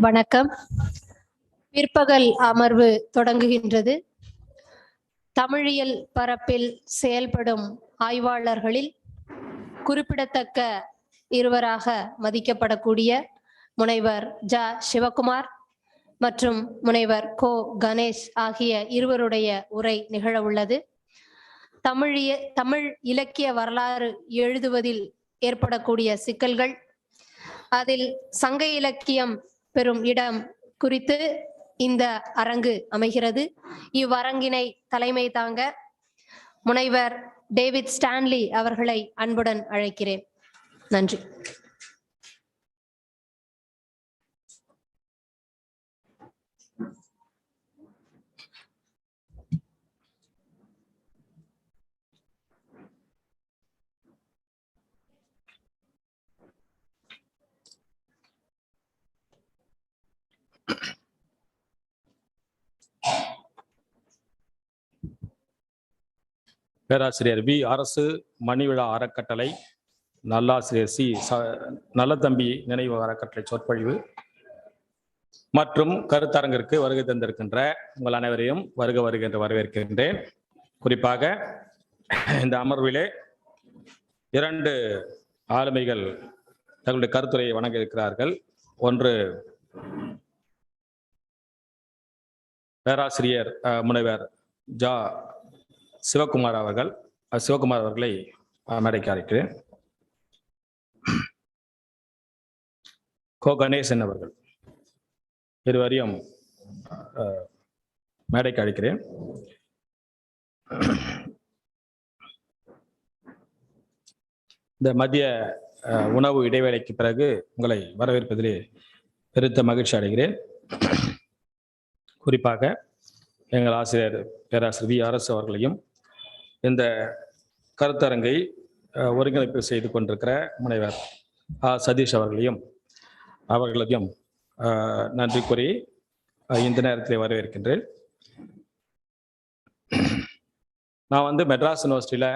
வணக்கம். பிற்பகல் அமர்வு தொடங்குகின்றது. தமிழியல் பரப்பில் செயல்படும் ஆய்வாளர்களில் குறிப்பிடத்தக்க இருவராக மதிக்கப்படக்கூடிய முனைவர் ஜ. சிவகுமார் மற்றும் முனைவர் கோ. கணேஷ் ஆகிய இருவருடைய உரை நிகழ உள்ளது. தமிழ் இலக்கிய வரலாறு எழுதுவதில் ஏற்படக்கூடிய சிக்கல்கள், அதில் சங்க இலக்கியம் பெறும் இடம் குறித்து இந்த அரங்கு அமைகிறது. இவ்வரங்கினை தலைமை தாங்க முனைவர் டேவிட் ஸ்டான்லி அவர்களை அன்புடன் அழைக்கிறேன். நன்றி. பேராசிரியர் வி. அரசு மணிவிழா அறக்கட்டளை, நல்லாசிரியர் சி. நல்லதம்பி நினைவு அறக்கட்டளை சொற்பொழிவு மற்றும் கருத்தரங்கிற்கு வருகை தந்திருக்கின்ற உங்கள் அனைவரையும் வருக என்று வரவேற்கின்றேன். குறிப்பாக இந்த அமர்விலே 2 ஆளுமைகள் தங்களுடைய கருத்துரையை வழங்க இருக்கிறார்கள். ஒன்று பேராசிரியர் முனைவர் ஜ. சிவகுமார் அவர்களை மேடைக்கு அழைக்கிறேன். கோ. கணேசன் அவர்கள் இருவரையும் மேடைக்கு அழைக்கிறேன். இந்த மதிய உணவு இடைவேளைக்கு பிறகு உங்களை வரவேற்பதிலே பெருத்த மகிழ்ச்சி அடைகிறேன். குறிப்பாக எங்கள் ஆசிரியர் பேராசிரியர் வி. அரசு அவர்களையும், இந்த கருத்தரங்கை ஒருங்கிணைப்பு செய்து கொண்டிருக்கிற முனைவர் சதீஷ் அவர்களையும் நன்றி கூறி இந்த நேரத்தில் வரவேற்கின்றேன். நான் மெட்ராஸ் யூனிவர்சிட்டியில்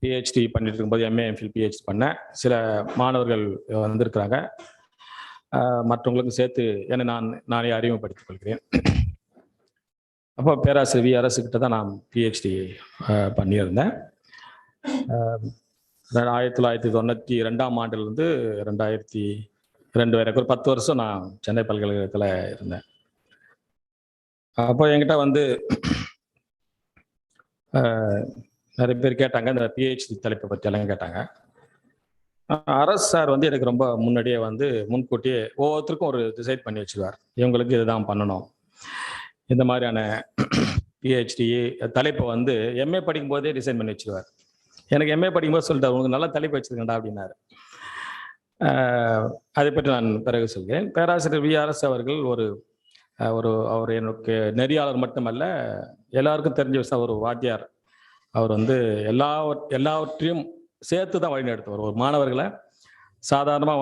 பிஹெச்டி பண்ணிட்டு இருக்கும்போது எம்ஏ எம்ஃபில் பிஹெச்டி பண்ணேன். சில மாணவர்கள் வந்திருக்கிறாங்க. மற்றவங்களுக்கும் சேர்த்து என்னை நானே அறிமுகப்படுத்திக் கொள்கிறேன். அப்போ பேராசிரியர் வி. அரசுக்கிட்ட தான் நான் பிஹெச்டி பண்ணியிருந்தேன். 1992ஆம் ஆண்டிலிருந்து 2002 வரைக்கும் ஒரு 10 வருஷம் நான் சென்னை பல்கலைக்கழகத்தில் இருந்தேன். அப்போ என்கிட்ட நிறைய பேர் கேட்டாங்க, இந்த பிஹெச்டி தலைப்பை பற்றி எல்லாம் கேட்டாங்க. அரசு சார் எனக்கு ரொம்ப முன்னாடியே முன்கூட்டியே ஒவ்வொருத்தருக்கும் ஒரு டிசைட் பண்ணி வச்சுருவார். இவங்களுக்கு இதுதான் பண்ணணும். இந்த மாதிரியான பிஹெச்டி தலைப்பை எம்ஏ படிக்கும் போதே டிசைன் பண்ணி வச்சுருவார். எனக்கு எம்ஏ படிக்கும்போது சொல்லிட்டார், உங்களுக்கு நல்ல தலைப்பு வச்சுருக்கேன்டா அப்படின்னாரு. அதை பற்றி நான் பிறகு சொல்கிறேன். பேராசிரியர் வி. அரசு அவர்கள் அவர் எனக்கு நெறியாளர் மட்டுமல்ல, எல்லாருக்கும் தெரிஞ்ச விஷயம். ஒரு வாத்தியார். அவர் எல்லாவற்றையும் சேர்த்து தான் வழிநடத்துவார். ஒரு மாணவர்களை சாதாரணமாக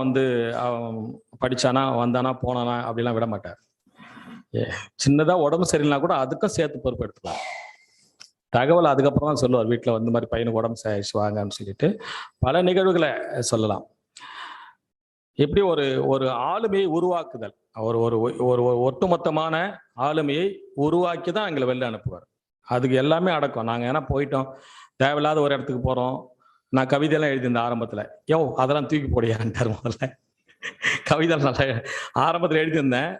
படித்தானா வந்தானா போனானா அப்படிலாம் விட மாட்டார். சின்னதாக உடம்பு சரியில்லைனா கூட அதுக்கும் சேர்த்து பொறுப்பு எடுத்துக்கலாம். தகவல் அதுக்கப்புறம் தான் சொல்லுவார். வீட்டில் இந்த மாதிரி பையனுக்கு உடம்பு வாங்கன்னு சொல்லிட்டு பல நிகழ்வுகளை சொல்லலாம். எப்படி ஒரு ஆளுமையை உருவாக்குதல், ஒரு ஒட்டுமொத்தமான ஆளுமையை உருவாக்கி தான் எங்களை வெளில அனுப்புவார். அதுக்கு எல்லாமே அடக்கம். நாங்கள் ஏன்னா போயிட்டோம், தேவையில்லாத ஒரு இடத்துக்கு போகிறோம். நான் கவிதையெல்லாம் எழுதியிருந்தேன் ஆரம்பத்தில். அதெல்லாம் தூக்கி போடியான்ட்டார். முதல்ல கவிதை நல்லா ஆரம்பத்தில் எழுதியிருந்தேன்.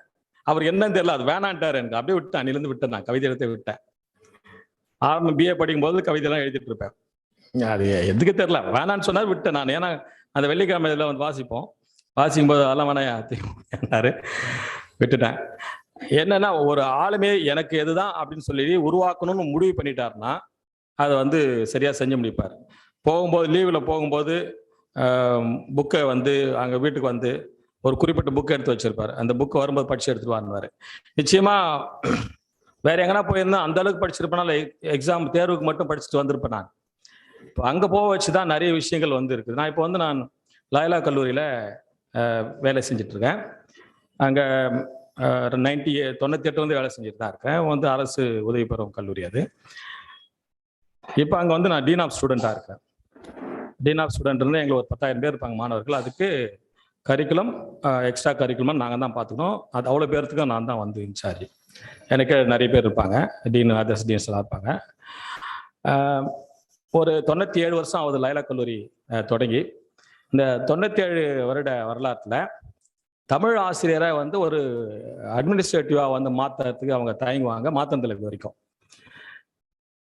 அவர் என்னன்னு தெரியல, அது வேணான்ட்டார். எனக்கு அப்படியே விட்டேன். அன்னிலேருந்து விட்டேன். நான் கவிதை எழுத விட்டேன். ஆரம்பம் பிஏ படிக்கும்போது கவிதையெல்லாம் எழுதிட்டு இருப்பேன். அது எதுக்கு தெரியல, வேணான்னு சொன்னார், விட்டேன் நான். ஏன்னா அந்த வெள்ளிக்கிழமை இதில் வாசிக்கும்போது அதெல்லாம் வேணாரு, விட்டுட்டேன். என்னன்னா, ஒரு ஆளுமே எனக்கு எதுதான் அப்படின்னு சொல்லி உருவாக்கணும்னு முடிவு பண்ணிட்டாருன்னா அதை சரியா செஞ்சு முடிப்பார். போகும்போது லீவில் போகும்போது புக்கை அங்கே வீட்டுக்கு ஒரு குறிப்பிட்ட புக்கை எடுத்து வச்சிருப்பாரு. அந்த புக்கு வரும்போது படிச்சு எடுத்துட்டு வாருவாரு. நிச்சயமா வேற எங்கன்னா போயிருந்தா அந்த அளவுக்கு படிச்சிருப்பேனால எக்ஸாம் தேர்வுக்கு மட்டும் படிச்சுட்டு வந்திருப்பேன். நான் இப்போ அங்கே போக வச்சுதான் நிறைய விஷயங்கள் இருக்குது. நான் இப்போ நான் லாயலா கல்லூரியில் வேலை செஞ்சுட்டு இருக்கேன். அங்கே 98 வேலை செஞ்சுட்டு தான் இருக்கேன். அரசு உதவி பெறும் கல்லூரி அது. இப்போ அங்கே நான் டீன் ஆஃப் ஸ்டூடெண்ட்டாக இருக்கேன். டீன் ஆஃப் ஸ்டூடெண்ட் எங்களுக்கு ஒரு 10,000 பேர் இருப்பாங்க மாணவர்கள். அதுக்கு கரிக்குலம் எக்ஸ்ட்ரா கரிக்குலம் நாங்கள் தான் பார்த்துக்கணும். அது அவ்வளோ பேர்த்துக்கும் நான் தான் வந்து இன்சார்ஜ். எனக்கு நிறைய பேர் இருப்பாங்க, டீன் அதர்ஸ் டீன்ஸ் எல்லாம் இருப்பாங்க. ஒரு 97 வருஷம் ஆகுது லைலா கல்லூரி தொடங்கி. இந்த 97 வருட வரலாற்றில் தமிழ் ஆசிரியரை வந்து ஒரு அட்மினிஸ்ட்ரேட்டிவாக வந்து மாற்றுறதுக்கு அவங்க தயங்குவாங்க, மாற்றதில்லை இது வரைக்கும்,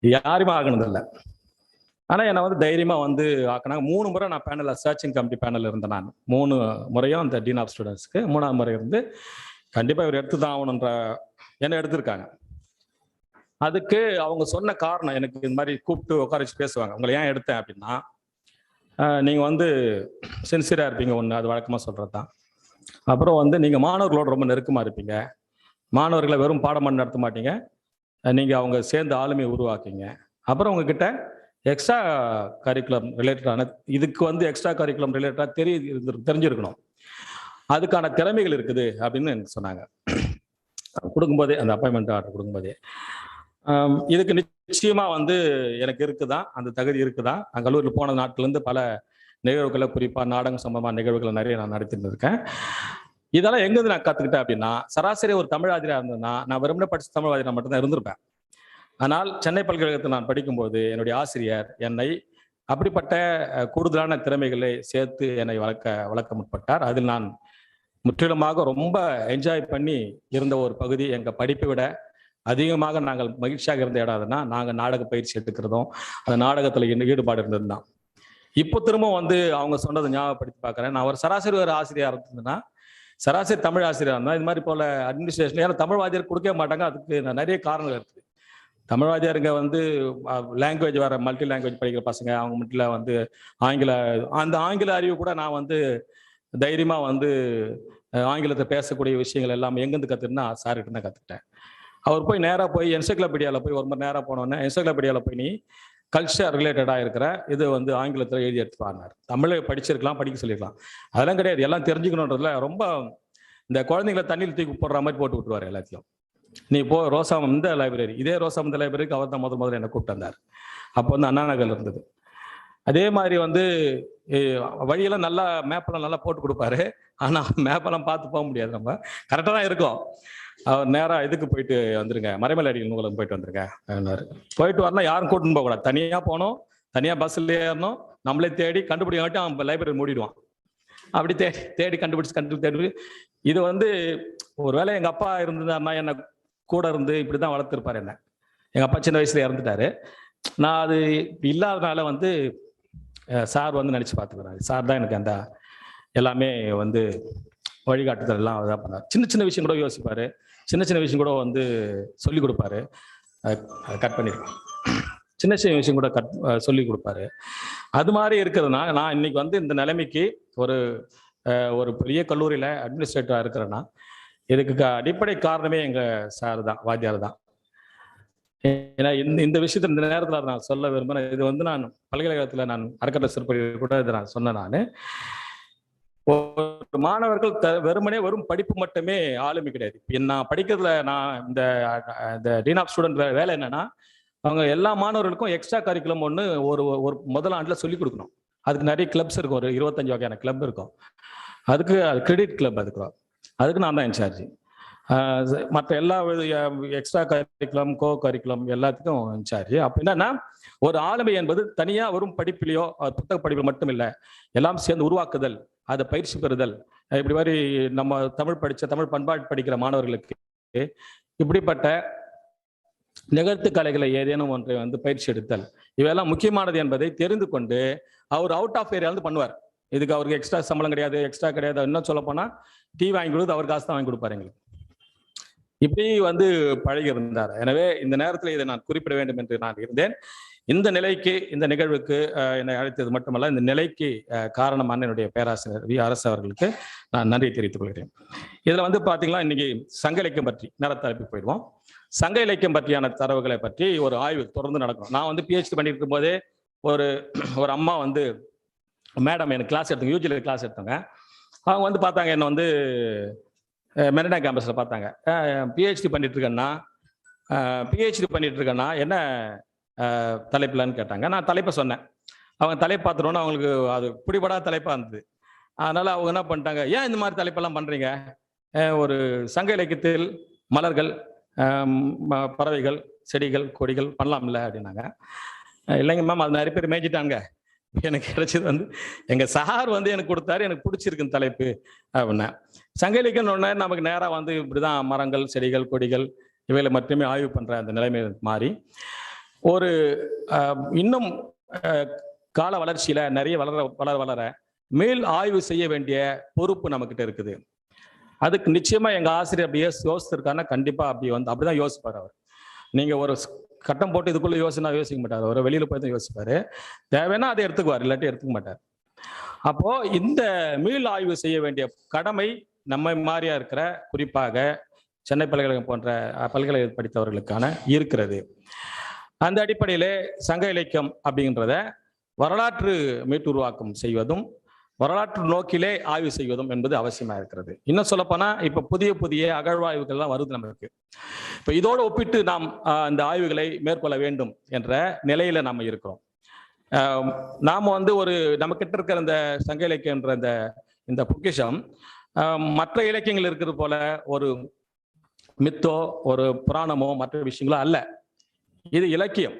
யாருமே ஆகினதில்லை. ஆனால் என்னை வந்து தைரியமாக வந்து ஆக்கினாங்க. 3 முறை நான் பேனலில் சர்ச்சிங் கமிட்டி பேனலில் இருந்தேன். நான் 3 முறையும் அந்த டீன் ஆஃப் ஸ்டூடெண்ட்ஸ்க்கு 3ஆவது முறை இருந்து கண்டிப்பாக இவர் எடுத்து தான் ஆகணுன்ற என்ன எடுத்திருக்காங்க. அதுக்கு அவங்க சொன்ன காரணம், எனக்கு இந்த மாதிரி கூப்பிட்டு உட்கார வச்சு பேசுவாங்க. உங்களை ஏன் எடுத்தேன் அப்படின்னா, நீங்கள் வந்து சின்சியராக இருப்பீங்க ஒன்று, அது வழக்கமாக சொல்கிறது தான். அப்புறம் வந்து நீங்கள் மாணவர்களோட ரொம்ப நெருக்கமாக இருப்பீங்க, மாணவர்களை வெறும் பாடம் பண்ணி நடத்த மாட்டீங்க, நீங்கள் அவங்க சேர்ந்து ஆளுமையை உருவாக்குங்க. அப்புறம் உங்ககிட்ட எக்ஸ்ட்ரா கரிக்குலம் ரிலேட்டடான, இதுக்கு வந்து எக்ஸ்ட்ரா கரிக்குலம் ரிலேட்டடாக தெரிஞ்சிருக்கணும், அதுக்கான திறமைகள் இருக்குது அப்படின்னு எனக்கு சொன்னாங்க கொடுக்கும்போதே, அந்த அப்பாயின்மெண்ட் ஆர்டர் கொடுக்கும்போதே. இதுக்கு நிச்சயமா வந்து எனக்கு இருக்குதான், அந்த தகுதி இருக்குதான். நான் கல்லூரியில் போன நாட்டிலேருந்து பல நிகழ்வுகளை, குறிப்பாக நாடகம் சம்பந்தமான நிகழ்வுகளை நிறைய நான் நடத்திட்டு இருக்கேன். இதெல்லாம் எங்கேருந்து நான் கற்றுக்கிட்டேன் அப்படின்னா, சராசரி ஒரு தமிழ் ஆசிரியராக இருந்ததுன்னா நான் வெறுமனே படித்த தமிழ் ஆசிரியர் மட்டும்தான் இருந்திருப்பேன். ஆனால் சென்னை பல்கலைக்கழகத்தில் நான் படிக்கும்போது என்னுடைய ஆசிரியர் என்னை அப்படிப்பட்ட கூடுதலான திறமைகளை சேர்த்து என்னை வளர்க்க முற்பட்டார். அதில் நான் முற்றிலுமாக ரொம்ப என்ஜாய் பண்ணி இருந்த ஒரு பகுதி, எங்கள் படிப்பை விட அதிகமாக நாங்கள் மகிழ்ச்சியாக இருந்த இடம்னா நாங்கள் நாடக பயிற்சி எடுத்துக்கிறதும் அந்த நாடகத்தில் ஈடுபாடு இருந்தது தான். இப்போ திரும்ப வந்து அவங்க சொன்னதை ஞாபகப்படுத்தி பார்க்குறேன். நான் ஒரு சராசரி ஒரு ஆசிரியராக இருந்ததுன்னா, சராசரி தமிழ் ஆசிரியராக இருந்தால் இது மாதிரி போல அட்மினிஸ்ட்ரேஷன், ஏன்னா தமிழ் வாத்தியார் கொடுக்க மாட்டாங்க. அதுக்கு நிறைய காரணங்கள் இருக்குது. தமிழ் வாத்தியாருங்க வந்து லாங்குவேஜ் வேறு, மல்டி லாங்குவேஜ் படிக்கிற பசங்க, அவங்க மட்டும் வந்து அந்த ஆங்கில அறிவு கூட நான் வந்து தைரியமாக வந்து ஆங்கிலத்தை பேசக்கூடிய விஷயங்கள் எல்லாம் எங்கேருந்து கற்றுட்டுனா சார்கிட்ட தான் கற்றுக்கிட்டேன். அவர் போய் நேராக போய் என்சைக்ளோபீடியாவில் போய் ஒரு மாதிரி நேராக போனோன்னே, என்சைக்ளோபீடியாவில் போய் நீ கல்ச்சர் ரிலேட்டடாக இருக்கிற இது வந்து ஆங்கிலத்தில் எழுதி எடுத்து பாருனார். தமிழை படிச்சிருக்கலாம், படிக்க சொல்லியிருக்கலாம், அதெல்லாம் கிடையாது. எல்லாம் தெரிஞ்சுக்கணுன்றதுல ரொம்ப இந்த குழந்தைங்களை தண்ணியில் தூக்கி போடுற மாதிரி போட்டு விட்டுருவார் எல்லாத்தையும். நீ போ ரோசாமம் இந்த லைப்ரரி, இதே ரோசாமம் இந்த லைப்ரரிக்கு அவர் தான் முதல்ல என்னை கூப்பிட்டு வந்தார். அப்போ வந்து அண்ணா நகர் இருந்தது. அதே மாதிரி வந்து வழியெல்லாம் நல்லா மேப்பெல்லாம் நல்லா போட்டு கொடுப்பாரு. ஆனால் மேப்பெல்லாம் பார்த்து போக முடியாது, நம்ம கரெக்டாக தான் இருக்கும். அவர் நேராக இதுக்கு போயிட்டு வந்துருங்க, மறைமலை அடிகள் நூலகம் போயிட்டு வந்துருங்க அப்படின்னாரு. போயிட்டு வரணும், யாரும் கூட்டின்னு போகக்கூடாது, தனியாக போகணும், தனியாக பஸ்ஸில் ஏறணும், நம்மளே தேடி கண்டுபிடிக்காட்டி அவன் லைப்ரரி மூடிடுவான். அப்படி தேடி கண்டுபிடிச்சு இது வந்து ஒரு வேளை எங்கள் அப்பா இருந்ததுன்னா என்னை கூட இருந்து இப்படி தான் வளர்த்துருப்பார் என்ன. எங்கள் அப்பா சின்ன வயசுல இறந்துட்டாரு. நான் அது இல்லாதனால வந்து சார் வந்து நினச்சி பார்த்துக்கிறாரு. சார் தான் எனக்கு அந்த எல்லாமே வந்து வழிகாட்டுதல் எல்லாம் இதாக பண்ணார். சின்ன சின்ன விஷயம் கூட யோசிப்பார், சின்ன சின்ன விஷயம் கூட வந்து சொல்லி கொடுப்பாரு. கட் பண்ணியிருக்கேன். சின்ன சின்ன விஷயம் கூட சொல்லி கொடுப்பாரு. அது மாதிரி இருக்கிறதுனா நான் இன்னைக்கு வந்து இந்த நிலைமைக்கு ஒரு பெரிய கல்லூரியில் அட்மினிஸ்ட்ரேட்டராக இருக்கிறேன்னா இதுக்கு அடிப்படை காரணமே எங்கள் சார் தான், வாத்தியார் தான். ஏன்னா இந்த விஷயத்த இந்த நேரத்தில் நான் சொல்ல விரும்புகிறேன். இது வந்து நான் பல்கலைக்கழகத்தில் நான் அறக்கட்டளை சிறப்பு கூட இதை நான் சொன்னேன். நான் ஒரு மாணவர்கள் வெறும் படிப்பு மட்டுமே ஆளுமை கிடையாது. நான் படிக்கிறதுல நான் இந்த டீன் ஆஃப் ஸ்டூடெண்ட் வேலை என்னன்னா, அவங்க எல்லா மாணவர்களுக்கும் எக்ஸ்ட்ரா கரிக்குலம் ஒன்று ஒரு முதல் ஆண்டில் சொல்லிக் கொடுக்கணும். அதுக்கு நிறைய கிளப்ஸ் இருக்கும், ஒரு 25 வகையான கிளப் இருக்கும். அதுக்கு கிரெடிட் கிளப் அதுக்கு நான் தான் இன்சார்ஜ். மற்ற எல்லா எக்ஸ்ட்ரா கரிக்குலம், கோ கரிக்குலம் எல்லாத்துக்கும் இன்சார்ஜ். அப்போ என்னன்னா, ஒரு ஆளுமை என்பது தனியாக வரும் படிப்பிலையோ புத்தக படிப்பில் மட்டும் இல்லை, எல்லாம் சேர்ந்து உருவாக்குதல், அதை பயிற்சி பெறுதல். இப்படி மாதிரி நம்ம தமிழ் பண்பாடு படிக்கிற மாணவர்களுக்கு இப்படிப்பட்ட நிகழ்த்து கலைகளை ஏதேனும் ஒன்றை வந்து பயிற்சி எடுத்தல், இவையெல்லாம் முக்கியமானது என்பதை தெரிந்து கொண்டு அவர் அவுட் ஆஃப் ஏரியா வந்து பண்ணுவார். இதுக்கு அவருக்கு எக்ஸ்ட்ரா சம்பளம் கிடையாது, எக்ஸ்ட்ரா கிடையாது. இன்னும் சொல்ல போனா டீ வாங்கி கொடுத்து அவர் காசு தான் வாங்கி கொடுப்பாரு எங்களுக்கு. இப்படி வந்து பழகி இருந்தார். எனவே இந்த நேரத்தில் இதை நான் குறிப்பிட வேண்டும் என்று நான் இருந்தேன். இந்த நிலைக்கு, இந்த நிகழ்வுக்கு என்னை அழைத்தது மட்டுமல்ல, இந்த நிலைக்கு காரணமான என்னுடைய பேராசிரியர் வி அரசு அவர்களுக்கு நான் நன்றி தெரிவித்துக் கொள்கிறேன். இதுல வந்து பாத்தீங்கன்னா, இன்னைக்கு சங்க இலக்கியம் பற்றி நேரத்தலைப்பு போயிடுவோம். சங்க இலக்கியம் பற்றியான தரவுகளை பற்றி ஒரு ஆய்வு தொடர்ந்து நடக்கும். நான் வந்து பிஹெச்டி பண்ணியிருக்கும் போதே ஒரு அம்மா வந்து மேடம் எனக்கு கிளாஸ் எடுத்தாங்க, யூஜியில் கிளாஸ் எடுத்தாங்க. அவங்க வந்து பார்த்தாங்க, என்னை வந்து மெரினா கேம்பஸில் பார்த்தாங்க. பிஹெச்டி பண்ணிட்டு இருக்கேன்னா என்ன தலைப்புலன்னு கேட்டாங்க. நான் தலைப்பை சொன்னேன். அவங்க தலைப்பு பார்த்துட்டோன்னா அவங்களுக்கு அது பிடிபடாத தலைப்பாக இருந்தது. அதனால அவங்க என்ன பண்ணிட்டாங்க, ஏன் இந்த மாதிரி தலைப்பெல்லாம் பண்றீங்க, ஒரு சங்க இலக்கியத்தில் மலர்கள், பறவைகள், செடிகள், கொடிகள் பண்ணலாம்ல அப்படின்னாங்க. இல்லைங்க மேம், அது நிறைய பேர் மேய்ச்சிட்டாங்க. எனக்கு கிடைச்சது வந்து எங்க சார் வந்து எனக்கு கொடுத்தாரு, எனக்கு பிடிச்சிருக்கு தலைப்பு அப்படின்னா. சங்க இலக்கியம் ஒன்று நமக்கு நேராக வந்து இப்படிதான் மரங்கள், செடிகள், கொடிகள் இவைகளை மட்டுமே ஆய்வு பண்ற அந்த நிலைமை மாறி ஒரு இன்னும் கால வளர்ச்சியில நிறைய வளர வளர மேல் ஆய்வு செய்ய வேண்டிய பொறுப்பு நம்மகிட்ட இருக்குது. அதுக்கு நிச்சயமா எங்க ஆசிரியர் அப்படி யோசிச்சிருக்காருன்னா கண்டிப்பா அப்படிதான் யோசிப்பார் அவர். நீங்க ஒரு கட்டம் போட்டு இதுக்குள்ள யோசிக்க மாட்டார். அவர் வெளியில போய் தான் யோசிப்பாரு. தேவைன்னா அதை எடுத்துக்குவார், இல்லாட்டி எடுத்துக்க மாட்டார். அப்போ இந்த மீள் ஆய்வு செய்ய வேண்டிய கடமை நம்ம மாதிரியா இருக்கிற, குறிப்பாக சென்னை பல்கலைக்கழகம் போன்ற பல்கலைக்கழகம் படித்தவர்களுக்கான இருக்கிறது. அந்த அடிப்படையிலே சங்க இலக்கியம் அப்படின்றத வரலாற்று மீட்டுருவாக்கம் செய்வதும் வரலாற்று நோக்கிலே ஆய்வு செய்வதும் என்பது அவசியமா இருக்கிறது. இன்னும் சொல்லப்போனா இப்ப புதிய அகழ்வாய்வுகள்லாம் வருது நமக்கு. இப்ப இதோடு ஒப்பிட்டு நாம் இந்த ஆய்வுகளை மேற்கொள்ள வேண்டும் என்ற நிலையில நாம இருக்கிறோம். நாம வந்து நம்ம கிட்ட இருக்கிற இந்த சங்க இலக்கியன்ற இந்த பொக்கிஷம் மற்ற இலக்கியங்கள் இருக்கிறது போல ஒரு மித்தோ, ஒரு புராணமோ, மற்ற விஷயங்களோ அல்ல. இது இலக்கியம்.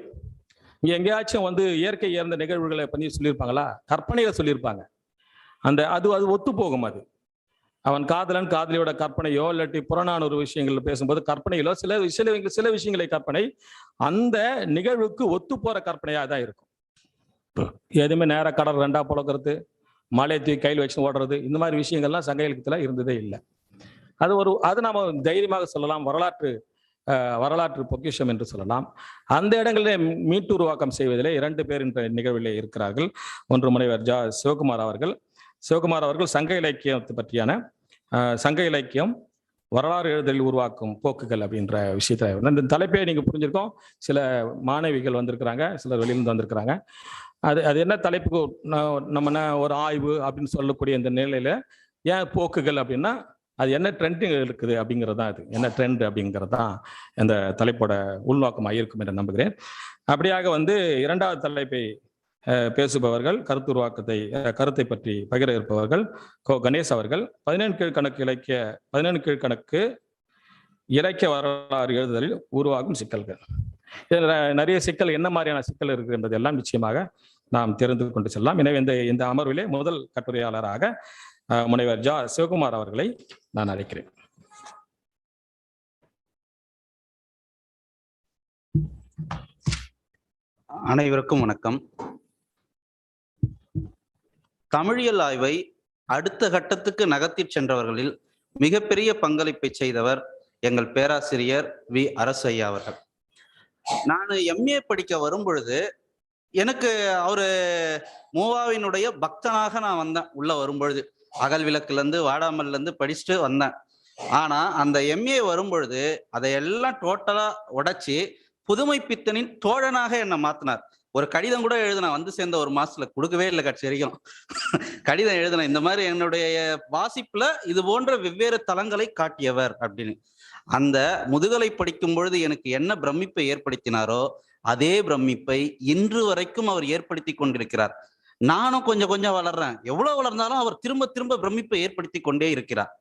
இங்க எங்கேயாச்சும் வந்து இயற்கை இறந்த நிகழ்வுகளை பற்றி சொல்லியிருப்பாங்களா? கற்பனையில சொல்லியிருப்பாங்க. அது ஒத்து போகும். அது அவன் காதலியோட கற்பனையோ இல்லாட்டி புறநானூறு விஷயங்கள் பேசும்போது கற்பனையிலோ சில விஷயங்களை கற்பனை அந்த நிகழ்வுக்கு ஒத்து போற கற்பனையா தான் இருக்கும். எதுவுமே நேர கடல் ரெண்டா புழக்கிறது, மலை தூக்கி கையில் வச்சு ஓடுறது, இந்த மாதிரி விஷயங்கள்லாம் சங்க இலக்கியத்துல இருந்ததே இல்லை. அது நாம தைரியமாக சொல்லலாம், வரலாற்று பொக்கிஷம் என்று சொல்லலாம். அந்த இடங்களிலே மீட்டுருவாக்கம் செய்வதிலே 2 பேர் என்ற நிகழ்விலே இருக்கிறார்கள். ஒன்று முனைவர் சிவகுமார் அவர்கள் சங்க இலக்கியத்தை பற்றியான சங்க இலக்கியம் வரலாறு எழுதலில் உருவாக்கும் போக்குகள் அப்படின்ற விஷயத்துல இந்த தலைப்பை நீங்க புரிஞ்சிருக்கோம். சில மாணவிகள் வந்திருக்கிறாங்க, சிலர் வெளியிலிருந்து வந்திருக்கிறாங்க. அது என்ன தலைப்புக்கு நம்ம ஒரு ஆய்வு அப்படின்னு சொல்லக்கூடிய இந்த நிலையில ஏன் போக்குகள் அப்படின்னா அது என்ன ட்ரெண்டிங் இருக்குது அப்படிங்கிறது தான். அது என்ன ட்ரெண்ட் அப்படிங்கிறது தான் இந்த தலைப்போட உள்நோக்கமாக இருக்கும் என்று நம்புகிறேன். அப்படியாக வந்து 2வது தலைப்பை பேசுபவர்கள், கருத்தை பற்றி பகிர இருப்பவர்கள் கணேஷ் அவர்கள் 17 கீழ்கணக்கு இலக்கிய வரலாறு எழுதுதலில் உருவாகும் சிக்கல்கள். நிறைய சிக்கல், என்ன மாதிரியான சிக்கல் இருக்கு என்பது எல்லாம் நிச்சயமாக நாம் தெரிந்து கொண்டு செல்லலாம். எனவே இந்த அமர்விலே முதல் கட்டுரையாளராக முனைவர் சிவகுமார் அவர்களை நான் அழைக்கிறேன். அனைவருக்கும் வணக்கம். தமிழியல் ஆய்வை அடுத்த கட்டத்துக்கு நகர்த்தி சென்றவர்களில் மிகப்பெரிய பங்களிப்பை செய்தவர் எங்கள் பேராசிரியர் வி. அரசு ஐயா அவர்கள். நான் MA படிக்க வரும்பொழுது எனக்கு அவரு மூவாவினுடைய பக்தனாக நான் வந்தேன். உள்ள வரும்பொழுது அகல் விளக்குல இருந்து வாடாமல்ல இருந்து படிச்சுட்டு வந்தேன். ஆனா அந்த MA வரும்பொழுது அதையெல்லாம் டோட்டலா உடைச்சி புதுமை பித்தனின் தோழனாக என்னை மாத்தினார். ஒரு கடிதம் கூட எழுதினேன், வந்து சேர்ந்த 1 மாசத்துல, கொடுக்கவே இல்லை கட்சி வரைக்கும். கடிதம் எழுதினேன், இந்த மாதிரி என்னுடைய வாசிப்புல இது போன்ற வெவ்வேறு தளங்களை காட்டியவர் அப்படின்னு. அந்த முதுகலை படிக்கும் பொழுது எனக்கு என்ன பிரமிப்பை ஏற்படுத்தினாரோ அதே பிரமிப்பை இன்று வரைக்கும் அவர் ஏற்படுத்தி கொண்டிருக்கிறார். நானும் கொஞ்சம் கொஞ்சம் வளர்றேன். எவ்வளவு வளர்ந்தாலும் அவர் திரும்ப திரும்ப பிரமிப்பை ஏற்படுத்தி கொண்டே இருக்கிறார்.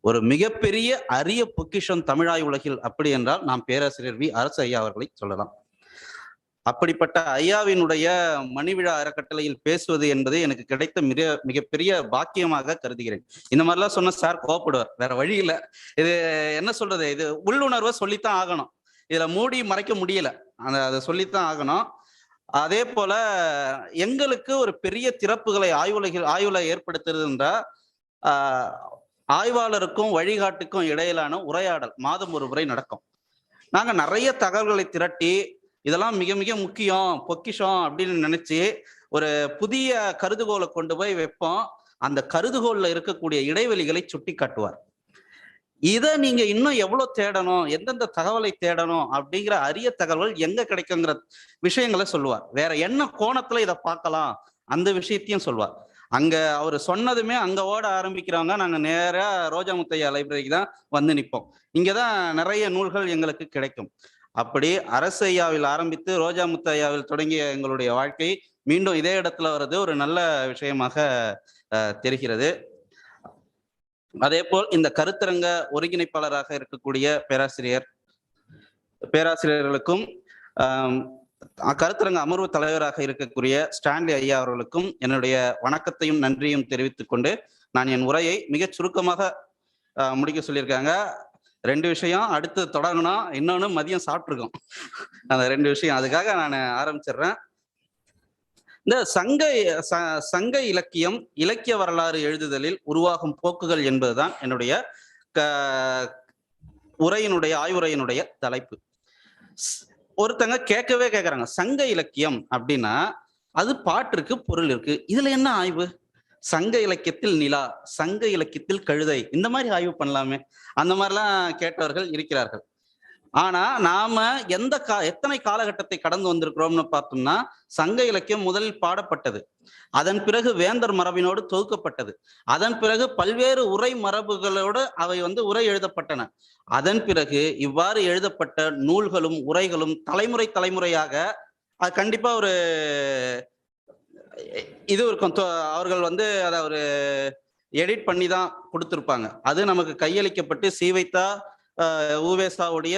ஒரு மிகப்பெரிய அரிய பொக்கிஷம் தமிழாய் உலகில் அப்படி என்றால் நாம் பேராசிரியர் வி. அரசு ஐயா அவர்களை சொல்லலாம். அப்படிப்பட்ட ஐயாவினுடைய மணிவிழா அறக்கட்டளையில் பேசுவது என்பது எனக்கு கிடைத்த மிகப்பெரிய பாக்கியமாக கருதுகிறேன். இந்த மாதிரிலாம் சொன்ன சார் கோவப்படுவார், வேற வழி இல்லை. இது என்ன சொல்றது, இது உள்ளுணர்வை சொல்லித்தான் ஆகணும். இதுல மூடி மறைக்க முடியல, அதை சொல்லித்தான் ஆகணும். அதே போல எங்களுக்கு ஒரு பெரிய திறப்புகளை ஆய்வுல ஏற்படுத்துறதுன்றா ஆய்வாளருக்கும் வழிகாட்டுக்கும் இடையிலான உரையாடல் மாதம் ஒரு முறை நடக்கும். நாங்க நிறைய தகவல்களை திரட்டி இதெல்லாம் மிக மிக முக்கியம், பொக்கிஷம் அப்படின்னு நினைச்சு ஒரு புதிய கருதுகோளை கொண்டு போய் வைப்போம். அந்த கருதுகோள்ல இருக்கக்கூடிய இடைவெளிகளை சுட்டி காட்டுவார். இதை நீங்க இன்னும் எவ்வளவு தேடணும், எந்தெந்த தகவலை தேடணும் அப்படிங்கிற அரிய தகவல்கள் எங்க கிடைக்குங்கிற விஷயங்களை சொல்லுவார். வேற என்ன கோணத்துல இதை பார்க்கலாம் அந்த விஷயத்தையும் சொல்லுவார். அங்க அவர் சொன்னதுமே அங்க ஓட ஆரம்பிக்கிறவங்க நாங்க நேரா ரோஜா முத்தையா லைப்ரரிக்கு தான் வந்து நிற்போம். இங்கதான் நிறைய நூல்கள் எங்களுக்கு கிடைக்கும். அப்படி அரசு ஐயாவில் ஆரம்பித்து ரோஜா முத்தையாவில் தொடங்கிய எங்களுடைய வாழ்க்கை மீண்டும் இதே இடத்துல வர்றது ஒரு நல்ல விஷயமாக தெரிகிறது. அதே போல் இந்த கருத்தரங்க ஒருங்கிணைப்பாளராக இருக்கக்கூடிய பேராசிரியர்களுக்கும் கருத்தரங்க அமர்வு தலைவராக இருக்கக்கூடிய ஸ்டான்லி ஐயா அவர்களுக்கும் என்னுடைய வணக்கத்தையும் நன்றியும் தெரிவித்துக் கொண்டு நான் என் உரையை மிகச் சுருக்கமாக முடிக்க சொல்லியிருக்காங்க. 2 விஷயம் அடுத்து தொடங்கணும், இன்னொன்னு மதியம் சாப்பிட்டுருக்கோம். அந்த 2 விஷயம், அதுக்காக நான் ஆரம்பிச்சிடுறேன். இந்த சங்க இலக்கியம், இலக்கிய வரலாறு எழுதுதலில் உருவாகும் போக்குகள் என்பதுதான் என்னுடைய ஆய்வுரையினுடைய தலைப்பு. ஒருத்தங்க கேட்கறாங்க, சங்க இலக்கியம் அப்படின்னா அது பாட்டிற்கு பொருள் இருக்கு, இதுல என்ன ஆய்வு? சங்க இலக்கியத்தில் நிலா, சங்க இலக்கியத்தில் கழுதை, இந்த மாதிரி ஆய்வு பண்ணலாமே, அந்த மாதிரிலாம் கேட்டவர்கள் இருக்கிறார்கள். ஆனா நாம எத்தனை காலகட்டத்தை கடந்து வந்திருக்கிறோம்னு பார்த்தோம்னா, சங்க இலக்கியம் முதலில் பாடப்பட்டது, அதன் பிறகு வேந்தர் மரபினோடு தொகுக்கப்பட்டது, அதன் பிறகு பல்வேறு உரை மரபுகளோடு அவை உரை எழுதப்பட்டன. அதன் பிறகு இவ்வாறு எழுதப்பட்ட நூல்களும் உரைகளும் தலைமுறையாக அது கண்டிப்பா ஒரு இது இருக்கும். அவர்கள் அதை ஒரு எடிட் பண்ணி தான் கொடுத்திருப்பாங்க. அது நமக்கு கையளிக்கப்பட்டு சீவைத்தா ஊவேசாவுடைய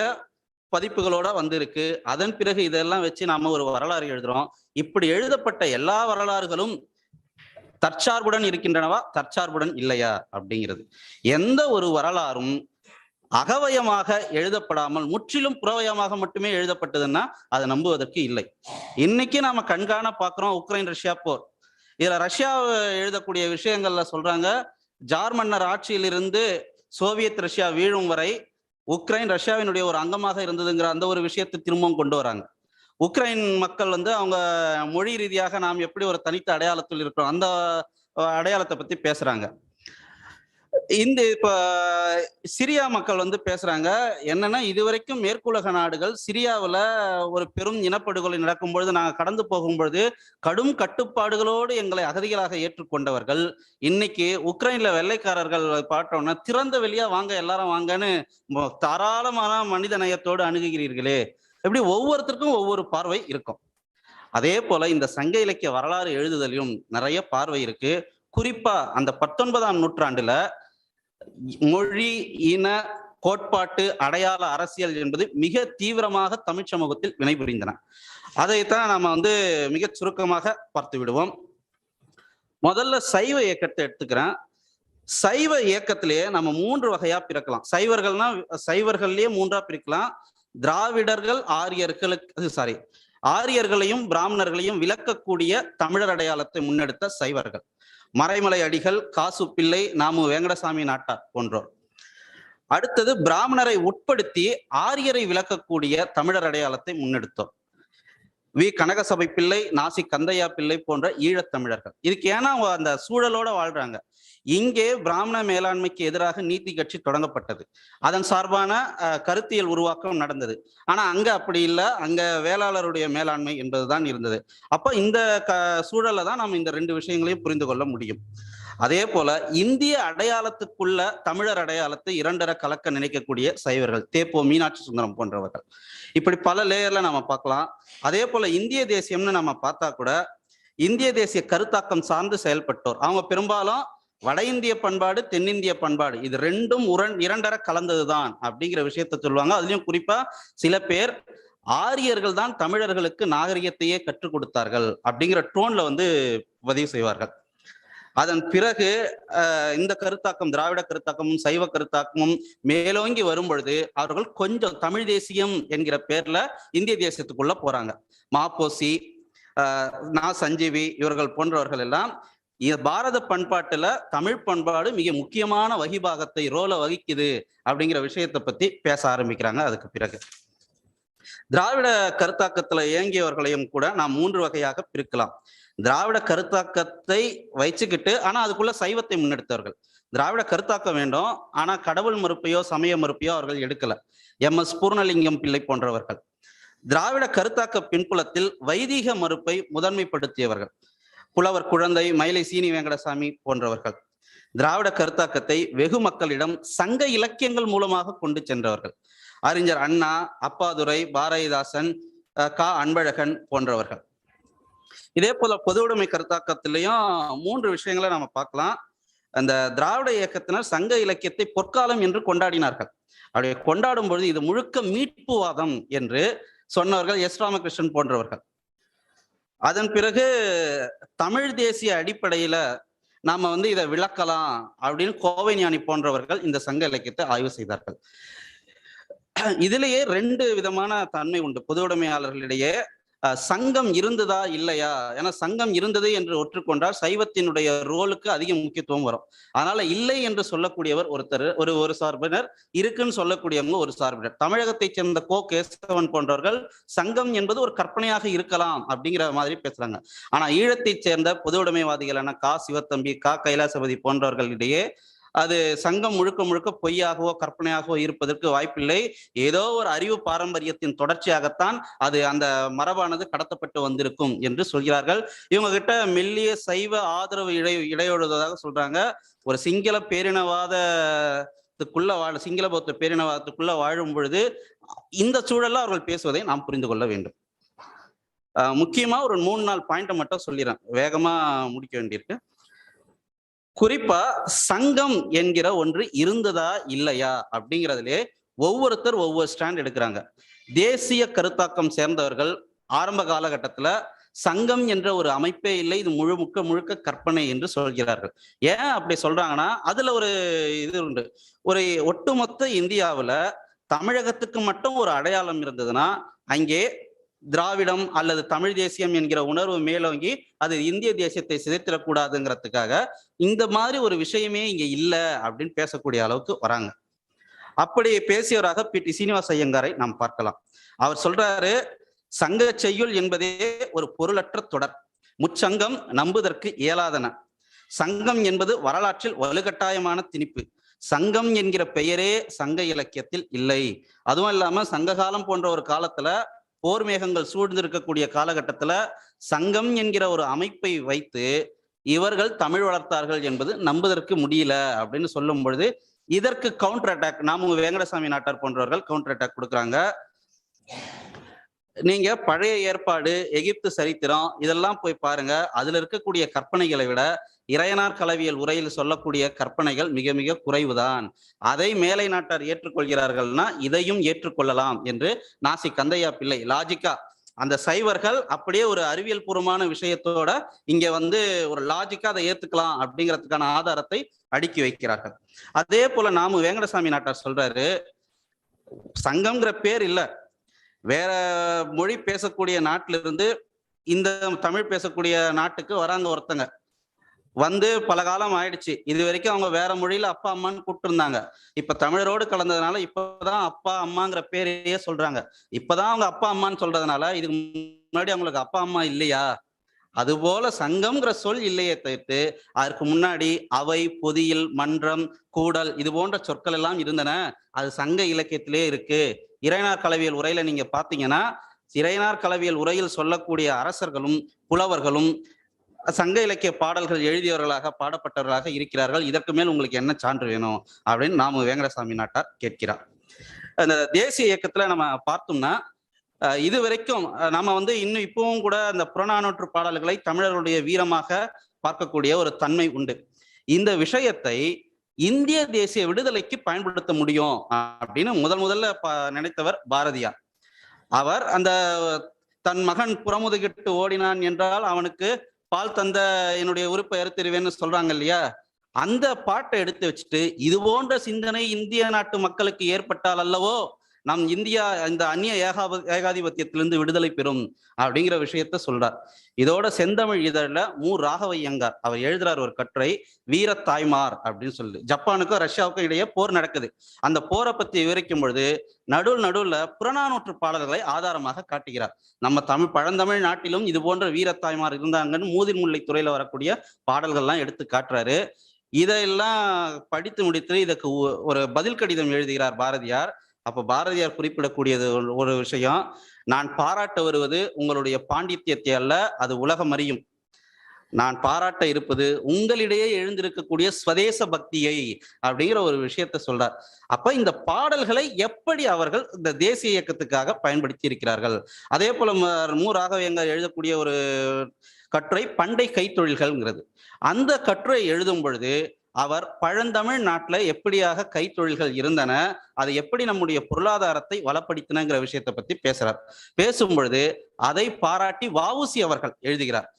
பதிப்புகளோட வந்திருக்கு. அதன் பிறகு இதெல்லாம் வச்சு நாம ஒரு வரலாறு எழுதுறோம். இப்படி எழுதப்பட்ட எல்லா வரலாறுகளும் தற்சார்புடன் இருக்கின்றனவா, தற்சார்புடன் இல்லையா அப்படிங்கிறது. எந்த ஒரு வரலாறும் அகவயமாக எழுதப்படாமல் முற்றிலும் புறவயமாக மட்டுமே எழுதப்பட்டதுன்னா அதை நம்புவதற்கு இல்லை. இன்னைக்கு நாம கண்காண பாக்குறோம் உக்ரைன் ரஷ்யா போர். இதுல ரஷ்யா எழுதக்கூடிய விஷயங்கள்ல சொல்றாங்க, ஜார் மன்னர் ஆட்சியிலிருந்து சோவியத் ரஷ்யா வீழும் வரை உக்ரைன் ரஷ்யாவினுடைய ஒரு அங்கமாக இருந்ததுங்கிற அந்த ஒரு விஷயத்தை திரும்பவும் கொண்டு வராங்க. உக்ரைன் மக்கள் அவங்க மொழி ரீதியாக நாம் எப்படி ஒரு தனித்த அடையாளத்தில் இருக்கிறோம், அந்த அடையாளத்தை பத்தி பேசுறாங்க. இப்ப சிரியா மக்கள் பேசுறாங்க என்னன்னா, இதுவரைக்கும் மேற்குலக நாடுகள் சிரியாவில் ஒரு பெரும் இனப்படுகொலை நடக்கும் பொழுது நாங்கள் கடந்து போகும் பொழுது கடும் கட்டுப்பாடுகளோடு எங்களை அகதிகளாக ஏற்றுக்கொண்டவர்கள், இன்னைக்கு உக்ரைன்ல வெள்ளைக்காரர்கள் பார்த்தோம்னா திறந்த வெளியா வாங்க எல்லாரும் வாங்கன்னு தாராளமான மனித நேயத்தோடு அணுகுகிறீர்களே. எப்படி ஒவ்வொருத்தருக்கும் ஒவ்வொரு பார்வை இருக்கும். அதே போல இந்த சங்க இலக்கிய வரலாறு எழுதுதலையும் நிறைய பார்வை இருக்கு. குறிப்பா அந்த 19ஆம் நூற்றாண்டுல மொழி, இன, கோட்பாட்டு, அடையாள அரசியல் என்பது மிக தீவிரமாக தமிழ் சமூகத்தில் வினைபுரிந்தன. அதைத்தான் நாம மிக சுருக்கமாக பார்த்து விடுவோம். முதல்ல சைவ இயக்கத்தை எடுத்துக்கிறேன். சைவ இயக்கத்திலேயே நம்ம 3 வகையா பிரிக்கலாம். சைவர்கள்லயே 3ஆ பிரிக்கலாம். திராவிடர்கள், ஆரியர்களையும் பிராமணர்களையும் விளக்கக்கூடிய தமிழர் அடையாளத்தை முன்னெடுத்த சைவர்கள், மறைமலை அடிகள், காசு பிள்ளை, நாமு வேங்கடசாமி நாட்டார் போன்றோர். அடுத்தது பிராமணரை உட்படுத்தி ஆரியரை விளக்கக்கூடிய தமிழர் அடையாளத்தை முன்னெடுத்தோர், வி கனகசபை பிள்ளை, நாசி கந்தையா பிள்ளை போன்ற ஈழத்தமிழர்கள். இதுக்கு ஏன்னா அந்த சூழலோட வாழ்றாங்க. இங்கே பிராமண மேலாண்மைக்கு எதிராக நீதி கட்சி தொடங்கப்பட்டது, அதன் சார்பான கருத்தியல் உருவாக்கம் நடந்தது. ஆனா அங்க அப்படி இல்லை, அங்க வேளாளருடைய மேலாண்மை என்பதுதான் இருந்தது. அப்ப இந்த சூழல்ல தான் நாம் இந்த 2 விஷயங்களையும் புரிந்து கொள்ள முடியும். அதே போல இந்திய அடையாளத்துக்குள்ள தமிழர் அடையாளத்தை 2 கலக்க நினைக்கக்கூடிய சைவர்கள், தேப்போ மீனாட்சி சுந்தரம் போன்றவர்கள், இப்படி பல லேயர்ல நாம பார்க்கலாம். அதே போல இந்திய தேசியம்னு நம்ம பார்த்தா கூட இந்திய தேசிய கருத்தாக்கம் சார்ந்து செயல்பட்டோர். அவங்க பெரும்பாலும் வட இந்திய பண்பாடு, தென்னிந்திய பண்பாடு இது 2ம் 2 கலந்ததுதான் அப்படிங்கிற விஷயத்த சொல்லுவாங்க. அதுலயும் குறிப்பா சில பேர் ஆரியர்கள் தான் தமிழர்களுக்கு நாகரிகத்தையே கற்றுக் கொடுத்தார்கள் அப்படிங்கிற டோன்ல பதிவு செய்வார்கள். அதன் பிறகு இந்த கருத்தாக்கம், திராவிட கருத்தாக்கமும் சைவ கருத்தாக்கமும் மேலோங்கி வரும் பொழுது அவர்கள் கொஞ்சம் தமிழ் தேசியம் என்கிற பேர்ல இந்திய தேசியத்துக்குள்ள போறாங்க. மாப்போசி, சஞ்சீவி இவர்கள் போன்றவர்கள் எல்லாம் பாரத பண்பாட்டுல தமிழ் பண்பாடு மிக முக்கியமான வகிபாகத்தை ரோலை வகிக்குது அப்படிங்கிற விஷயத்தை பத்தி பேச ஆரம்பிக்கிறாங்க. அதுக்கு பிறகு திராவிட கருத்தாக்கத்துல இயங்கியவர்களையும் கூட நாம் 3 வகையாக பிரிக்கலாம். திராவிட கருத்தாக்கத்தை வச்சுக்கிட்டு ஆனா அதுக்குள்ள சைவத்தை முன்னெடுத்தவர்கள். திராவிட கருத்தாக்கம் வேண்டும், ஆனா கடவுள் மறுப்பையோ சமய மறுப்பையோ அவர்கள் எடுக்கல. MS பூர்ணலிங்கம் பிள்ளை போன்றவர்கள். திராவிட கருத்தாக்க பின்புலத்தில் வைதிக மறுப்பை முதன்மைப்படுத்தியவர்கள், புலவர் குழந்தை, மயிலை சீனி வெங்கடசாமி போன்றவர்கள். திராவிட கருத்தாக்கத்தை வெகு மக்களிடம் சங்க இலக்கியங்கள் மூலமாக கொண்டு சென்றவர்கள், அறிஞர் அண்ணா, அப்பாதுரை, பாரதிதாசன், அன்பழகன் போன்றவர்கள். இதே போல பொது உடைமை கருத்தாக்கத்திலையும் 3 விஷயங்களை நம்ம பார்க்கலாம். அந்த திராவிட இயக்கத்தினர் சங்க இலக்கியத்தை பொற்காலம் என்று கொண்டாடினார்கள். அப்படி கொண்டாடும் பொழுது இது முழுக்க மீட்புவாதம் என்று சொன்னவர்கள் எஸ் ராமகிருஷ்ணன் போன்றவர்கள். அதன் பிறகு தமிழ் தேசிய அடிப்படையில நாம இதை விளக்கலாம் அப்படின்னு கோவை ஞானி போன்றவர்கள் இந்த சங்க இலக்கியத்தை ஆய்வு செய்தார்கள். இதிலேயே 2 விதமான தன்மை உண்டு பொது உடைமையாளர்களிடையே. சங்கம் இருந்ததா இல்லையா? ஏன்னா சங்கம் இருந்தது என்று ஒற்றுக்கொண்டால் சைவத்தினுடைய ரோலுக்கு அதிக முக்கியத்துவம் வரும். அதனால இல்லை என்று சொல்லக்கூடியவர் ஒருத்தர், ஒரு சார்பினர், இருக்குன்னு சொல்லக்கூடியவங்க ஒரு சார்பினர். தமிழகத்தை சேர்ந்த கோ கேசவன் போன்றவர்கள் சங்கம் என்பது ஒரு கற்பனையாக இருக்கலாம் அப்படிங்கிற மாதிரி பேசுறாங்க. ஆனா ஈழத்தை சேர்ந்த பொது உடைமைவாதிகளான கா சிவத்தம்பி, கா கைலாசபதி போன்றவர்களிடையே அது சங்கம் முழுக்க முழுக்க பொய்யாகவோ கற்பனையாகவோ இருப்பதற்கு வாய்ப்பில்லை. ஏதோ ஒரு அறிவு பாரம்பரியத்தின் தொடர்ச்சியாகத்தான் அது அந்த மரபானது கடத்தப்பட்டு வந்திருக்கும் என்று சொல்கிறார்கள். இவங்க கிட்ட மெல்லிய சைவ ஆதரவு இடையோடுவதாக சொல்றாங்க. ஒரு சிங்கள பேரினவாதத்துக்குள்ள சிங்கள பௌத்த பேரினவாதத்துக்குள்ள வாழும் பொழுது இந்த சூழல்ல அவர்கள் பேசுவதை நாம் புரிந்து கொள்ள வேண்டும். முக்கியமா ஒரு 3-4 பாயிண்ட்டை மட்டும் சொல்லிடுறேன், வேகமா முடிக்க வேண்டியிருக்கு. குறிப்பா சங்கம் என்கிற ஒன்று இருந்ததா இல்லையா அப்படிங்கிறதுலே ஒவ்வொருத்தர் ஒவ்வொரு ஸ்டாண்ட் எடுக்கிறாங்க. தேசிய கருத்தாக்கம் சேர்ந்தவர்கள் ஆரம்ப காலகட்டத்துல சங்கம் என்ற ஒரு அமைப்பே இல்லை, இது முழுக்க கற்பனை என்று சொல்கிறார்கள். ஏன் அப்படி சொல்றாங்கன்னா அதுல ஒரு இது உண்டு. ஒரு ஒட்டுமொத்த இந்தியாவுல தமிழகத்துக்கு மட்டும் ஒரு அடையாளம் இருந்ததுன்னா அங்கே திராவிடம் அல்லது தமிழ் தேசியம் என்கிற உணர்வு மேலோங்கி அது இந்திய தேசியத்தை சிதைத்திடக்கூடாதுங்கிறதுக்காக இந்த மாதிரி ஒரு விஷயமே இங்க இல்லை அப்படின்னு பேசக்கூடிய அளவுக்கு வராங்க. அப்படி பேசியவராக பி.டி. சீனிவாச ஐயங்காரை நாம் பார்க்கலாம். அவர் சொல்றாரு, சங்க செய்யுள் என்பதே ஒரு பொருளற்ற தொடர், முச்சங்கம் நம்புதற்கு இயலாதன. சங்கம் என்பது வரலாற்றில் வலுக்கட்டாயமான திணிப்பு. சங்கம் என்கிற பெயரே சங்க இலக்கியத்தில் இல்லை. அதுவும் இல்லாம சங்ககாலம் போன்ற ஒரு காலத்துல போர் மேகங்கள் சூழ்ந்திருக்கக்கூடிய காலகட்டத்துல சங்கம் என்கிற ஒரு அமைப்பை வைத்து இவர்கள் தமிழ் வளர்த்தார்கள் என்பது நம்புவதற்கு முடியல அப்படின்னு சொல்லும் பொழுது இதற்கு கவுண்டர் அட்டாக் நாம வேங்கடசாமி நாட்டார் போன்றவர்கள் கவுண்டர் அட்டாக் கொடுக்குறாங்க. நீங்க பழைய ஏற்பாடு, எகிப்து சரித்திரம் இதெல்லாம் போய் பாருங்க. அதுல இருக்கக்கூடிய கற்பனைகளை விட இறையனார் களவியல் உரையில் சொல்லக்கூடிய கற்பனைகள் மிக மிக குறைவுதான். அதை மேலை நாட்டார் ஏற்றுக்கொள்கிறார்கள்னா இதையும் ஏற்றுக்கொள்ளலாம் என்று நாசி கந்தையா பிள்ளை லாஜிக்கா அந்த சைவர்கள் அப்படியே ஒரு அறிவியல் பூர்வமான விஷயத்தோட இங்க ஒரு லாஜிக்கா அதை ஏத்துக்கலாம் அப்படிங்கிறதுக்கான ஆதாரத்தை அடுக்கி வைக்கிறார்கள். அதே போல நாம வேங்கடசாமி நாட்டார் சொல்றாரு, சங்கம்ங்கிற பேர் இல்ல, வேற மொழி பேசக்கூடிய நாட்டில இருந்து இந்த தமிழ் பேசக்கூடிய நாட்டுக்கு வராங்க ஒருத்தங்க, பல காலம் ஆயிடுச்சு. இது வரைக்கும் அவங்க வேற மொழியில அப்பா அம்மான்னு கூப்பிட்டு இருந்தாங்க. இப்ப தமிழரோடு கலந்ததுனால இப்பதான் அப்பா அம்மாங்கிற பேரையே சொல்றாங்க. இப்பதான் அவங்க அப்பா அம்மான்னு சொல்றதுனால இதுக்கு முன்னாடி அவங்களுக்கு அப்பா அம்மா இல்லையா? அதுபோல சங்கம்ங்கிற சொல் இல்லையே தவிர்த்து அதற்கு முன்னாடி அவை, பொதியில், மன்றம், கூடல் இது போன்ற சொற்கள் எல்லாம் இருந்தன. அது சங்க இலக்கியத்திலே இருக்கு. இறையனார் களவியல் உரையில நீங்க பாத்தீங்கன்னா இறையனார் களவியல் உரையில் சொல்லக்கூடிய அரசர்களும் புலவர்களும் சங்க இலக்கிய பாடல்கள் எழுதியவர்களாக பாடப்பட்டவர்களாக இருக்கிறார்கள். இதற்கு மேல் உங்களுக்கு என்ன சான்று வேணும் அப்படின்னு நாம வேங்கடசாமி நாட்டார் கேட்கிறார். அந்த தேசிய இயக்கத்துல நம்ம பார்த்தோம்னா இது வரைக்கும் நம்ம இன்னும் இப்பவும் கூட அந்த புறநானூற்று பாடல்களை தமிழர்களுடைய வீரமாக பார்க்கக்கூடிய ஒரு தன்மை உண்டு. இந்த விஷயத்தை இந்திய தேசிய விடுதலைக்கு பயன்படுத்த முடியும் அப்படின்னு முதல்ல நினைத்தவர் பாரதியார். அவர் அந்த தன் மகன் புறமுதுகிட்டு ஓடினான் என்றால் அவனுக்கு பால் தந்த என்னுடைய உறுப்பை அறுத்திருவேன்னு சொல்றாங்க இல்லையா, அந்த பாட்டை எடுத்து வச்சுட்டு இது போன்ற சிந்தனை இந்திய நாட்டு மக்களுக்கு ஏற்பட்டால் அல்லவோ நம் இந்தியா இந்த அந்நிய ஏகாதிபத்தியத்திலிருந்து விடுதலை பெறும் அப்படிங்கிற விஷயத்த சொல்றார். இதோட செந்தமிழ் இதழில் ராகவையங்கார் அவர் எழுதுறார் ஒரு கட்டுரை, வீரத்தாய்மார் அப்படின்னு சொல்லி. ஜப்பானுக்கும் ரஷ்யாவுக்கும் இடையே போர் நடக்குது. அந்த போரை பத்தி விவரிக்கும் பொழுது நடுவுல புறநானூற்று பாடல்களை ஆதாரமாக காட்டுகிறார். நம்ம பழந்தமிழ் நாட்டிலும் இது போன்ற வீரத்தாய்மார் இருந்தாங்கன்னு மூதில் முல்லை துறையில வரக்கூடிய பாடல்கள்லாம் எடுத்து காட்டுறாரு. இதெல்லாம் படித்து முடித்து இதற்கு ஒரு பதில் கடிதம் எழுதுகிறார் பாரதியார். அப்ப பாரதியார் குறிப்பிடக்கூடியது ஒரு விஷயம், நான் பாராட்ட வருவது உங்களுடைய பாண்டித்யத்தை அல்ல, அது உலகம் அறியும். நான் பாராட்ட இருப்பது உங்களிடையே எழுந்திருக்கக்கூடிய ஸ்வதேச பக்தியை அப்படிங்கிற ஒரு விஷயத்த சொல்றார். அப்ப இந்த பாடல்களை எப்படி அவர்கள் இந்த தேசிய இயக்கத்துக்காக பயன்படுத்தி இருக்கிறார்கள். அதே போல மு ராகவேந்தர் எழுதக்கூடிய ஒரு கட்டுரை பண்டை கைத்தொழில்கள்ங்கிறது. அந்த கட்டுரை எழுதும் பொழுது அவர் பழந்தமிழ் நாட்டுல எப்படியாக கைத்தொழில்கள் இருந்தன, அதை எப்படி நம்முடைய பொருளாதாரத்தை வளப்படுத்தினங்கிற விஷயத்தை பத்தி பேசுறார். பேசும் பொழுது அதை பாராட்டி வஉசி அவர்கள் எழுதுகிறார்.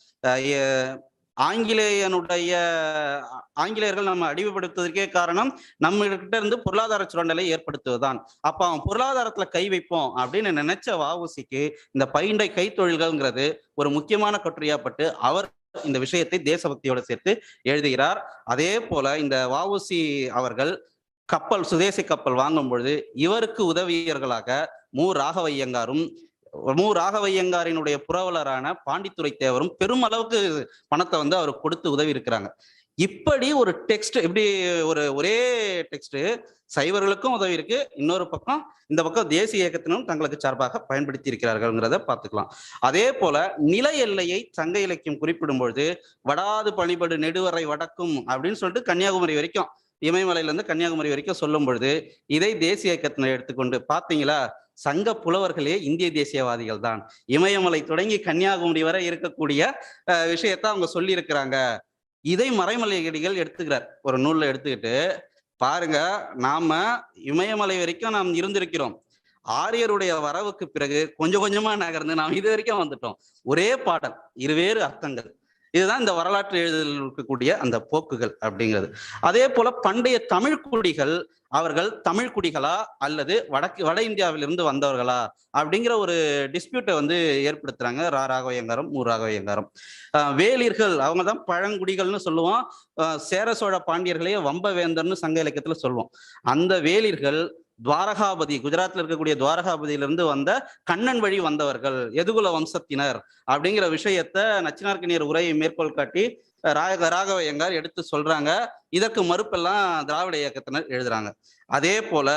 ஆங்கிலேயர்கள் நம்ம அடிமைப்படுத்துவதற்கே காரணம் நம்ம கிட்ட இருந்து பொருளாதார சுரண்டலை ஏற்படுத்துவதுதான். அப்ப அவன் பொருளாதாரத்துல கை வைப்போம் அப்படின்னு நினைச்ச வஉசிக்கு இந்த பைண்டை கைத்தொழில்கள்ங்கிறது ஒரு முக்கியமான கட்டுரையாப்பட்டு அவர் இந்த விஷயத்தை தேசபக்தியோட சேர்த்து எழுதுகிறார். அதே போல இந்த வஉசி அவர்கள் கப்பல் சுதேசி கப்பல் வாங்கும் பொழுது இவருக்கு உதவியர்களாக மு ராகவையங்காரினுடைய புரவலரான பாண்டித்துரை தேவரும் பெருமளவுக்கு பணத்தை அவருக்கு கொடுத்து உதவி இருக்கிறாங்க. இப்படி ஒரு டெக்ஸ்ட், இப்படி ஒரே டெக்ஸ்ட் சைவர்களுக்கும் உதவி இருக்கு, இன்னொரு பக்கம் இந்த பக்கம் தேசிய இயக்கத்தினும் தங்களுக்கு சார்பாக பயன்படுத்தி இருக்கிறார்கள்ங்கிறத பார்த்துக்கலாம். அதே போல நில எல்லையை சங்க இலக்கியம் குறிப்பிடும் பொழுது வடாது பணிபடு நெடுவரை வடக்கும் அப்படின்னு சொல்லிட்டு கன்னியாகுமரி வரைக்கும், இமயமலையில இருந்து கன்னியாகுமரி வரைக்கும் சொல்லும் பொழுது இதை தேசிய இயக்கத்தினர் எடுத்துக்கொண்டு பாத்தீங்களா, சங்க புலவர்களே இந்திய தேசியவாதிகள் தான். இமயமலை தொடங்கி கன்னியாகுமரி வரை இருக்கக்கூடிய விஷயத்த அவங்க சொல்லி இருக்கிறாங்க. இதை மறைமலையடிகள் எடுத்துக்கிறார் ஒரு நூல்ல எடுத்துக்கிட்டு, பாருங்க நாம இமயமலை வரைக்கும் நாம் இருந்திருக்கிறோம், ஆரியருடைய வரவுக்கு பிறகு கொஞ்சம் கொஞ்சமா நகர்ந்து நாம் இது வரைக்கும் வந்துட்டோம். ஒரே பாடல் இருவேறு அர்த்தங்கள். இதுதான் இந்த வரலாற்று எழுதல் இருக்கக்கூடிய அந்த போக்குகள் அப்படிங்கிறது. அதே போல பண்டைய தமிழ் குடிகள் அவர்கள் தமிழ் குடிகளா அல்லது வட இந்தியாவிலிருந்து வந்தவர்களா அப்படிங்கிற ஒரு டிஸ்பியூட்டை ஏற்படுத்துறாங்க ராகவையங்காரம் மு ராகவையங்காரம். வேலிர்கள் அவங்க தான் பழங்குடிகள்னு சொல்லுவோம். சேர சோழ பாண்டியர்களையே வம்பவேந்தர்னு சங்க இலக்கியத்துல சொல்லுவோம். அந்த வேலிர்கள் துவாரகாபதி, குஜராத்ல இருக்கக்கூடிய துவாரகாபதியிலிருந்து வந்த கண்ணன் வழி வந்தவர்கள், எதுகுல வம்சத்தினர் அப்படிங்கிற விஷயத்த நச்சினார்க்கனியர் உரையை மேற்கோள் காட்டி ராகவையங்கார் எடுத்து சொல்றாங்க. இதற்கு மறுப்பெல்லாம் திராவிட இயக்கத்தினர் எழுதுறாங்க. அதே போல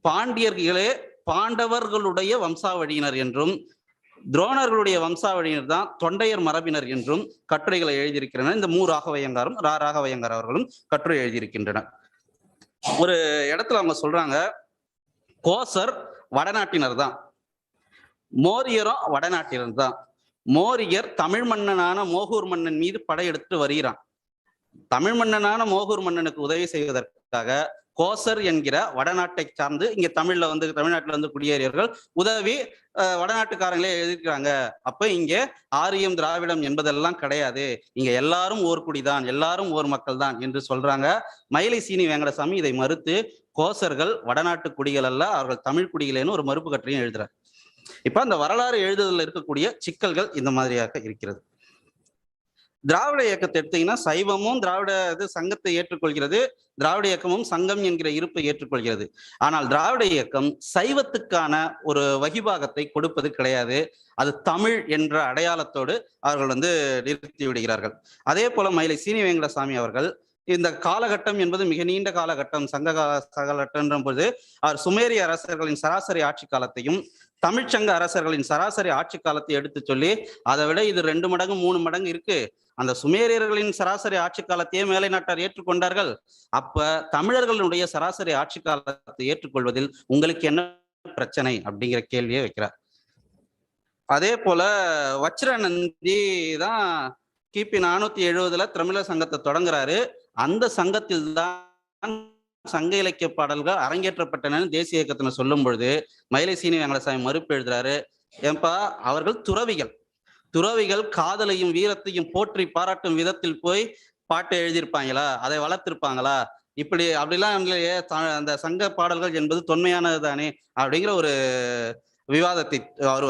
பாண்டியர்களே பாண்டவர்களுடைய வம்சாவழியினர் என்றும் துரோணர்களுடைய வம்சாவழியினர் தான் தொண்டையர் மரபினர் என்றும் கட்டுரைகளை எழுதியிருக்கின்றனர். இந்த மு ராகவையங்காரும் ராகவையங்கார் அவர்களும் கட்டுரை எழுதியிருக்கின்றனர். ஒரு இடத்துல அவங்க சொல்றாங்க, கோசர் வடநாட்டினர் தான், மோரியரும் வடநாட்டினர் தான். மோரியர் தமிழ் மன்னனான மோகூர் மன்னன் மீது படையெடுத்து வருகிறான். தமிழ் மன்னனான மோகூர் மன்னனுக்கு உதவி செய்வதற்காக கோசர் என்கிற வடநாட்டை சார்ந்து இங்க தமிழ்நாட்டுல குடியேறியவர்கள் உதவி வடநாட்டுக்காரங்களே எழுதிக்கிறாங்க. அப்ப இங்க ஆரியம் திராவிடம் என்பதெல்லாம் கிடையாது, இங்க எல்லாரும் ஓர் குடிதான், எல்லாரும் ஓர் மக்கள் தான் என்று சொல்றாங்க. மயிலை சீனி வெங்கடசாமி இதை மறுத்து கோசர்கள் வடநாட்டு குடிகள் அல்ல, அவர்கள் தமிழ் குடிகளேன்னு ஒரு மறுப்பு கட்டுரையும் எழுதுறார். இப்ப அந்த வரலாறு எழுதுதல் இருக்கக்கூடிய சிக்கல்கள் இந்த மாதிரியாக இருக்கிறது. திராவிட இயக்கத்தை எடுத்தீங்கன்னா சைவமும் திராவிட சங்கத்தை ஏற்றுக்கொள்கிறது, திராவிட இயக்கமும் சங்கம் என்கிற இருப்பை ஏற்றுக்கொள்கிறது. ஆனால் திராவிட இயக்கம் சைவத்துக்கான ஒரு வகிபாகத்தை கொடுப்பது கிடையாது. அது தமிழ் என்ற அடையாளத்தோடு அவர்கள் நிறுத்தி விடுகிறார்கள். அதே போல மயிலை சீனி வெங்கடசாமி அவர்கள் இந்த காலகட்டம் என்பது மிக நீண்ட காலகட்டம், சங்க காலகட்டம் போது அவர் சுமேரிய அரசர்களின் சராசரி ஆட்சி காலத்தையும் தமிழ்ச்சங்க அரசர்களின் சராசரி ஆட்சி காலத்தை எடுத்து சொல்லி, அதை விட இது 2 மடங்கு 3 மடங்கு இருக்கு, அந்த சுமேரியர்களின் சராசரி ஆட்சி காலத்தையே மேலை நாட்டார் ஏற்றுக்கொண்டார்கள், அப்ப தமிழர்களுடைய சராசரி ஆட்சி காலத்தை ஏற்றுக்கொள்வதில் உங்களுக்கு என்ன பிரச்சனை அப்படிங்கிற கேள்வியை வைக்கிறார். அதே போல வச்சிரானந்தி தான் கிபி 470 தமிழர் சங்கத்தை தொடங்குறாரு. அந்த சங்கத்தில் தான் சங்க இலக்கிய பாடல்கள் அரங்கேற்றப்பட்டன தேசிய இயக்கத்தினர் சொல்லும் பொழுது மயிலை சீனி வெங்கடசாமி மறுப்பு எழுதுறாரு. ஏன்பா, அவர்கள் துறவிகள் காதலையும் வீரத்தையும் போற்றி பாராட்டும் விதத்தில் போய் பாட்டு எழுதியிருப்பாங்களா, அதை வளர்த்திருப்பாங்களா, அப்படிலாம் அந்த சங்க பாடல்கள் என்பது தொன்மையானது தானே அப்படிங்கிற ஒரு விவாதத்தை அவர்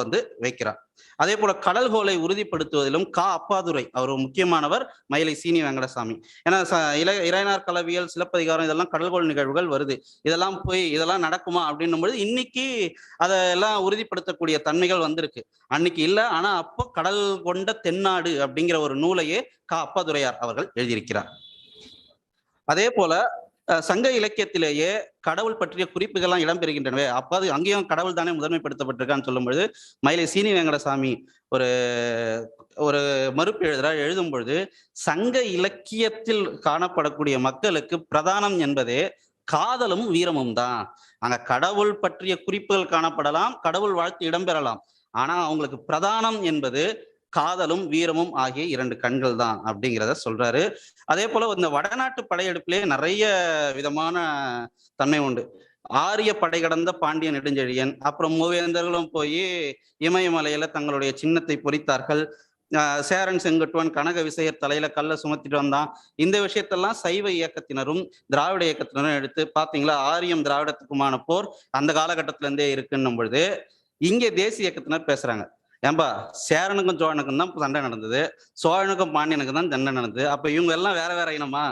வைக்கிறார். அதே போல கடல்கோளை உறுதிப்படுத்துவதிலும் அப்பாதுரை அவர் முக்கியமானவர், மயிலை சீனி வெங்கடசாமி. ஏன்னா இறையனார் கலவியல், சிலப்பதிகாரம் இதெல்லாம் கடல்கோள் நிகழ்வுகள் வருது, இதெல்லாம் நடக்குமா அப்படின்னும் பொழுது இன்னைக்கு அதெல்லாம் உறுதிப்படுத்தக்கூடிய தன்மைகள் வந்திருக்கு, அன்னைக்கு இல்லை. ஆனா அப்போ கடல் கொண்ட தென்னாடு அப்படிங்கிற ஒரு நூலையே அப்பாதுரையார் அவர்கள் எழுதியிருக்கிறார். அதே போல சங்க இலக்கியத்திலேயே கடவுள் பற்றிய குறிப்புகள்லாம் இடம்பெறுகின்றனவே, அப்போது அங்கேயும் கடவுள் தானே முதன்மைப்படுத்தப்பட்டிருக்கான்னு சொல்லும் பொழுது மயிலை சீனி வெங்கடசாமி ஒரு ஒரு மறுப்பு எழுதும் பொழுது, சங்க இலக்கியத்தில் காணப்படக்கூடிய மக்களுக்கு பிரதானம் என்பதே காதலும் வீரமும் தான். அங்க கடவுள் பற்றிய குறிப்புகள் காணப்படலாம், கடவுள் வாழ்த்து இடம்பெறலாம், ஆனா அவங்களுக்கு பிரதானம் என்பது காதலும் வீரமும் ஆகிய 2 கண்கள் தான் அப்படிங்கிறத சொல்றாரு. அதே போல இந்த வடநாட்டு படையெடுப்பிலே நிறைய விதமான தன்மை உண்டு. ஆரிய படை கடந்த பாண்டிய நெடுஞ்செழியன், அப்புறம் மூவேந்தர்களும் போய் இமயமலையில தங்களுடைய சின்னத்தை பொறித்தார்கள். சேரன் செங்குட்டுவன் கனக விசையர் தலையில கல்ல சுமத்திட்டு வந்தான். இந்த விஷயத்தெல்லாம் சைவ இயக்கத்தினரும் திராவிட இயக்கத்தினரும் எடுத்து பாத்தீங்களா, ஆரியம் திராவிடத்துக்குமான போர் அந்த காலகட்டத்தில இருந்தே இருக்குன்னும் பொழுது, இங்கே தேசிய இயக்கத்தினர் பேசுறாங்க, ஏன்பா சேரனுக்கும் சோழனுக்கும் தான் சண்டை நடந்தது, சோழனுக்கும் பாண்டியனுக்கும் தான் சண்டை நடந்தது, அப்ப இவங்க எல்லாம் வேற வேற இனமா?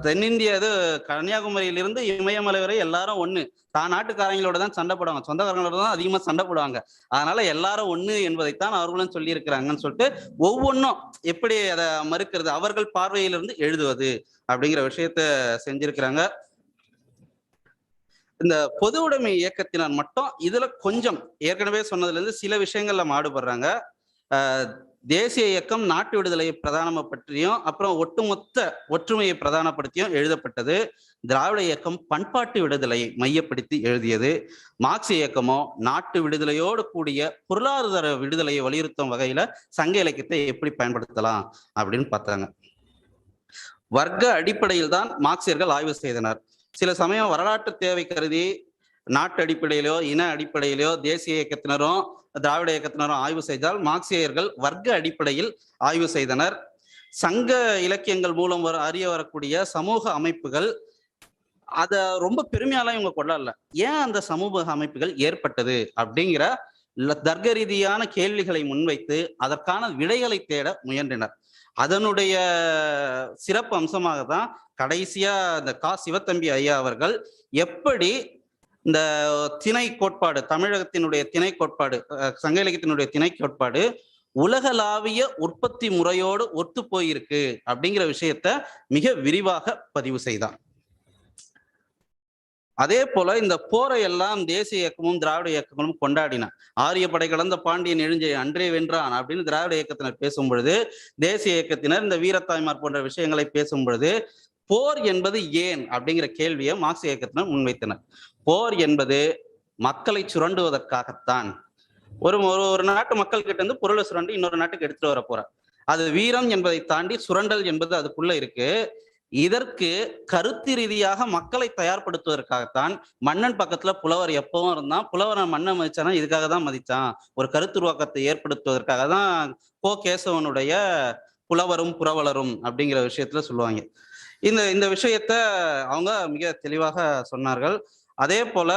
தென்னிந்திய இது கன்னியாகுமரியிலிருந்து இமயமலை வரை எல்லாரும் ஒண்ணு. தான் நாட்டுக்காரங்களோட தான் சண்டை போடுவாங்க, சொந்தக்காரங்களோட தான் அதிகமா சண்டை போடுவாங்க, அதனால எல்லாரும் ஒண்ணு என்பதைத்தான் அவர்களும் சொல்லி இருக்கிறாங்கன்னு சொல்லிட்டு ஒவ்வொன்றும் எப்படி அதை மறுக்கிறது, அவர்கள் பார்வையிலிருந்து எழுதுவது அப்படிங்கிற விஷயத்த செஞ்சிருக்கிறாங்க. இந்த பொது உடைமை இயக்கத்தினர் மட்டும் இதுல கொஞ்சம் ஏற்கனவே சொன்னதுல இருந்து சில விஷயங்கள்ல மாறுபடுறாங்க. தேசிய இயக்கம் நாட்டு விடுதலையை பிரதானமா பற்றியும் அப்புறம் ஒட்டுமொத்த ஒற்றுமையை பிரதானப்படுத்தியும் எழுதப்பட்டது. திராவிட இயக்கம் பண்பாட்டு விடுதலையை மையப்படுத்தி எழுதியது. மார்க்சிய இயக்கமோ நாட்டு விடுதலையோடு கூடிய பொருளாதார விடுதலையை வலியுறுத்தும் வகையில சங்க இலக்கியத்தை எப்படி பயன்படுத்தலாம் அப்படின்னு பார்த்தாங்க. வர்க்க அடிப்படையில் தான் மார்க்சியர்கள் ஆய்வு செய்தனர். சில சமயம் வரலாற்று தேவை கருதி நாட்டு அடிப்படையிலோ இன அடிப்படையிலோ தேசிய இயக்கத்தினரும் திராவிட இயக்கத்தினரும் ஆய்வு செய்தால், மார்க்சியர்கள் வர்க்க அடிப்படையில் ஆய்வு செய்தனர். சங்க இலக்கியங்கள் மூலம் அறிய வரக்கூடிய சமூக அமைப்புகள் அத ரொம்ப பெருமையாலாம் இவங்க கொள்ளல. ஏன் அந்த சமூக அமைப்புகள் ஏற்பட்டது அப்படிங்கிற தர்க்க ரீதியான கேள்விகளை முன்வைத்து அதற்கான விடைகளை தேட முயன்றனர். அதனுடைய சிறப்பு அம்சமாக தான் கடைசியா இந்த சிவத்தம்பி ஐயா அவர்கள் எப்படி இந்த திணை கோட்பாடு, தமிழகத்தினுடைய திணை கோட்பாடு, சங்க இலக்கியத்தினுடைய திணை கோட்பாடு உலகளாவிய உற்பத்தி முறையோடு ஒத்து போயிருக்கு அப்படிங்கிற விஷயத்த மிக விரிவாக பதிவு செய்தார். அதே போல இந்த போரை எல்லாம் தேசிய இயக்கமும் திராவிட இயக்கங்களும் கொண்டாடின. ஆரிய படை கடந்த பாண்டியன் எழுஞ்சை அன்றே வென்றான் அப்படின்னு திராவிட இயக்கத்தினர் பேசும் பொழுது, தேசிய இயக்கத்தினர் இந்த வீரத்தாய்மார் போன்ற விஷயங்களை பேசும் பொழுது, போர் என்பது ஏன் அப்படிங்கிற கேள்வியை மார்க்சிய இயக்கத்தினர் முன்வைத்தனர். போர் என்பது மக்களை சுரண்டுவதற்காகத்தான். ஒரு நாட்டு மக்கள் கிட்ட இருந்து பொருளை சுரண்டி இன்னொரு நாட்டுக்கு எடுத்துட்டு வர போற, அது வீரம் என்பதை தாண்டி சுரண்டல் என்பது அதுக்குள்ள இருக்கு. இதற்கு கருத்து ரீதியாக மக்களை தயார்படுத்துவதற்காகத்தான் மன்னன் பக்கத்துல புலவர் எப்பவும் இருந்தான். புலவரை மன்னன் மதிச்சானா இதுக்காக தான் மதிச்சான், ஒரு கருத்துருவாக்கத்தை ஏற்படுத்துவதற்காக தான் கோ கேசவனுடைய புலவரும் புரவலரும் அப்படிங்கிற விஷயத்துல சொல்லுவாங்க. இந்த விஷயத்த அவங்க மிக தெளிவாக சொன்னார்கள். அதே போல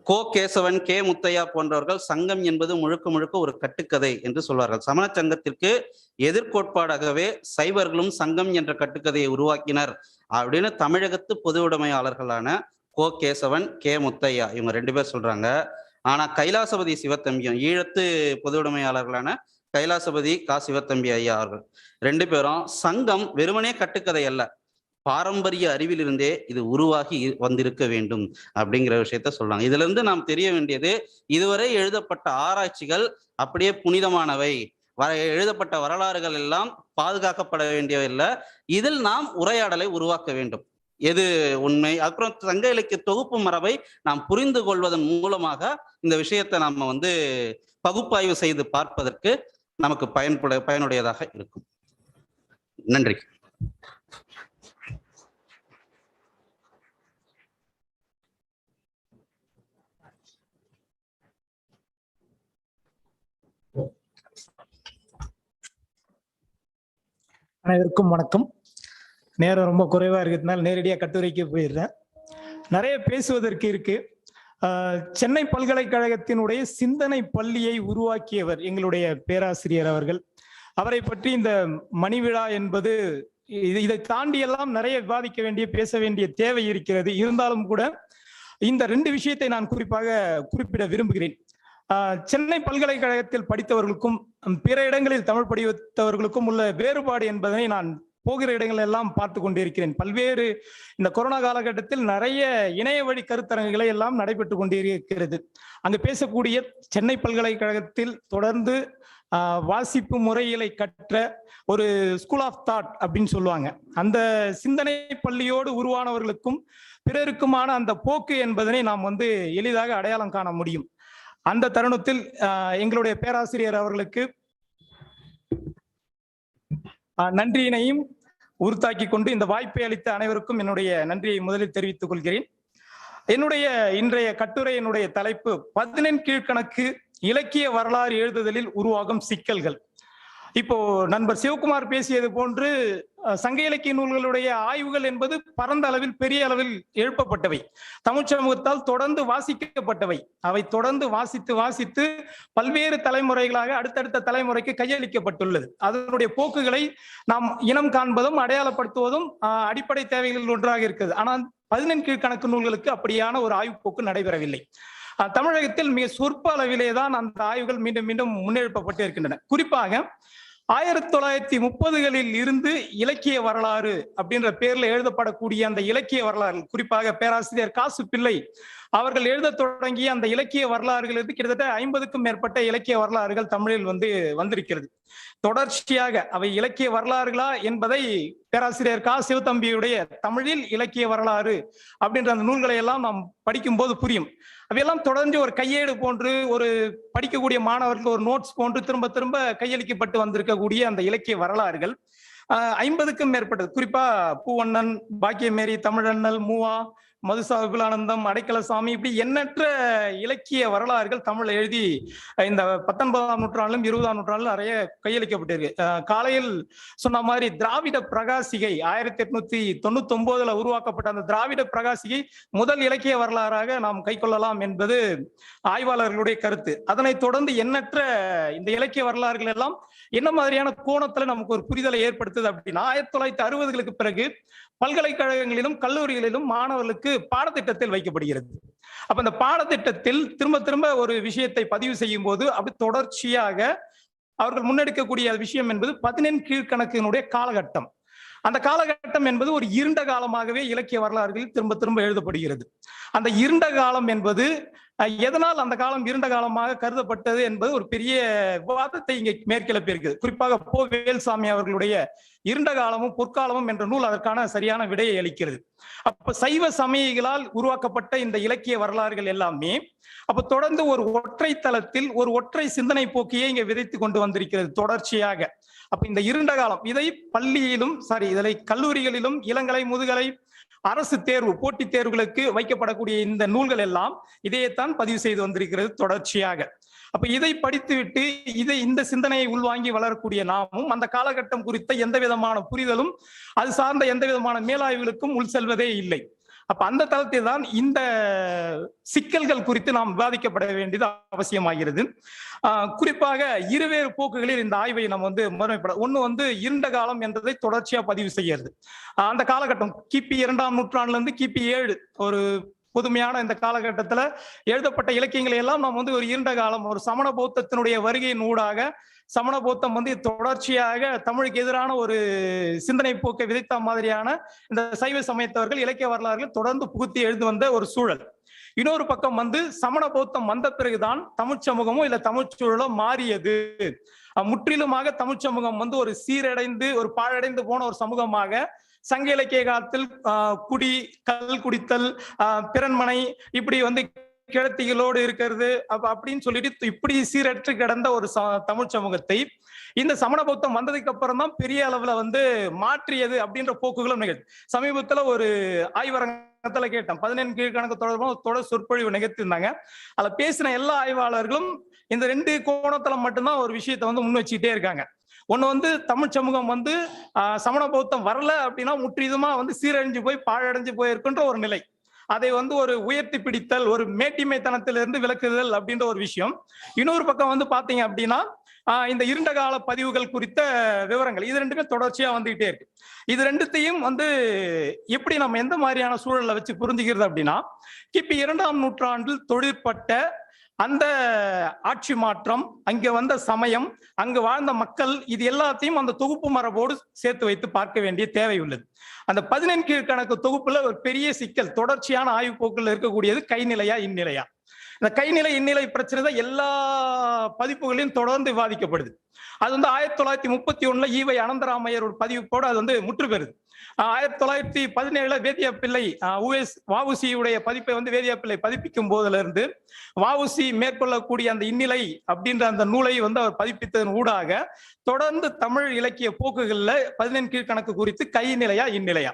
கோ கேசவன், கே முத்தையா போன்றவர்கள் சங்கம் என்பது முழுக்க முழுக்க ஒரு கட்டுக்கதை என்று சொல்வார்கள். சமண சங்கத்திற்கு எதிர்கோட்பாடாகவே சைவர்களும் சங்கம் என்ற கட்டுக்கதையை உருவாக்கினர் அப்படின்னு தமிழகத்து பொது உடைமையாளர்களான கோ கேசவன், கே முத்தையா இவங்க 2 பேர் சொல்றாங்க. ஆனா கைலாசபதி சிவத்தம்பியும், ஈழத்து பொது உடைமையாளர்களான கைலாசபதி சிவத்தம்பி ஐயா அவர்கள் 2 பேரும் சங்கம் வெறுமனே கட்டுக்கதை அல்ல, பாரம்பரிய அறிவிலிருந்தே இது உருவாகி வந்திருக்க வேண்டும் அப்படிங்கிற விஷயத்த சொல்றாங்க. இதுல இருந்து நாம் தெரிய வேண்டியது, இதுவரை எழுதப்பட்ட ஆராய்ச்சிகள் அப்படியே புனிதமானவை, எழுதப்பட்ட வரலாறுகள் எல்லாம் பாதுகாக்கப்பட வேண்டியவில்லை. இதில் நாம் உரையாடலை உருவாக்க வேண்டும், எது உண்மை. அப்புறம் சங்க இலக்கிய தொகுப்பு மரபை நாம் புரிந்து கொள்வதன் மூலமாக இந்த விஷயத்தை நாம பகுப்பாய்வு செய்து பார்ப்பதற்கு நமக்கு பயனுடையதாக இருக்கும். நன்றி. அனைவருக்கும் வணக்கம். நேரம் ரொம்ப குறைவா இருக்கிறதுனால நேரடியாக கட்டுரைக்கு போயிடுறேன். நிறைய பேசுவதற்கு இருக்கு. சென்னை பல்கலைக்கழகத்தினுடைய சிந்தனை பள்ளியை உருவாக்கியவர் எங்களுடைய பேராசிரியர் அவர்கள். அவரை பற்றி இந்த மணிவிழா என்பது இதை தாண்டியெல்லாம் நிறைய விவாதிக்க வேண்டிய, பேச வேண்டிய தேவை இருக்கிறது. இருந்தாலும் கூட இந்த 2 விஷயத்தை நான் குறிப்பிட விரும்புகிறேன். சென்னை பல்கலைக்கழகத்தில் படித்தவர்களுக்கும் பிற இடங்களில் தமிழ் படித்தவர்களுக்கும் உள்ள வேறுபாடு என்பதனை நான் போகிற இடங்கள் எல்லாம் பார்த்து கொண்டிருக்கிறேன். பல்வேறு இந்த கொரோனா காலகட்டத்தில் நிறைய இணைய வழி கருத்தரங்குகளை எல்லாம் நடைபெற்று கொண்டிருக்கிறது. அங்கு பேசக்கூடிய சென்னை பல்கலைக்கழகத்தில் தொடர்ந்து வாசிப்பு முறைகளை கற்ற ஒரு ஸ்கூல் ஆஃப் தாட் அப்படின்னு சொல்லுவாங்க. அந்த சிந்தனை பள்ளியோடு உருவானவர்களுக்கும் பிறருக்குமான அந்த போக்கு என்பதனை நாம் எளிதாக அடையாளம் காண முடியும். அந்த தருணத்தில் எங்களுடைய பேராசிரியர் அவர்களுக்கு நன்றியினையும் உறுத்தாக்கி கொண்டு இந்த வாய்ப்பை அளித்த அனைவருக்கும் என்னுடைய நன்றியை முதலில் தெரிவித்துக் கொள்கிறேன். என்னுடைய இன்றைய கட்டுரையினுடைய தலைப்பு 11 கீழ்கணக்கு இலக்கிய வரலாறு எழுதுதலில் உருவாகும் சிக்கல்கள். இப்போ நண்பர் சிவகுமார் பேசியது போன்று சங்க இலக்கிய நூல்களுடைய ஆய்வுகள் என்பது பரந்த அளவில் பெரிய அளவில் எழுப்பப்பட்டவை, தமிழ் சமூகத்தால் தொடர்ந்து வாசிக்கப்பட்டவை. அவை தொடர்ந்து வாசித்து பல்வேறு தலைமுறைகளாக அடுத்தடுத்த தலைமுறைக்கு கையளிக்கப்பட்டுள்ளது. அதனுடைய போக்குகளை நாம் இனம் காண்பதும் அடையாளப்படுத்துவதும் அடிப்படை தேவைகளில் ஒன்றாக இருக்கிறது. ஆனால் 11 கீழ்கணக்கு நூல்களுக்கு அப்படியான ஒரு ஆய்வு போக்கு நடைபெறவில்லை. தமிழகத்தில் மிக சொற்ப அளவிலே தான் அந்த ஆய்வுகள் மீண்டும் மீண்டும் முன்னெழுப்பப்பட்டு இருக்கின்றன. குறிப்பாக 1930களில் இருந்து இலக்கிய வரலாறு அப்படின்ற பேர்ல எழுதப்படக்கூடிய அந்த இலக்கிய வரலாறு, குறிப்பாக பேராசிரியர் காசு பிள்ளை அவர்கள் எழுத தொடங்கிய அந்த இலக்கிய வரலாறுகள் கிட்டத்தட்ட 50க்கும் மேற்பட்ட இலக்கிய வரலாறுகள் தமிழில் வந்திருக்கிறது. தொடர்ச்சியாக அவை இலக்கிய வரலாறுகளா என்பதை பேராசிரியர் கா சிவத்தம்பியுடைய தமிழில் இலக்கிய வரலாறு அப்படின்ற அந்த நூல்களை எல்லாம் நாம் படிக்கும் போது புரியும். அவையெல்லாம் தொடர்ந்து ஒரு கையேடு போன்று, ஒரு படிக்கக்கூடிய மாணவர்கள் ஒரு நோட்ஸ் போன்று திரும்ப திரும்ப கையளிக்கப்பட்டு வந்திருக்கக்கூடிய அந்த இலக்கிய வரலாறுகள் 50க்கும் மேற்பட்டது. குறிப்பா பூவண்ணன், பாக்கியமேரி, தமிழண்ணல், மூவா, மதுசா விபுலானந்தம், அடைக்கலசாமி, இப்படி எண்ணற்ற இலக்கிய வரலாறுகள் தமிழ் எழுதி இந்த 19ஆம் நூற்றாண்டிலும் 20ஆம் நூற்றாண்டிலும் நிறைய கையளிக்கப்பட்டிருக்கு. காலையில் சொன்ன மாதிரி திராவிட பிரகாசிகை 1899 உருவாக்கப்பட்ட அந்த திராவிட பிரகாசிகை முதல் இலக்கிய வரலாறாக நாம் கை கொள்ளலாம் என்பது ஆய்வாளர்களுடைய கருத்து. அதனைத் தொடர்ந்து எண்ணற்ற இந்த இலக்கிய வரலாறுகள் எல்லாம் என்ன மாதிரியான கோணத்துல நமக்கு ஒரு புரிதலை ஏற்படுத்துது அப்படின்னா, 1960களுக்கு பிறகு பல்கலைக்கழகங்களிலும் கல்லூரிகளிலும் மாணவர்களுக்கு பாடத்திட்டத்தில் வைக்கப்படுகிறது. அப்ப இந்த பாடத்திட்டத்தில் திரும்ப திரும்ப ஒரு விஷயத்தை பதிவு செய்யும் போது அப்படி தொடர்ச்சியாக அவர்கள் முன்னெடுக்கக்கூடிய விஷயம் என்பது 11 கீழ்கணக்கினுடைய காலகட்டம். அந்த காலகட்டம் என்பது ஒரு இருண்ட காலமாகவே இலக்கிய வரலாறுகளில் திரும்ப திரும்ப எழுதப்படுகிறது. அந்த இருண்ட காலம் என்பது எதனால் அந்த காலம் இருண்ட காலமாக கருதப்பட்டது என்பது ஒரு பெரிய விவாதத்தை இங்கே மேற்கிழப்பியிருக்கிறது. குறிப்பாக போ வேல்சாமி அவர்களுடைய இருண்ட காலமும் பொற்காலமும் என்ற நூல் அதற்கான சரியான விடையை அளிக்கிறது. அப்ப சைவ சமயிகளால் உருவாக்கப்பட்ட இந்த இலக்கிய வரலாறுகள் எல்லாமே அப்ப தொடர்ந்து ஒரு ஒற்றை தளத்தில் ஒரு ஒற்றை சிந்தனை போக்கியே இங்க விதைத்து கொண்டு வந்திருக்கிறது தொடர்ச்சியாக. அப்ப இந்த இருண்ட காலம் இதை பள்ளியிலும் இதை கல்லூரிகளிலும் இளங்கலை, முதுகலை, அரசு தேர்வு, போட்டித் தேர்வுகளுக்கு வைக்கப்படக்கூடிய இந்த நூல்கள் எல்லாம் இதையத்தான் பதிவு செய்து வந்திருக்கிறது தொடர்ச்சியாக. அப்ப இதை படித்துவிட்டு இந்த சிந்தனையை உள்வாங்கி வளரக்கூடிய நாமும் அந்த காலகட்டம் குறித்த எந்த விதமான புரிதலும் அது சார்ந்த எந்த விதமான மேலாய்வுகளுக்கும் உள் செல்வதே இல்லை. அப்ப அந்த தளத்தில் தான் இந்த சிக்கல்கள் குறித்து நாம் விவாதிக்கப்பட வேண்டியது அவசியமாகிறது. குறிப்பாக இருவேறு போக்குகளில் இந்த ஆய்வை நம்ம முதன்மைப்பட ஒண்ணு இருண்ட காலம் என்றதை தொடர்ச்சியா பதிவு செய்யறது. அந்த காலகட்டம் கிபி 2ஆம் நூற்றாண்டுல இருந்து கிபி 7 ஒரு புதுமையான இந்த காலகட்டத்துல எழுதப்பட்ட இலக்கியங்களை எல்லாம் நாம் ஒரு இருண்ட காலம், ஒரு சமண பௌத்தத்தினுடைய வருகையின் ஊடாக சமண பௌத்தம் தொடர்ச்சியாக தமிழுக்கு எதிரான ஒரு சிந்தனை போக்கை விதைத்த மாதிரியான இந்த சைவ சமயத்தவர்கள் இலக்கிய வரலாறுகள் தொடர்ந்து புகுத்தி எழுந்து வந்த ஒரு சூழல். இன்னொரு பக்கம் சமண பௌத்தம் வந்த பிறகுதான் தமிழ் சமூகமோ இல்ல தமிழ் சூழலோ மாறியது. முற்றிலுமாக தமிழ் சமூகம் ஒரு சீரடைந்து ஒரு பாழடைந்து போன ஒரு சமூகமாக சங்க இலக்கிய காலத்தில் கல் குடித்தல், பிறன்மனை, இப்படி கிழத்திகளோடு இருக்கிறது அப்படின்னு சொல்லிட்டு இப்படி சீரற்று கிடந்த ஒரு தமிழ் சமூகத்தை இந்த சமண பௌத்தம் வந்ததுக்கு அப்புறம் தான் பெரிய அளவுல மாற்றியது அப்படின்ற போக்குகளும் நிகழ்ச்சி. சமீபத்துல ஒரு ஆய்வரங்கத்துல கேட்டேன், 11 கீழ்கணக்கு தொடர்பாக தொடர் சொற்பொழிவு நிகழ்த்திருந்தாங்க. அதுல பேசின எல்லா ஆய்வாளர்களும் இந்த 2 கோணத்துல மட்டும்தான் ஒரு விஷயத்தை முன் வச்சுக்கிட்டே இருக்காங்க. ஒண்ணு தமிழ் சமூகம் சமண பௌத்தம் வரல அப்படின்னா முற்றிலுமா சீரழிஞ்சு போய் பாழடைஞ்சு போயிருக்குன்ற ஒரு நிலை, அதை ஒரு உயர்த்தி பிடித்தல், ஒரு மேட்டிமைத்தனத்திலிருந்து விலக்குதல் அப்படின்ற ஒரு விஷயம். இன்னொரு பக்கம் பாத்தீங்க அப்படின்னா இந்த இருண்ட கால பதிவுகள் குறித்த விவரங்கள், இது ரெண்டுமே தொடர்ச்சியா வந்துகிட்டே இருக்கு. இது ரெண்டுத்தையும் எப்படி நம்ம எந்த மாதிரியான சூழல்ல வச்சு புரிஞ்சுக்கிறது அப்படின்னா, கிபி 2ஆம் நூற்றாண்டில் தொழிற்பட்ட அந்த ஆட்சி மாற்றம், அங்க வந்த சமயம், அங்கு வாழ்ந்த மக்கள், இது எல்லாத்தையும் அந்த தொகுப்பு மரபோடு சேர்த்து வைத்து பார்க்க வேண்டிய தேவை உள்ளது. அந்த 14 கீழ்கணக்கு தொகுப்புல ஒரு பெரிய சிக்கல், தொடர்ச்சியான ஆய்வு போக்கில் இருக்கக்கூடியது கைநிலையா இந்நிலையா. இந்த கைநிலை இந்நிலை பிரச்சனை தான் எல்லா பதிப்புகளையும் தொடர்ந்து விவாதிக்கப்படுது. அது வந்து 1931 ஈவை அனந்தராமையர் ஒரு பதிப்போடு அது வந்து முற்று பெறுது. 1917 வேதியா பிள்ளை வஉசியுடைய பதிப்பை வந்து வேதியா பிள்ளை பதிப்பிக்கும் போதுல இருந்து வஉசி மேற்கொள்ளக்கூடிய அந்த இந்நிலை அப்படின்ற அந்த நூலை வந்து அவர் பதிப்பித்ததன் ஊடாக தொடர்ந்து தமிழ் இலக்கிய போக்குகள்ல 14 கீழ்கணக்கு குறித்து கைநிலையா இந்நிலையா,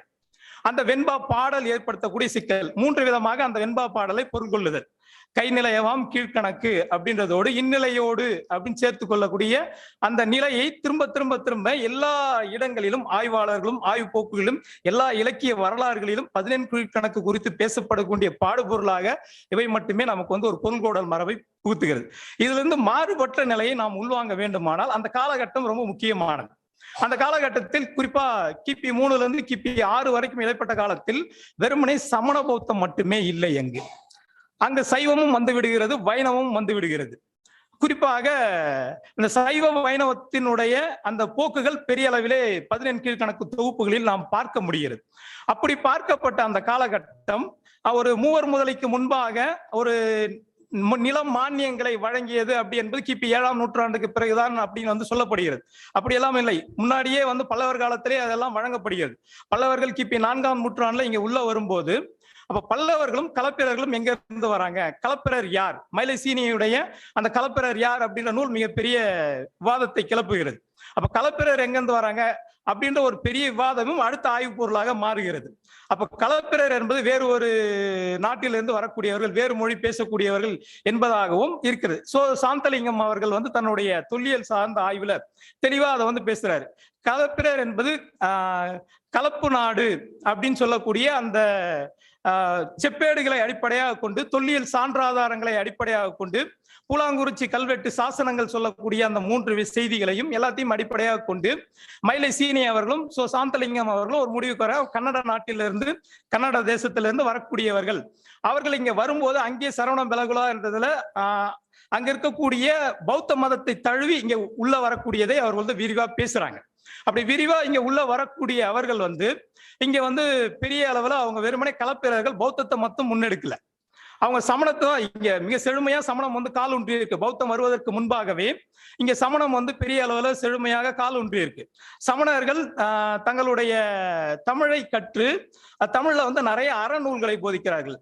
அந்த வெண்பா பாடல் ஏற்படுத்தக்கூடிய சிக்கல் 3 விதமாக அந்த வெண்பா பாடலை பொருள் கொள்ளுதல். கைநிலையவாம் கீழ்கணக்கு அப்படின்றதோடு இந்நிலையோடு அப்படின்னு சேர்த்து கொள்ளக்கூடிய அந்த நிலையை திரும்ப திரும்ப திரும்ப எல்லா இடங்களிலும் ஆய்வாளர்களும் ஆய்வு போக்குகளிலும் எல்லா இலக்கிய வரலாறுகளிலும் 14 கீழ்கணக்கு குறித்து பேசப்படக்கூடிய பாடுபொருளாக இவை மட்டுமே நமக்கு வந்து ஒரு பொருள்கோடல் மரபை புகுத்துகிறது. இதுல இருந்து மாறுபட்ட நிலையை நாம் உள்வாங்க வேண்டுமானால் அந்த காலகட்டம் ரொம்ப முக்கியமானது. அந்த காலகட்டத்தில் குறிப்பா கிபி 3 இருந்து கிபி 6 வரைக்கும் இடைப்பட்ட காலத்தில் வெறுமனே சமண பௌத்தம் மட்டுமே இல்லை. அங்கு சைவமும் வந்து விடுகிறது, வைணவமும் வந்து விடுகிறது. குறிப்பாக இந்த சைவ வைணவத்தினுடைய அந்த போக்குகள் பெரிய அளவிலே 14 கீழ்கணக்கு தொகுப்புகளில் நாம் பார்க்க முடிகிறது. அப்படி பார்க்கப்பட்ட அந்த காலகட்டம் ஒரு மூவர் முதலைக்கு முன்பாக ஒரு நிலம் மானியங்களை வழங்கியது அப்படி என்பது கிபி 7ஆம் நூற்றாண்டுக்கு பிறகுதான் அப்படின்னு வந்து சொல்லப்படுகிறது. அப்படி எல்லாம் இல்லை, முன்னாடியே வந்து பல்லவர் காலத்திலே அதெல்லாம் வழங்கப்படுகிறது. பல்லவர்கள் கிபி 4ஆம் நூற்றாண்டுல இங்க உள்ள வரும்போது அப்ப பல்லவர்களும் களப்பிரர்களும் எங்க இருந்து வராங்க, களப்பிரர் யார், மயிலைசீனியுடைய அந்த களப்பிரர் யார் அப்படின்ற நூல் மிகப்பெரிய விவாதத்தை கிளப்புகிறது. அப்ப களப்பிரர் எங்க இருந்து வராங்க அப்படின்ற ஒரு பெரிய விவாதமும் அடுத்த ஆய்வு பொருளாக மாறுகிறது. அப்ப களப்பிரர் என்பது வேறு ஒரு நாட்டிலிருந்து வரக்கூடியவர்கள், வேறு மொழி பேசக்கூடியவர்கள் என்பதாகவும் இருக்கிறது. சாந்தலிங்கம் அவர்கள் வந்து தன்னுடைய தொல்லியல் சார்ந்த ஆய்வுல தெளிவா அதை வந்து பேசுறாரு. களப்பிரர் என்பது கலப்பு நாடு அப்படின்னு சொல்லக்கூடிய அந்த செப்பேடுகளை அடிப்படையாக கொண்டு, தொல்லியல் சான்றாதாரங்களை அடிப்படையாக கொண்டு, பூலாங்குறிச்சி கல்வெட்டு சாசனங்கள் சொல்லக்கூடிய அந்த 3 செய்திகளையும் எல்லாத்தையும் அடிப்படையாக கொண்டு மயிலை சீனி அவர்களும் சாந்தலிங்கம் அவர்களும் ஒரு முடிவுக்கு வர, கன்னட நாட்டிலிருந்து கன்னட தேசத்திலிருந்து வரக்கூடியவர்கள், அவர்கள் இங்க வரும்போது அங்கே சரவணம் பெலகுலா என்றதுல அங்க இருக்கக்கூடிய பௌத்த மதத்தை தழுவி இங்க உள்ள வரக்கூடியதை அவர்கள் வந்து விரிவா பேசுறாங்க. அப்படி விரிவா இங்க உள்ள வரக்கூடிய அவர்கள் வந்து இங்க வந்து பெரிய அளவுல அவங்க வெறுமனே களப்பிரர்கள் பௌத்தத்தை மட்டும் முன்னெடுக்கல, அவங்க சமணத்தை இங்க மிக செழுமையா சமணம் வந்து கால் ஊன்றி இருக்கு. பௌத்தம் வருவதற்கு முன்பாகவே இங்க சமணம் வந்து பெரிய அளவுல செழுமையாக கால் ஊன்றி இருக்கு. சமணர்கள் தங்களுடைய தமிழை கற்று தமிழ்ல வந்து நிறைய அறநூல்களை போதிக்கிறார்கள்.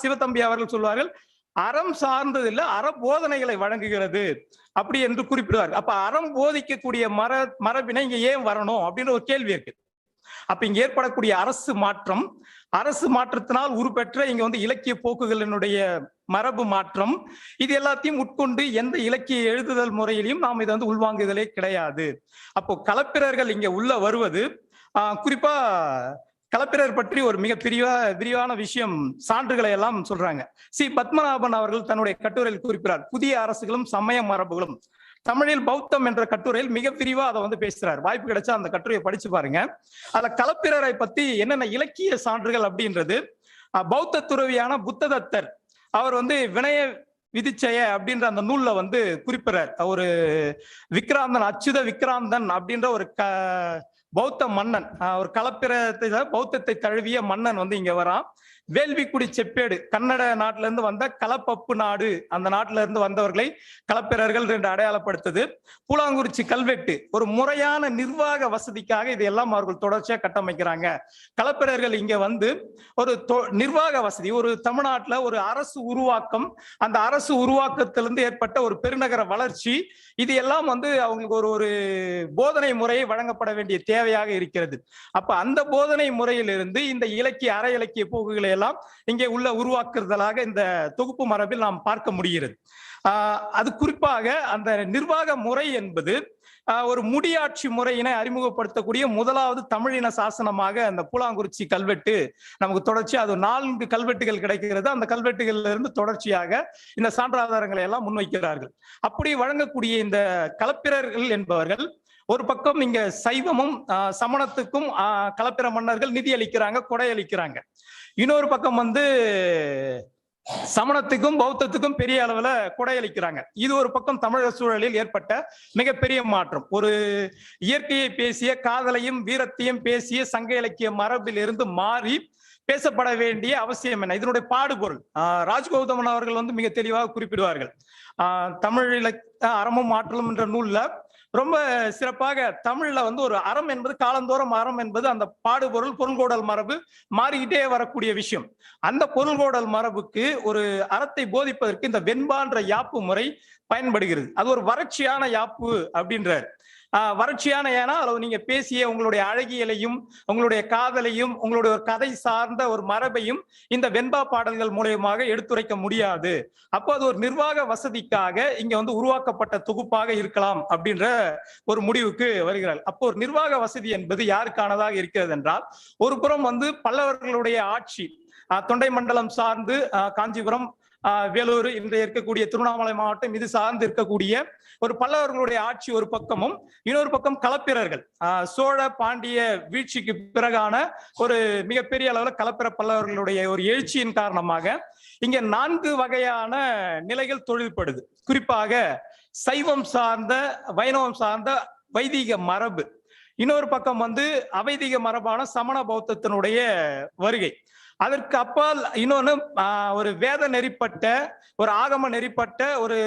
சிவத்தம்பி அவர்கள் சொல்வார்கள், அறம் சார்ந்தது இல்ல, அற போதனைகளை வழங்குகிறது அப்படி என்று குறிப்பிடுவார். அப்ப அறம் போதிக்கக்கூடிய மரபினை இங்க ஏன் வரணும் அப்படின்ற ஒரு கேள்வி இருக்கு. அப்ப இங்க ஏற்படக்கூடிய அரசு மாற்றத்தினால் உருப்பெற்ற இங்க வந்து இலக்கிய போக்குகளினுடைய மரபு மாற்றம், இது எல்லாத்தையும் உட்கொண்டு எந்த இலக்கிய எழுதுதல் முறையிலையும் நாம் இதை வந்து உள்வாங்குதலே கிடையாது. அப்போ களப்பிரர்கள் இங்க உள்ள வருவது, குறிப்பா களப்பிரர் பற்றி ஒரு மிக விரிவான விஷயம், சான்றுகளை எல்லாம் சொல்றாங்க. பத்மநாபன் அவர்கள் தன்னுடைய கட்டுரையில் குறிப்பிடார், புதிய அரசுகளும் சமய மரபுகளும் தமிழில் பௌத்தம் என்ற கட்டுரையில் மிக விரிவா அதை வந்து பேசுறாரு. வாய்ப்பு கிடைச்சா அந்த கட்டுரையை படிச்சு பாருங்க. அதுல களப்பிரரை பத்தி என்னென்ன இலக்கிய சான்றுகள் அப்படின்றது, பௌத்த துறவியான புத்ததத்தர் அவர் வந்து வினய விதிச்சய அப்படின்ற அந்த நூல்ல வந்து குறிப்பிடுறார். ஒரு விக்ராந்தன், அச்சுத விக்ராந்தன் அப்படின்ற ஒரு பௌத்த மன்னன், ஒரு களப்பிரத்தை பௌத்தத்தை தழுவிய மன்னன் வந்து இங்க வரான். வேள்விக்குடி செப்பேடு, கன்னட நாட்டில இருந்து வந்த கலப்பப்பு நாடு, அந்த நாட்டில இருந்து வந்தவர்களை களப்பிரர்கள் என்று அடையாளப்படுத்துது. பூலாங்குறிச்சி கல்வெட்டு ஒரு முறையான நிர்வாக வசதிக்காக இதையெல்லாம் அவர்கள் தொடர்ச்சியா கட்டமைக்கிறாங்க. களப்பிரர்கள் இங்க வந்து ஒரு நிர்வாக வசதி, ஒரு தமிழ்நாட்டுல ஒரு அரசு உருவாக்கம், அந்த அரசு உருவாக்கத்திலிருந்து ஏற்பட்ட ஒரு பெருநகர வளர்ச்சி, இது எல்லாம் வந்து அவங்களுக்கு ஒரு போதனை முறையை வழங்கப்பட வேண்டிய தேவையாக இருக்கிறது. அப்ப அந்த போதனை முறையிலிருந்து இந்த இலக்கிய அற இலக்கிய போக்குகளை எல்லாம் இங்கே உள்ள உருவாக்குறதலாக இந்த தொகுப்பு மரபில் நாம் பார்க்க முடிகிறது. அது குறிப்பாக அந்த நிர்வாக முறை என்பது ஒரு முடியாட்சி முறையினை அறிமுகப்படுத்தக்கூடிய முதலாவது தமிழின சாசனமாக அந்த பூலாங்குறிச்சி கல்வெட்டு நமக்கு தொடர்ச்சி, அது 4 கல்வெட்டுகள் கிடைக்கிறது. அந்த கல்வெட்டுகள்ல இருந்து தொடர்ச்சியாக இந்த சான்றாதாரங்களை எல்லாம் முன்வைக்கிறார்கள். அப்படி வழங்கக்கூடிய இந்த களப்பிரர்கள் என்பவர்கள் ஒரு பக்கம் இங்க சைவமும் சமணத்துக்கும் களப்பிர மன்னர்கள் நிதி அளிக்கிறாங்க, கொடை அளிக்கிறாங்க. இன்னொரு பக்கம் வந்து சமணத்துக்கும் பௌத்தத்துக்கும் பெரிய அளவுல கொடையளிக்கிறாங்க. இது ஒரு பக்கம் தமிழக சூழலில் ஏற்பட்ட மிகப்பெரிய மாற்றம். ஒரு இயற்கையை பேசிய, காதலையும் வீரத்தையும் பேசிய சங்க இலக்கிய மரபில் இருந்து மாறி பேசப்பட வேண்டிய அவசியம் என்ன, இதனுடைய பாடுபொருள் ராஜ்கௌதமன் அவர்கள் மிக தெளிவாக குறிப்பிடுவார்கள். தமிழ் அறமும் ஆற்றலும் என்ற நூல்ல ரொம்ப சிறப்பாக தமிழ்ல ஒரு அறம் என்பது காலந்தோறும் அறம் என்பது அந்த பாடுபொருள் பொருள்கோடல் மரபு மாறிக்கிட்டே வரக்கூடிய விஷயம். அந்த பொருள்கோடல் மரபுக்கு ஒரு அறத்தை போதிப்பதற்கு இந்த வெண்பான்ற யாப்பு முறை பயன்படுகிறது. அது ஒரு வறட்சியான யாப்பு அப்படின்றார். வறட்சியான ஏன்னா அதில் நீங்க பேசிய உங்களுடைய அழகியலையும் உங்களுடைய காதலையும் உங்களுடைய ஒரு கதை சார்ந்த ஒரு மரபையும் இந்த வெண்பா பாடல்கள் மூலயமாக எடுத்துரைக்க முடியாது. அப்போ அது ஒரு நிர்வாக வசதிக்காக இங்க உருவாக்கப்பட்ட தொகுப்பாக இருக்கலாம் அப்படின்ற ஒரு முடிவுக்கு வருகிறார். அப்போ ஒரு நிர்வாக வசதி என்பது யாருக்கானதாக இருக்கிறது என்றால், ஒரு புறம் பல்லவர்களுடைய ஆட்சி தொண்டை மண்டலம் சார்ந்து காஞ்சிபுரம், வேலூர், இன்றைய இருக்கக்கூடிய திருவண்ணாமலை மாவட்டம் இது சார்ந்து இருக்கக்கூடிய ஒரு பல்லவர்களுடைய ஆட்சி ஒரு பக்கமும், இன்னொரு பக்கம் களப்பிரர்கள் சோழ பாண்டிய வீழ்ச்சிக்கு பிறகான ஒரு மிகப்பெரிய அளவில் களப்பிர பல்லவர்களுடைய ஒரு எழுச்சியின் காரணமாக இங்க 4 வகையான நிலைகள் தொழில்படுது. குறிப்பாக சைவம் சார்ந்த, வைணவம் சார்ந்த வைதிக மரபு, இன்னொரு பக்கம் அவைதிக மரபான சமண பௌத்தத்தினுடைய வருகை. அதற்கு அப்பால் இன்னொன்னு ஒரு வேத நெறிப்பட்ட, ஒரு ஆகம நெறிப்பட்ட, ஒரு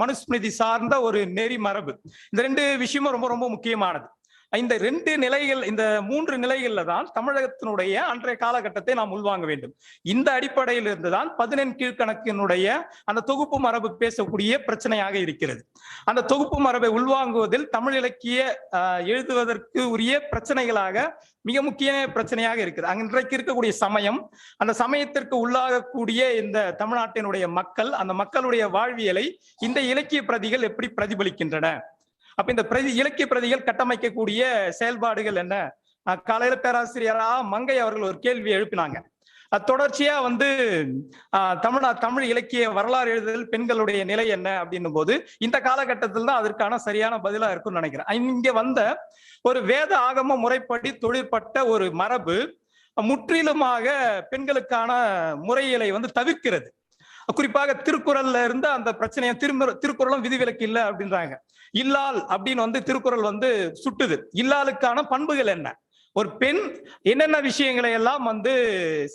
மனுஸ்மிருதி சார்ந்த ஒரு நெறி மரபு. இந்த 2 விஷயமும் ரொம்ப ரொம்ப முக்கியமானது. இந்த 2 நிலைகள், இந்த 3 நிலைகள்ல தான் தமிழகத்தினுடைய அன்றைய காலகட்டத்தை நாம் உள்வாங்க வேண்டும். இந்த அடிப்படையில் இருந்துதான் 14 கீழ்கணக்கினுடைய அந்த தொகுப்பு மரபு பேசக்கூடிய பிரச்சனையாக இருக்கிறது. அந்த தொகுப்பு மரபை உள்வாங்குவதில் தமிழ் இலக்கிய எழுதுவதற்கு உரிய பிரச்சனைகளாக மிக முக்கிய பிரச்சனையாக இருக்குது. அன்றைக்கு இருக்கக்கூடிய சமயம், அந்த சமயத்திற்கு உள்ளாகக்கூடிய இந்த தமிழ்நாட்டினுடைய மக்கள், அந்த மக்களுடைய வாழ்வியலை இந்த இலக்கிய பிரதிகள் எப்படி பிரதிபலிக்கின்றன, அப்ப இந்த இலக்கிய பிரதிகள் கட்டமைக்கக்கூடிய செயல்பாடுகள் என்ன. காலையில பேராசிரியரா மங்கை அவர்கள் ஒரு கேள்வி எழுப்பினாங்க. தொடர்ச்சியா தமிழ் இலக்கிய வரலாறு எழுதுதல் பெண்களுடைய நிலை என்ன அப்படின்னும் போது இந்த காலகட்டத்தில் தான் அதற்கான சரியான பதிலா இருக்கும்னு நினைக்கிறேன். இங்க ஒரு வேத ஆகம முறைப்படி தொழிற்பட்ட ஒரு மரபு முற்றிலுமாக பெண்களுக்கான முறைகளை தவிர்க்கிறது. குறிப்பாக திருக்குறள்ல இருந்து அந்த பிரச்சனையை திருக்குறளும் விதிவிலக்கு இல்லை அப்படின்றாங்க. இல்லால் அப்படின்னு திருக்குறள் சுட்டுது. இல்லாளுக்கான பண்புகள் என்ன, ஒரு பெண் என்னென்ன விஷயங்களை எல்லாம்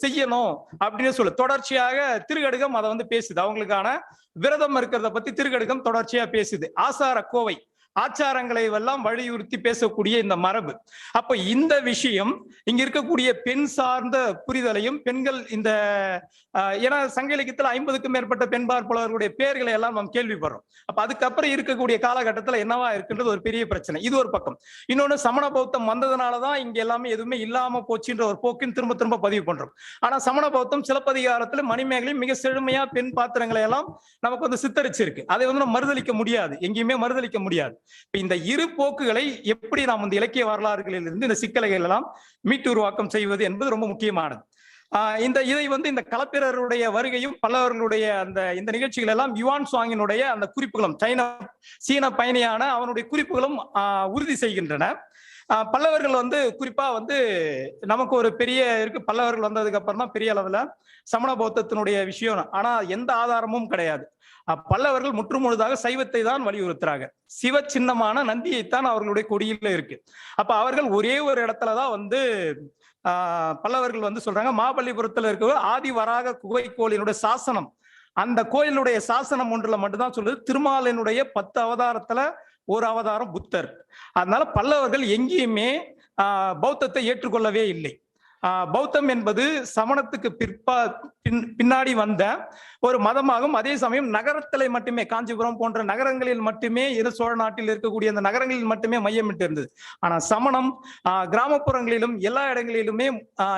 செய்யணும் அப்படின்னு சொல்லு. தொடர்ச்சியாக திருக்கடுகம் அதை பேசுது. அவங்களுக்கான விரதம் இருக்கிறத பத்தி திருக்கடுகம் தொடர்ச்சியா பேசுது. ஆசார கோவை, ஆச்சாரங்களை எல்லாம் வலியுறுத்தி பேசக்கூடிய இந்த மரபு. அப்ப இந்த விஷயம் இங்க இருக்கக்கூடிய பெண் சார்ந்த புரிதலையும், பெண்கள் இந்த ஏன்னா சங்க இலக்கியத்துல 50க்கும் மேற்பட்ட பெண்பார் புலவர்களுடைய பெயர்களை எல்லாம் நாம் கேள்விப்படுறோம். அப்ப அதுக்கப்புறம் இருக்கக்கூடிய காலகட்டத்துல என்னவா இருக்குன்றது ஒரு பெரிய பிரச்சனை. இது ஒரு பக்கம். இன்னொன்னு, சமண பௌத்தம் வந்ததுனாலதான் இங்க எல்லாமே எதுவுமே இல்லாம போச்சுன்ற ஒரு போக்கின் திரும்ப திரும்ப பதிவு பண்றோம். ஆனா சமண பௌத்தம் சிலப்பதிகாரத்துல மணிமேகலையும் மிக செழுமையா பெண் பாத்திரங்களை எல்லாம் நமக்கு சித்தரிச்சிருக்கு. அதை நம்ம மறுதளிக்க முடியாது, எங்கேயுமே மறுதளிக்க முடியாது. இந்த இரு போக்குகளை எப்படி நாம் இலக்கிய வரலாறுகளில் இருந்து இந்த சிக்கல்கள் எல்லாம் மீட்டு உருவாக்கம் செய்வது என்பது ரொம்ப முக்கியமானது. இதை இந்த களப்பிரருடைய வருகையும் பல்லவர்களுடைய இந்த நிகழ்ச்சிகள் எல்லாம் யுவான் சுவாங்கினுடைய அந்த குறிப்புகளும், சீன பயணியான அவனுடைய குறிப்புகளும் உறுதி செய்கின்றன. பல்லவர்கள் குறிப்பா நமக்கு ஒரு பெரிய இருக்கு. பல்லவர்கள் வந்ததுக்கு அப்புறம் தான் பெரிய அளவுல சமண பௌத்தத்தினுடைய விஷயம். ஆனா எந்த ஆதாரமும் கிடையாது. பல்லவர்கள் முற்றுமுழுதாக சைவத்தை தான் வலியுறுத்துறாங்க. சிவ சின்னமான நந்தியைத்தான் அவர்களுடைய கொடியில இருக்கு. அப்ப அவர்கள் ஒரே ஒரு இடத்துலதான் பல்லவர்கள் சொல்றாங்க, மாபல்லிபுரத்துல இருக்க ஆதி வராக குகை கோயிலினுடைய சாசனம், அந்த கோயிலுடைய சாசனம் ஒன்றுல மட்டும்தான் சொல்லுது திருமாலினுடைய 10 அவதாரத்துல ஒரு அவதாரம் புத்தர். அதனால பல்லவர்கள் எங்கேயுமே பௌத்தத்தை ஏற்றுக்கொள்ளவே இல்லை. பௌத்தம் என்பது சமணத்துக்கு பின்னாடி வந்த ஒரு மதமாகும். அதே சமயம் நகரத்திலே மட்டுமே, காஞ்சிபுரம் போன்ற நகரங்களில் மட்டுமே, சோழ நாட்டில் இருக்கக்கூடிய அந்த நகரங்களில் மட்டுமே மையமிட்டு இருந்தது. ஆனா சமணம் கிராமப்புறங்களிலும் எல்லா இடங்களிலுமே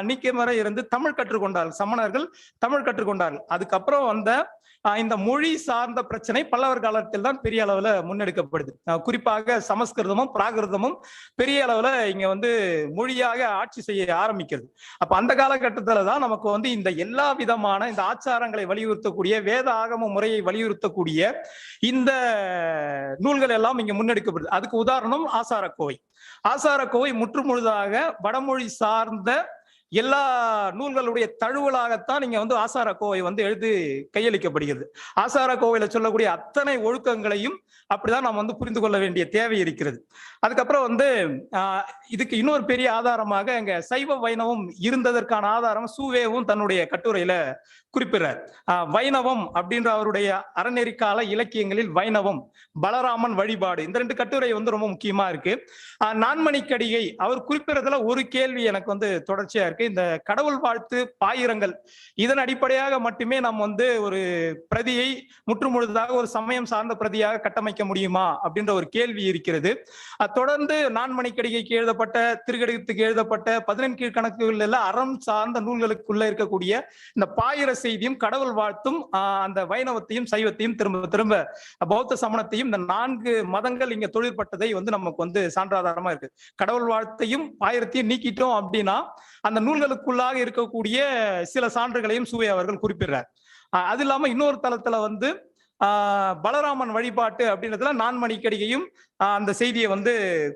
நீக்கமர இருந்து தமிழ் கற்றுக்கொண்டார்கள். சமணர்கள் தமிழ் கற்றுக்கொண்டார்கள். அதுக்கப்புறம் இந்த மொழி சார்ந்த பிரச்சனை பல்லவர் காலத்தில் தான் பெரிய அளவுல முன்னெடுக்கப்படுது. குறிப்பாக சமஸ்கிருதமும் பிராகிருதமும் பெரிய அளவுல இங்க மொழியாக ஆட்சி செய்ய ஆரம்பிக்கிறது. அப்ப அந்த காலகட்டத்துல தான் நமக்கு இந்த எல்லா விதமான இந்த ஆச்சாரங்களை வலியுறுத்தக்கூடிய, வேத ஆகம முறையை வலியுறுத்தக்கூடிய இந்த நூல்கள் எல்லாம் இங்க முன்னெடுக்கப்படுது. அதுக்கு உதாரணம் ஆசாரக்கோவை. ஆசாரக்கோவை முற்றுமுழுதாக வடமொழி சார்ந்த எல்லா நூல்களுடைய தழுவலாகத்தான் நீங்க வந்து ஆசார கோவை வந்து எழுதி கையளிக்கப்படுகிறது. ஆசார கோவையில சொல்லக்கூடிய அத்தனை ஒழுக்கங்களையும் அப்படிதான் நாம் வந்து புரிந்து கொள்ள வேண்டிய தேவை இருக்கிறது. அதுக்கப்புறம் வந்து இதுக்கு இன்னொரு பெரிய ஆதாரமாக இங்க சைவ வைணவம் இருந்ததற்கான ஆதாரம் சூவேவும் தன்னுடைய கட்டுரையில குறிப்பிடுறார். வைணவம் அப்படின்ற அவருடைய அறநெறிக்கால இலக்கியங்களில் வைணவம், பலராமன் வழிபாடு, இந்த 2 கட்டுரை வந்து ரொம்ப முக்கியமா இருக்கு. நான்மணிக்கடிகை அவர் குறிப்பிடுறதுல ஒரு கேள்வி எனக்கு வந்து தொடர்ச்சியா இருக்கு. இந்த கடவுள் வாழ்த்து பாயிரங்கள் இதன் அடிப்படையாக மட்டுமே நாம் வந்து ஒரு பிரதியை முற்றுமுழுதாக ஒரு சமயம் சார்ந்த பிரதியாக கட்டமைக்க முடியுமா அப்படின்ற ஒரு கேள்வி இருக்கிறது. தொடர்ந்து நான்மணிக்கடிகைக்கு எழுதப்பட்ட, திருக்கடிகத்துக்கு எழுதப்பட்ட 14 கீழ்கணக்குகள் எல்லாம் அறம் சார்ந்த நூல்களுக்குள்ள இருக்கக்கூடிய இந்த பாயிர செய்தியும் கடவுள் வாழ்த்தும் அந்த வைணவத்தையும் சைவத்தையும் திரும்ப திரும்ப பௌத்த சமணத்தையும் இந்த 4 மதங்கள் இங்க தொழிற்பட்டதை வந்து நமக்கு வந்து சான்றாதாரமா இருக்கு. கடவுள் வாழ்த்தையும் பாயிரத்தையும் நீக்கிட்டோம் அப்படின்னா அந்த நூல்களுக்குள்ளாக இருக்கக்கூடிய சில சான்றுகளையும் சூவே அவர்கள் குறிப்பிடுறார். அது இல்லாம இன்னொரு தளத்துல வந்து பலராமன் வழிபாட்டு அப்படின்றதுல நான்மணிக்கடிகையும் அந்த செய்தியை வந்து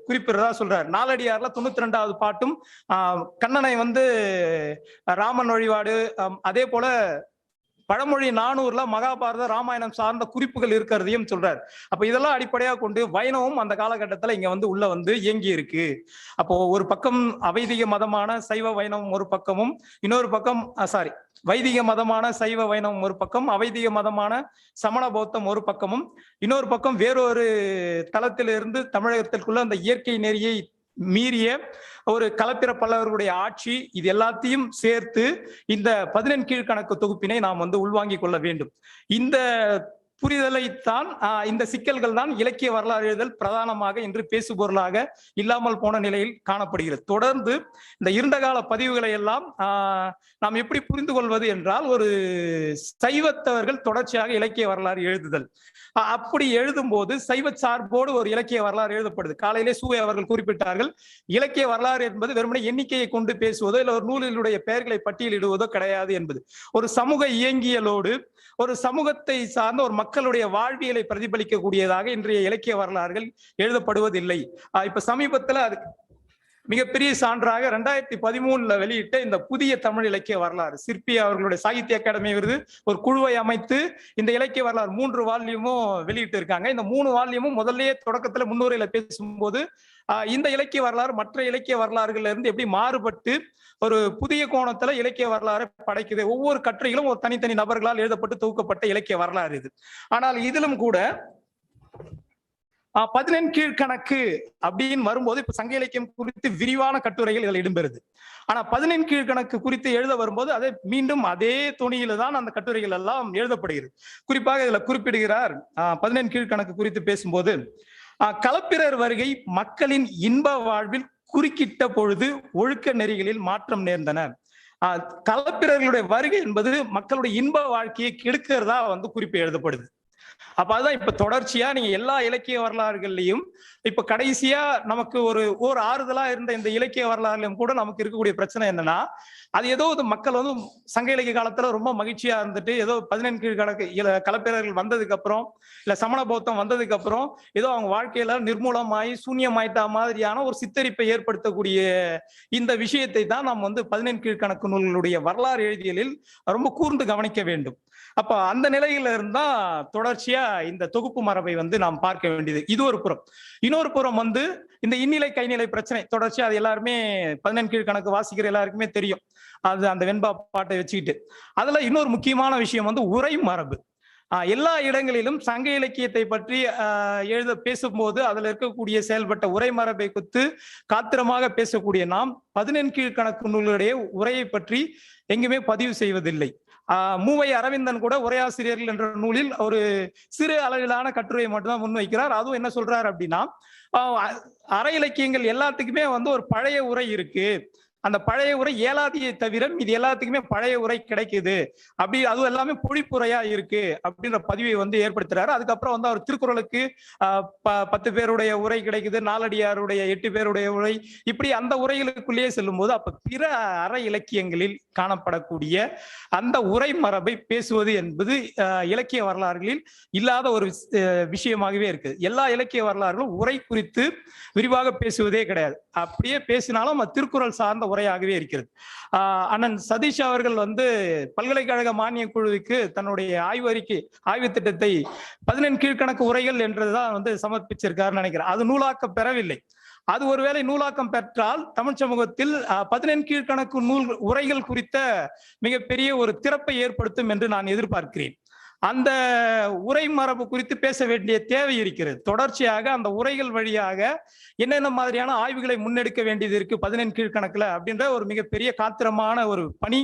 குறிப்பிடுறதா சொல்றாரு. நாலடியார்ல 92வது பாட்டும் கண்ணனை வந்து ராமன் வழிபாடு, அதே போல பழமொழி 400ல மகாபாரத ராமாயணம் சார்ந்த குறிப்புகள் இருக்கிறதையும் சொல்றாரு. அப்ப இதெல்லாம் அடிப்படையா கொண்டு வைணவம் அந்த காலகட்டத்துல இங்க வந்து உள்ள வந்து இயங்கி இருக்கு. அப்போ ஒரு பக்கம் அவைதிக மதமான சைவ வைணவம் ஒரு பக்கமும், இன்னொரு பக்கம் வைதிக மதமான சைவ வைணவம் ஒரு பக்கம், அவைதிக மதமான சமண பௌத்தம் ஒரு பக்கமும், இன்னொரு பக்கம் வேறொரு தளத்திலிருந்து தமிழகத்திற்குள்ள அந்த இயற்கை நெறியை மீறிய ஒரு கலப்பிற பல்லவர்களுடைய ஆட்சி, இது எல்லாத்தையும் சேர்த்து இந்த 14 கீழ்கணக்கு தொகுப்பினை நாம் வந்து உள்வாங்கிக் கொள்ள வேண்டும். இந்த புரிதலைத்தான் இந்த சிக்கல்கள் தான் இலக்கிய வரலாறு எழுதல் பிரதானமாக இன்று பேசுபொருளாக இல்லாமல் போன நிலையில் காணப்படுகிறது. தொடர்ந்து இந்த இருண்ட கால பதிவுகளை எல்லாம் நாம் எப்படி புரிந்து கொள்வது என்றால், ஒரு சைவத்தவர்கள் தொடர்ச்சியாக இலக்கிய வரலாறு எழுதுதல், அப்படி எழுதும் போது சைவ சார்போடு ஒரு இலக்கிய வரலாறு எழுதப்படுது. காலையிலே சூவே அவர்கள் குறிப்பிட்டார்கள், இலக்கிய வரலாறு என்பது வெறுமனே எண்ணிக்கையை கொண்டு பேசுவதோ இல்லை ஒரு நூலினுடைய பெயர்களை பட்டியலிடுவதோ கிடையாது என்பது. ஒரு சமூக இயங்கியலோடு ஒரு சமூகத்தை சார்ந்த ஒரு மக்களுடைய வாழ்வியலை பிரதிபலிக்கக்கூடியதாக இன்றைய இலக்கிய வரலாறுகள் எழுதப்படுவதில்லை. இப்ப சமீபத்துல அது மிகப்பெரிய சான்றாக 2013 வெளியிட்ட இந்த புதிய தமிழ் இலக்கிய வரலாறு, சிற்பி அவர்களுடைய சாகித்ய அகாடமி விருது ஒரு குழுவை அமைத்து இந்த இலக்கிய வரலாறு 3 வால்யூமும் வெளியிட்டு இருக்காங்க. இந்த 3 வால்யூமும் முதல்லயே தொடக்கத்துல முன்னுரையில பேசும்போது இந்த இலக்கிய வரலாறு மற்ற இலக்கிய வரலாறுகள்ல இருந்து எப்படி மாறுபட்டு ஒரு புதிய கோணத்துல இலக்கிய வரலாறு படைக்குது. ஒவ்வொரு கட்டுரைகளும் ஒரு தனித்தனி நபர்களால் எழுதப்பட்டு தொகுக்கப்பட்ட இலக்கிய வரலாறு இது. ஆனால் இதிலும் கூட 14 கீழ்கணக்கு அப்படின்னு வரும்போது இப்ப சங்க இலக்கியம் குறித்து விரிவான கட்டுரைகள் இதில் இடம்பெறுது. ஆனா 14 கீழ்கணக்கு குறித்து எழுத வரும்போது அதை மீண்டும் அதே துணியில தான் அந்த கட்டுரைகள் எல்லாம் எழுதப்படுகிறது. குறிப்பாக இதுல குறிப்பிடுகிறார், 14 கீழ்கணக்கு குறித்து பேசும்போது, களப்பிரர் வருகை மக்களின் இன்ப வாழ்வில் குறுக்கிட்ட பொழுது ஒழுக்க நெறிகளில் மாற்றம் நேர்ந்தன. களப்பிரர்களுடைய வருகை என்பது மக்களுடைய இன்ப வாழ்க்கையை கெடுக்கிறதா வந்து குறிப்பு எழுதப்படுது. அப்ப அதுதான் இப்ப தொடர்ச்சியா நீங்க எல்லா இலக்கிய வரலாறுகள்லையும் இப்ப கடைசியா நமக்கு ஒரு ஆறுதலா இருந்த இந்த இலக்கிய வரலாறுலையும் கூட நமக்கு இருக்கக்கூடிய பிரச்சனை என்னன்னா, அது ஏதோ மக்கள் வந்து சங்க இலக்கிய காலத்துல ரொம்ப மகிழ்ச்சியா இருந்துட்டு ஏதோ 14 கீழ்கணக்கு களப்பிரர்கள் வந்ததுக்கு அப்புறம் இல்ல சமண பௌத்தம் வந்ததுக்கு அப்புறம் ஏதோ அவங்க வாழ்க்கையில நிர்மூலமாயி சூன்யமாயிட்டா மாதிரியான ஒரு சித்தரிப்பை ஏற்படுத்தக்கூடிய இந்த விஷயத்தை தான் நாம் வந்து 14 கீழ்கணக்கு நூல்களுடைய வரலாறு எழுதியலில் ரொம்ப கூர்ந்து கவனிக்க வேண்டும். அப்ப அந்த நிலையில இருந்தா தொடர்ச்சியா இந்த தொகுப்பு மரபை வந்து நாம் பார்க்க வேண்டியது. இது ஒரு புறம். இன்னொரு புறம் வந்து இந்த இந்நிலை கைநிலை பிரச்சனை தொடர்ச்சியா அது எல்லாருமே 14 கீழ்கணக்கு வாசிக்கிற எல்லாருக்குமே தெரியும். அது அந்த வெண்பா பாட்டை வச்சுக்கிட்டு அதுல இன்னொரு முக்கியமான விஷயம் வந்து உரை மரபு. எல்லா இடங்களிலும் சங்க இலக்கியத்தை பற்றி பேசும்போது அதுல இருக்கக்கூடிய செயல்பட்ட உரை மரபை குறித்து காத்திரமாக பேசக்கூடிய நாம் 14 கீழ்கணக்கு நூலுடைய உரையை பற்றி எங்குமே பதிவு செய்வதில்லை. மூவை அரவிந்தன் கூட உரையாசிரியர்கள் என்ற நூலில் ஒரு சிறு அளவிலான கட்டுரையை மட்டும்தான் முன்வைக்கிறார். அதுவும் என்ன சொல்றாரு அப்படின்னா, அற இலக்கியங்கள் எல்லாத்துக்குமே வந்து ஒரு பழைய உரை இருக்கு, அந்த பழைய உரை ஏலாதியை தவிர இது எல்லாத்துக்குமே பழைய உரை கிடைக்குது, அப்படி அதுவும் எல்லாமே பொழிப்புரையா இருக்கு அப்படின்ற பதிவை வந்து ஏற்படுத்துறாரு. அதுக்கப்புறம் வந்து அவர் திருக்குறளுக்கு 10 பேருடைய உரை கிடைக்குது, நாலடியாருடைய 8 பேருடைய உரை, இப்படி அந்த உரைகளுக்குள்ளேயே செல்லும் போது அப்ப பிற அற இலக்கியங்களில் காணப்படக்கூடிய அந்த உரை மரபை பேசுவது என்பது இலக்கிய வரலாறுகளில் இல்லாத ஒரு விஷயமாகவே இருக்கு. எல்லா இலக்கிய வரலாறுகளும் உரை குறித்து விரிவாக பேசுவதே கிடையாது. அப்படியே பேசினாலும் திருக்குறள் சார்ந்த முறையாகவே இருக்கிறது. அண்ணன் சதீஷ் அவர்கள் பல்கலைக்கழக மானிய குழுவுக்கு தன்னுடைய ஆய்வு திட்டத்தை 14 கீழ்கணக்கு உரைகள் என்றுதான் சமர்ப்பிச்சிருக்காருன்னு நினைக்கிறேன். அது நூலாக்கம் பெறவில்லை. அது ஒருவேளை நூலாக்கம் பெற்றால் தமிழ் சமூகத்தில் 14 கீழ்கணக்கு உரைகள் குறித்த மிகப்பெரிய ஒரு திறப்பை ஏற்படுத்தும் என்று நான் எதிர்பார்க்கிறேன். அந்த உரை மரபு குறித்து பேச வேண்டிய தேவை இருக்கிறது. தொடர்ச்சியாக அந்த உரைகள் வழியாக என்னென்ன மாதிரியான ஆய்வுகளை முன்னெடுக்க வேண்டியது இருக்கு 14 கீழ்கணக்குல அப்படின்ற ஒரு மிகப்பெரிய காத்திரமான ஒரு பணி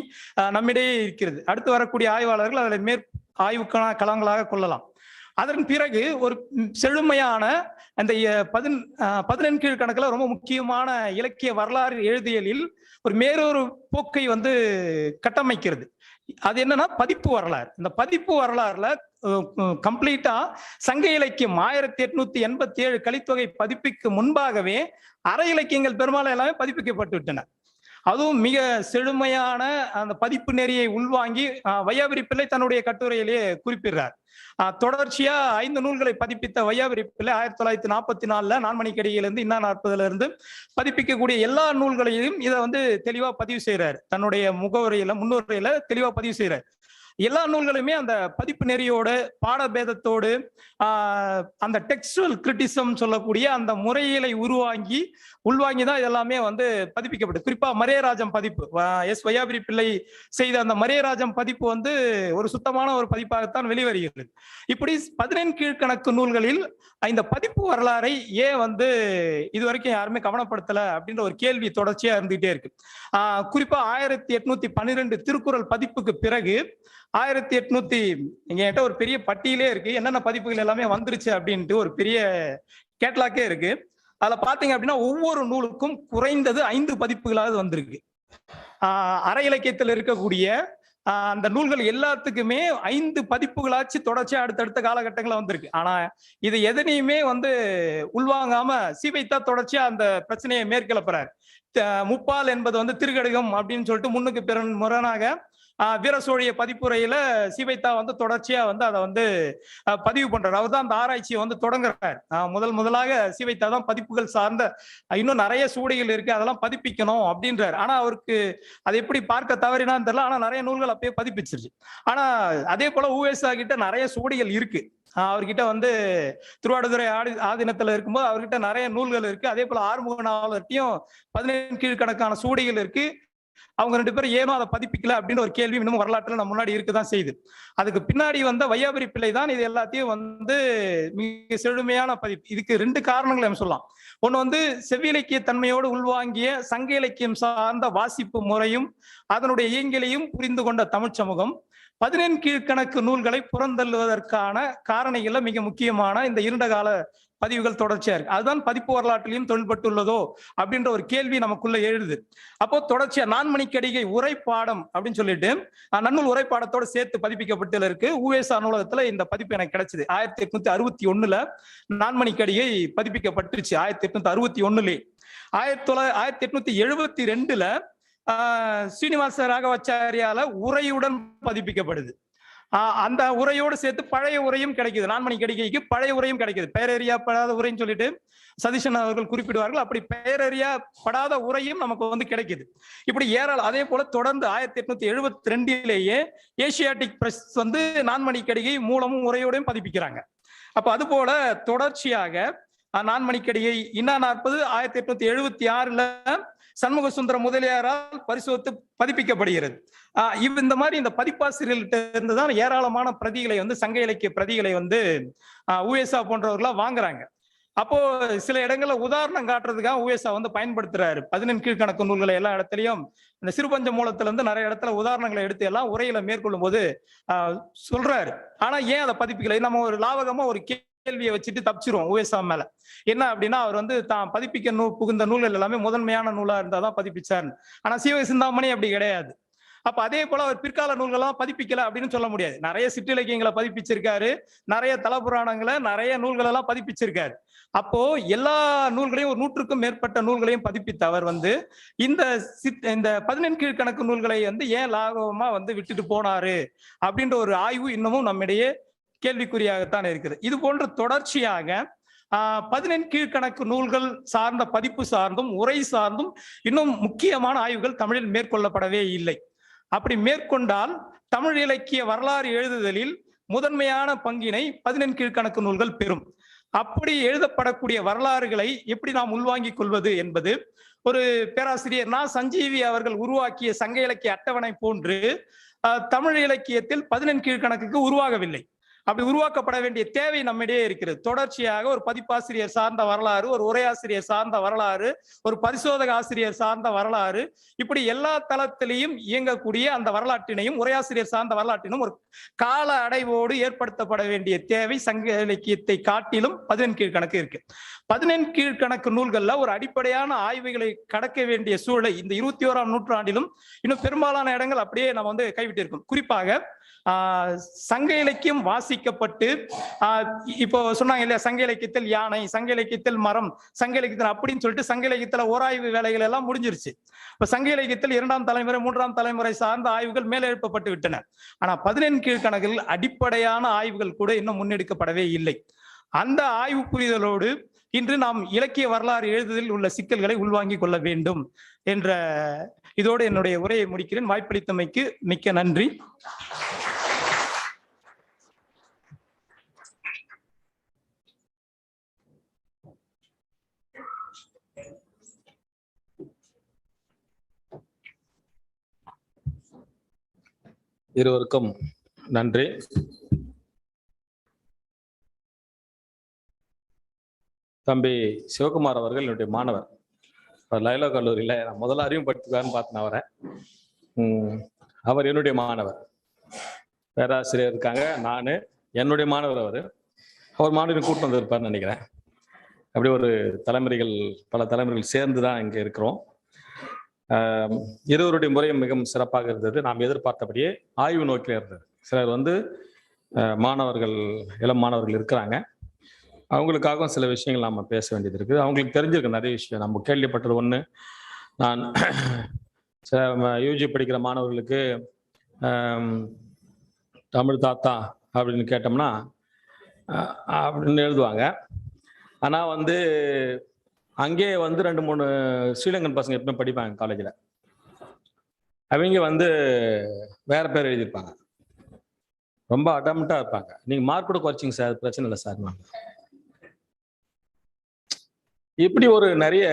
நம்மிடையே இருக்கிறது. அடுத்து வரக்கூடிய ஆய்வாளர்கள் அதில் ஆய்வுக்கான களங்களாக கொள்ளலாம். அதன் பிறகு ஒரு செழுமையான அந்த 14 கீழ்கணக்குல ரொம்ப முக்கியமான இலக்கிய வரலாறு எழுதியலில் மேறொரு போக்கை கட்டமைக்கிறது. அது என்னன்னா பதிப்பு வரலாறு. இந்த பதிப்பு வரலாறுல கம்ப்ளீட்டா சங்க இலக்கியம் 1887 கலித்தொகை பதிப்புக்கு முன்பாகவே அரை இலக்கியங்கள் பெரும்பாலும் எல்லாமே பதிப்பிக்கப்பட்டு விட்டன. அதுவும் மிக செழுமையான அந்த பதிப்பு நெறியை உள்வாங்கி வையாபுரி பிள்ளை தன்னுடைய கட்டுரையிலேயே குறிப்பிடுறார். தொடர்ச்சியா 5 நூல்களை பதிப்பித்த வையாபுரி பிள்ளை 1944 நான்மணிக்கடியிலிருந்து இன்னா 40 பதிப்பிக்கக்கூடிய எல்லா நூல்களையும் இதை தெளிவா பதிவு செய்யறாரு. தன்னுடைய முன்னுரையில தெளிவா பதிவு செய்யறாரு. எல்லா நூல்களுமே அந்த பதிப்பு நெறியோடு பாடபேதத்தோடு அந்த டெக்ஸ்டுவல் கிரிட்டிசம் சொல்லக்கூடிய அந்த முறையிலை உள்வாங்கிதான் எல்லாமே பதிப்பிக்கப்பட்டு. குறிப்பா மரியராஜம் பதிப்பு, எஸ் வையாபுரி பிள்ளை செய்த அந்த மரியராஜம் பதிப்பு ஒரு சுத்தமான ஒரு பதிப்பாகத்தான் வெளிவருகிறது. இப்படி 14 கீழ்கணக்கு நூல்களில் இந்த பதிப்பு வரலாறை ஏன் இதுவரைக்கும் யாருமே கவனப்படுத்தல அப்படின்ற ஒரு கேள்வி தொடர்ச்சியா இருந்துகிட்டே இருக்கு. குறிப்பா 1812 திருக்குறள் பதிப்புக்கு பிறகு 1800 எங்ககிட்ட ஒரு பெரிய பட்டியலே இருக்கு, என்னென்ன பதிப்புகள் எல்லாமே வந்துருச்சு அப்படின்ட்டு ஒரு பெரிய கேட்லாக்கே இருக்கு. அதுல பாத்தீங்க அப்படின்னா ஒவ்வொரு நூலுக்கும் குறைந்தது 5 பதிப்புகளாவது வந்திருக்கு. அரை இலக்கியத்தில் இருக்கக்கூடிய அந்த நூல்கள் எல்லாத்துக்குமே 5 பதிப்புகளாச்சு தொடர்ச்சியா அடுத்தடுத்த காலகட்டங்கள வந்திருக்கு. ஆனா இது எதனையுமே உள்வாங்காம சீவைத்தா தொடர்ச்சியா அந்த பிரச்சனையை மேற்கொள்ளப்படுறாரு. முப்பால் என்பது திருக்கடுகம் அப்படின்னு சொல்லிட்டு முன்னுக்கு முரணாக வீர சோழிய பதிப்புரையில சீவைத்தா தொடர்ச்சியா அதை பதிவு பண்றாரு. அவர் தான் அந்த ஆராய்ச்சியை தொடங்குறாரு. முதலாக சீவைத்தா தான் பதிப்புகள் சார்ந்த இன்னும் நிறைய சூடிகள் இருக்கு, அதெல்லாம் பதிப்பிக்கணும் அப்படின்றாரு. ஆனா அவருக்கு அதை எப்படி பார்க்க தவறினான்னு தெரியல. ஆனா நிறைய நூல்கள் அப்பயே பதிப்பிச்சிருச்சு. ஆனா அதே போல ஊவேசா கிட்ட நிறைய சூடிகள் இருக்கு. அவர்கிட்ட திருவாடுதுறை ஆதீனத்துல இருக்கும்போது அவர்கிட்ட நிறைய நூல்கள் இருக்கு. அதே போல ஆறுமுக நாவலர்கிட்டையும் 14 கீழ்கணக்கான சூடிகள் இருக்கு. அவங்க 2 பேரும் ஏனோ அதை பதிப்பிக்கல அப்படின்னு ஒரு கேள்வி இன்னும் வரலாற்றுல நம்ம முன்னாடி இருக்குதான் செய்யுது. அதுக்கு பின்னாடி வையாபுரி பிள்ளை தான் இது எல்லாத்தையும் மிக செழுமையான பதிப்பு. இதுக்கு 2 காரணங்களை நம்ம சொல்லலாம். ஒண்ணு செவ்விலக்கிய தன்மையோடு உள்வாங்கிய சங்க இலக்கியம் சார்ந்த வாசிப்பு முறையும் அதனுடைய இயங்கிலையும் புரிந்து கொண்ட தமிழ் சமூகம் 14 கீழ்கணக்கு நூல்களை புறந்தள்ளுவதற்கான காரணிகள்ல மிக முக்கியமான இந்த இருண்ட கால பதிவுகள் தொடர்ச்சியா இருக்கு. அதுதான் பதிப்பு வரலாற்றிலையும் தொழில்பட்டுள்ளதோ அப்படின்ற ஒரு கேள்வி நமக்குள்ள எழுது. அப்போ தொடர்ச்சியா நான்மணிக்கடிகை உரைப்பாடம் அப்படின்னு சொல்லிட்டு நன்னூல் உரைப்பாடத்தோட சேர்த்து பதிப்பிக்கப்பட்டு இருக்கு. ஊவேசா நூலகத்துல இந்த பதிப்பு எனக்கு கிடைச்சது. 1861 நான்மணிக்கடிகை பதிப்பிக்கப்பட்டுருச்சு. 1861 1872 ஸ்ரீனிவாச ராகவாச்சாரியால உரையுடன் பதிப்பிக்கப்படுது. அந்த உரையோடு சேர்த்து பழைய உரையும் கிடைக்குது. நான்மணிக்கடிகைக்கு பழைய உரையும் கிடைக்குது. பெயரறியப்படாத உரைன்னு சொல்லிட்டு சதீஷன் அவர்கள் குறிப்பிடுவார்கள். அப்படி பெயரறியப்படாத உரையும் நமக்கு கிடைக்குது. இப்படி ஏராளம். அதே போல தொடர்ந்து 1872 ஏசியாட்டிக் பிரஸ் நான்மணிக்கடிகை மூலமும் உரையோடையும் பதிப்பிக்கிறாங்க. அப்ப அது போல தொடர்ச்சியாக நான்மணிக்கடிகை இன்னா 40 1876 சண்முக சுந்தர முதலியாரால் பரிசோதித்து பதிப்பிக்கப்படுகிறது. இந்த மாதிரி இந்த பதிப்பாசிரியர்கிட்ட இருந்துதான் ஏராளமான பிரதிகளை சங்க இலக்கிய பிரதிகளை ஊவேசா போன்றவர்களா வாங்குறாங்க. அப்போ சில இடங்கள்ல உதாரணம் காட்டுறதுக்காக ஊவேசா பயன்படுத்துறாரு. 14 கீழ்கணக்கு நூல்களை எல்லா இடத்துலயும் இந்த சிறுபஞ்ச மூலத்துல இருந்து நிறைய இடத்துல உதாரணங்களை எடுத்து எல்லாம் உரையில மேற்கொள்ளும் போது சொல்றாரு. ஆனா ஏன் அதை பதிப்பிக்கல? நம்ம ஒரு லாவகமா ஒரு கேள்வியை வச்சுட்டு தப்பிச்சிருவோம் ஊவேசா மேல. என்ன அப்படின்னா அவர் தான் பதிப்பிக்க புகுந்த நூல்கள் எல்லாமே முதன்மையான நூலா இருந்தாதான் பதிப்பிச்சாருன்னு. ஆனா சீவ சிந்தாமணி அப்படி கிடையாது. அப்ப அதே போல அவர் பிற்கால நூல்கள்லாம் பதிப்பிக்கல அப்படின்னு சொல்ல முடியாது. நிறைய சிற்றிலக்கியங்களை பதிப்பிச்சிருக்காரு, நிறைய தலபுராணங்களை நிறைய நூல்கள் எல்லாம் பதிப்பிச்சிருக்காரு. அப்போ எல்லா நூல்களையும் ஒரு 100க்கும் மேற்பட்ட நூல்களையும் பதிப்பித்த அவர் இந்த 14 கீழ்கணக்கு நூல்களை ஏன் லாகவமா விட்டுட்டு போனாரு அப்படின்ற ஒரு ஆய்வு இன்னமும் நம்மிடையே கேள்விக்குறியாகத்தான் இருக்குது. இது போன்ற தொடர்ச்சியாக பதினெண் கீழ்கணக்கு நூல்கள் சார்ந்த பதிப்பு சார்ந்தும் உரை சார்ந்தும் இன்னும் முக்கியமான ஆய்வுகள் தமிழில் மேற்கொள்ளப்படவே இல்லை. அப்படி மேற்கொண்டால் தமிழ் இலக்கிய வரலாறு எழுதுதலில் முதன்மையான பங்கினை பதினெண் கீழ்கணக்கு நூல்கள் பெறும். அப்படி எழுதப்படக்கூடிய வரலாறுகளை எப்படி நாம் உள்வாங்கிக் கொள்வது என்பது ஒரு பேராசிரியர் சஞ்சீவி அவர்கள் உருவாக்கிய சங்க இலக்கிய அட்டவணை போன்று தமிழ் இலக்கியத்தில் பதினெண் கீழ்கணக்குக்கு உருவாகவில்லை. அப்படி உருவாக்கப்பட வேண்டிய தேவை நம்மிடையே இருக்கிறது. தொடர்ச்சியாக ஒரு பதிப்பாசிரியர் சார்ந்த வரலாறு, ஒரு உரையாசிரியர் சார்ந்த வரலாறு, ஒரு பரிசோதக ஆசிரியர் சார்ந்த வரலாறு, இப்படி எல்லா தளத்திலையும் இயங்கக்கூடிய அந்த வரலாற்றினையும் உரையாசிரியர் சார்ந்த வரலாற்றினும் ஒரு கால அடைவோடு ஏற்படுத்தப்பட வேண்டிய தேவை சங்க இலக்கியத்தை காட்டிலும் பதினெண் கீழ்கணக்கு இருக்கு. பதினெண் கீழ்கணக்கு நூல்கள்ல ஒரு அடிப்படையான ஆய்வுகளை கடக்க வேண்டிய சூழலை இந்த 21ஆம் நூற்றாண்டிலும் இன்னும் பெரும்பாலான இடங்கள் அப்படியே நம்ம கைவிட்டிருக்கோம். குறிப்பாக சங்க இலக்கியம் வாசிக்கப்பட்டு இப்போ சொன்னாங்க இல்லையா, சங்க இலக்கியத்தில் யானை, சங்க இலக்கியத்தில் மரம், சங்க இலக்கியத்தில் அப்படின்னு சொல்லிட்டு சங்க இலக்கியத்துல ஓராய்வு வேலைகள் எல்லாம் முடிஞ்சிருச்சு. இப்ப சங்க இலக்கியத்தில் 2ஆம் தலைமுறை 3ஆம் தலைமுறை சார்ந்த ஆய்வுகள் மேலெழுப்பப்பட்டு விட்டன. ஆனா பதினெண் கீழ்கணக்கில் அடிப்படையான ஆய்வுகள் கூட இன்னும் முன்னெடுக்கப்படவே இல்லை. அந்த ஆய்வு புரிதலோடு இன்று நாம் இலக்கிய வரலாறு எழுதுதலில் உள்ள சிக்கல்களை உள்வாங்கிக் கொள்ள வேண்டும் என்ற இதோடு என்னுடைய உரையை முடிக்கிறேன். வாய்ப்பளித்தமைக்கு மிக்க நன்றி. இருவருக்கும் நன்றி. தம்பி சிவகுமார் அவர்கள் என்னுடைய மாணவர். லைலா கல்லூரியில நான் முதல்ல அறிமுகப்படுத்துவான்னு பார்த்தேன் அவரை. அவர் என்னுடைய மாணவர். பேராசிரியர் இருக்காங்க, நான் என்னுடைய மாணவர். அவர் மாணவர்கள் கூட்டம் வந்திருப்பார்னு நினைக்கிறேன். அப்படி ஒரு தலைமுறைகள், பல தலைமுறைகள் சேர்ந்து தான் இங்கே இருக்கிறோம். இருவருடைய முறையும் மிகவும் சிறப்பாக இருந்தது. நாம் எதிர்பார்த்தபடியே ஆய்வு நோக்கில் இருந்தது. சிலர் மாணவர்கள், இளம் மாணவர்கள் இருக்கிறாங்க. அவங்களுக்காகவும் சில விஷயங்கள் நாம் பேச வேண்டியது இருக்குது. அவங்களுக்கு தெரிஞ்சிருக்கு நிறைய விஷயம். நம்ம கேள்விப்பட்டது ஒன்று, நான் சில யூஜி படிக்கிற மாணவர்களுக்கு தமிழ் தாத்தா அப்படின்னு கேட்டோம்னா அப்படின்னு எழுதுவாங்க. ஆனால் அங்கே 2-3 ஸ்ரீலங்கன் பசங்க எப்பவுமே படிப்பாங்க காலேஜில். அவங்க வேற பேர் எழுதியிருப்பாங்க. ரொம்ப அடம்ப்டா இருப்பாங்க. நீங்கள் மார்க் கூட குறைச்சிங்க சார், பிரச்சனை இல்லை சார். இப்படி ஒரு நிறைய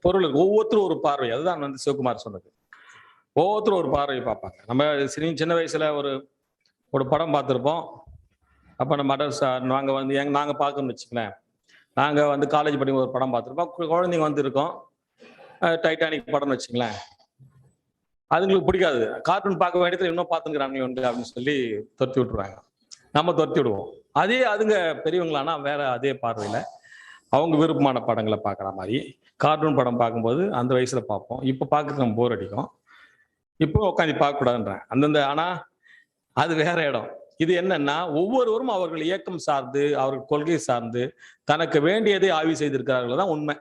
பொருள், ஒவ்வொருத்தரும் ஒரு பார்வை. அதுதான் சிவகுமார் சொன்னது. ஒவ்வொருத்தரும் ஒரு பார்வை பார்ப்பாங்க. நம்ம சின்ன வயசுல ஒரு படம் பார்த்துருப்போம். அப்போ நம்ம நாங்கள் நாங்கள் பார்க்கணும்னு வச்சுக்கலேன். நாங்கள் காலேஜ் படிக்கும் ஒரு படம் பார்த்துருப்போம். குழந்தைங்க இருக்கோம், டைட்டானிக் படம்னு வச்சுங்களேன். அதுங்களுக்கு பிடிக்காது. கார்ட்டூன் பார்க்க வேண்டியது இன்னும் பார்த்துக்கிறாங்க அப்படின்னு சொல்லி துரத்தி விட்டுருவாங்க. நம்ம துரத்தி விடுவோம். அதே அதுங்க பெரியவங்களானா வேற அதே பார்வையில் அவங்க விருப்பமான படங்களை பார்க்குற மாதிரி கார்ட்டூன் படம் பார்க்கும்போது அந்த வயசுல பார்ப்போம். இப்போ பார்க்கறது நம்ம போர் அடிக்கும். இப்போ உட்காந்து பார்க்கக்கூடாதுன்றேன் அந்தந்த. ஆனால் அது வேற இடம். இது என்னன்னா, ஒவ்வொருவரும் அவர்கள் இயக்கம் சார்ந்து, அவர்கள் கொள்கை சார்ந்து தனக்கு வேண்டியதை ஆய்வு செய்திருக்கிறார்கள் தான் உண்மை.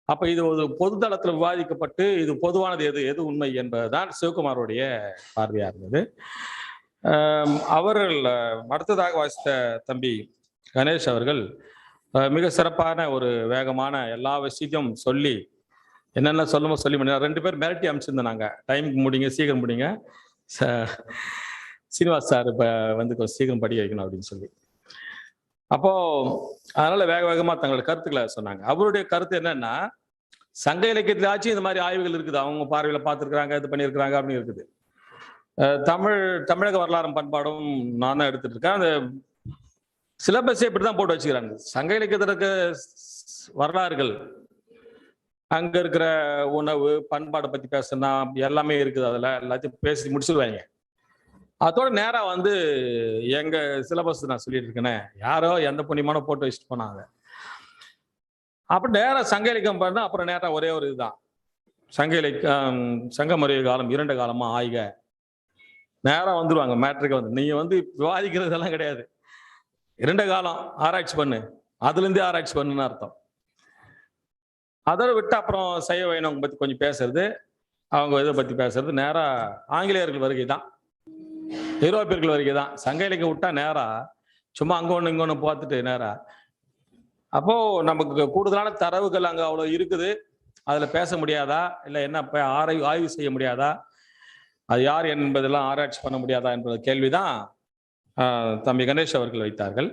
அப்ப இது ஒரு பொதுதளத்தில் விவாதிக்கப்பட்டு இது பொதுவானது எது உண்மை என்பதுதான் சிவகுமாரோடைய பார்வையா இருந்தது. அவர்கள் அடுத்ததாக வாசித்த தம்பி கணேஷ் அவர்கள் மிக சிறப்பான ஒரு வேகமான எல்லா விஷயத்தையும் சொல்லி என்னென்ன சொல்லுமோ சொல்லி 2 பேர் மிரட்டி அமைச்சிருந்தோம். நாங்கள் டைமுக்கு முடிங்க, சீக்கிரம் முடிங்க, சீனிவாஸ் சார் இப்போ கொஞ்சம் சீக்கிரம் படிக்க வைக்கணும் அப்படின்னு சொல்லி. அப்போ அதனால வேகமா தங்களோட கருத்துக்களை சொன்னாங்க. அவருடைய கருத்து என்னன்னா, சங்க இலக்கியத்திலாச்சும் இந்த மாதிரி ஆய்வுகள் இருக்குது, அவங்க பார்வையில பார்த்துருக்குறாங்க, இது பண்ணியிருக்கிறாங்க அப்படின்னு இருக்குது. தமிழக வரலாறும் பண்பாடும் நான் தான் எடுத்துட்டு இருக்கேன். அந்த சிலபஸை இப்படிதான் போட்டு வச்சுக்கிறாங்க. சங்க இலக்கியத்தில் இருக்க வரலாறுகள், அங்க இருக்கிற உணவு பண்பாடை பத்தி பேசுனா எல்லாமே இருக்குது. அதுல எல்லாத்தையும் பேசி முடிச்சிருவாங்க. அதோட நேரா எங்க சிலபஸ் நான் சொல்லிட்டு இருக்கேனே, யாரோ எந்த புண்ணியமான போட்டு வச்சுட்டு போனாங்க. அப்படி நேரா சங்க இலக்கியம் பண்ணா அப்புறம் நேரா ஒரே ஒரு இதுதான், சங்க இலக்கியம் சங்க மறைவு காலம் 2 காலமா ஆய்க, நேரா வந்துருவாங்க மேட்ருக்கு. நீங்க விவாதிக்கிறதெல்லாம் கிடையாது. 2 காலம் ஆராய்ச்சி பண்ணு, அதுல இருந்தே ஆராய்ச்சி பண்ணுன்னு அர்த்தம். அதோட விட்டு அப்புறம் சைவ வைணவங்க பத்தி கொஞ்சம் பேசுறது, அவங்க இதை பத்தி பேசுறது, நேரா ஆங்கிலேயர்கள் வருகை தான், ஐரோப்பியர்கள் வருகை தான். சங்க இலக்கியம் விட்டா நேரா சும்மா அங்க ஒண்ணு இங்க ஒண்ணு பார்த்துட்டு நேரா. அப்போ நமக்கு கூடுதலான தரவுகள் அங்க அவ்வளவு இருக்குது, அதுல பேச முடியாதா, இல்ல என்ன ஆய்வு செய்ய முடியாதா, அது யார் என்பதெல்லாம் ஆராய்ச்சி பண்ண முடியாதா என்ற கேள்விதான் தம்பி கணேஷ் அவர்கள் வைத்தார்கள்.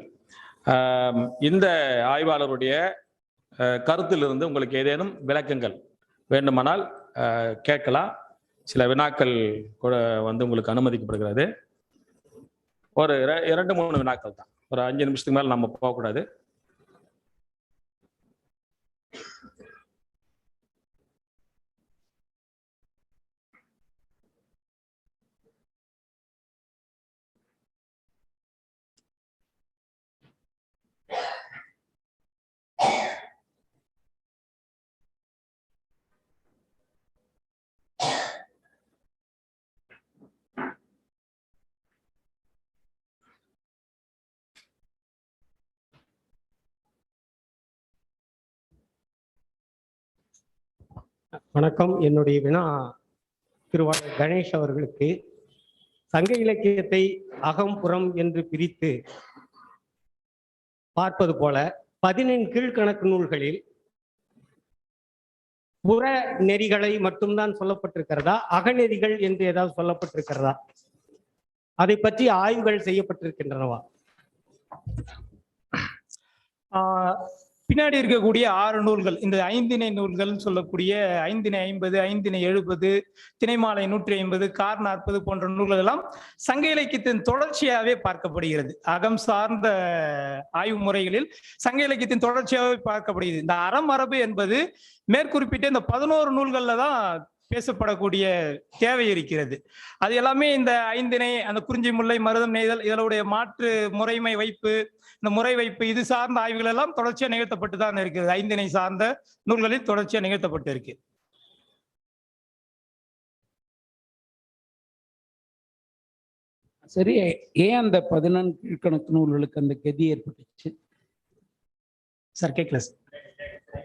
இந்த ஆய்வாளருடைய கருத்திலிருந்து உங்களுக்கு ஏதேனும் விளக்கங்கள் வேண்டுமானால் கேட்கலாம். சில வினாக்கள் கூட உங்களுக்கு அனுமதிக்கப்படுகிறது. ஒரு 2-3 வினாக்கள் தான், ஒரு 5 நிமிஷத்துக்கு மேல நம்ம போகக்கூடாது. வணக்கம். என்னுடைய வினா திருவாளர் கணேஷ் அவர்களுக்கு. சங்க இலக்கியத்தை அகம் புறம் என்று பிரித்து பார்ப்பது போல 14 கீழ்கணக்கு நூல்களில் புற நெறிகளை மட்டும்தான் சொல்லப்பட்டிருக்கிறதா, அகநெறிகள் என்று ஏதாவது சொல்லப்பட்டிருக்கிறதா? அதை பற்றி ஆய்வுகள் செய்யப்பட்டிருக்கின்றனவா? பின்னாடி இருக்கக்கூடிய 6 நூல்கள், இந்த ஐந்திணை நூல்கள் சொல்லக்கூடிய ஐந்திணை 50, ஐந்திணை 70, திணைமாலை 150, கார் 40 போன்ற நூல்கள் எல்லாம் சங்க இலக்கியத்தின் தொடர்ச்சியாகவே பார்க்கப்படுகிறது. அகம் சார்ந்த ஆய்வு முறைகளில் சங்க இலக்கியத்தின் தொடர்ச்சியாகவே பார்க்கப்படுகிறது. இந்த அறமரபு என்பது மேற்குறிப்பிட்ட இந்த 11 நூல்கள்ல தான் பேசப்படக்கூடிய தேவை இருக்கிறது. அது எல்லாமே இந்த ஐந்திணை, அந்த குறிஞ்சி முல்லை மருதம் நெய்தல், இதனுடைய மாற்று முறைமை வைப்பு, இந்த முறை வைப்பு, இது சார்ந்த ஆய்வுகள் எல்லாம் தொடர்ச்சியா நிகழ்த்தப்பட்டு தான் இருக்கிறது. ஐந்திணை சார்ந்த நூல்களில் தொடர்ச்சியா நிகழ்த்தப்பட்டு இருக்கு. சரி, ஏன் அந்த 14 கீழ்கணக்கு நூல்களுக்கு அந்த கதி ஏற்பட்டுச்சு? சார் கேட்கல.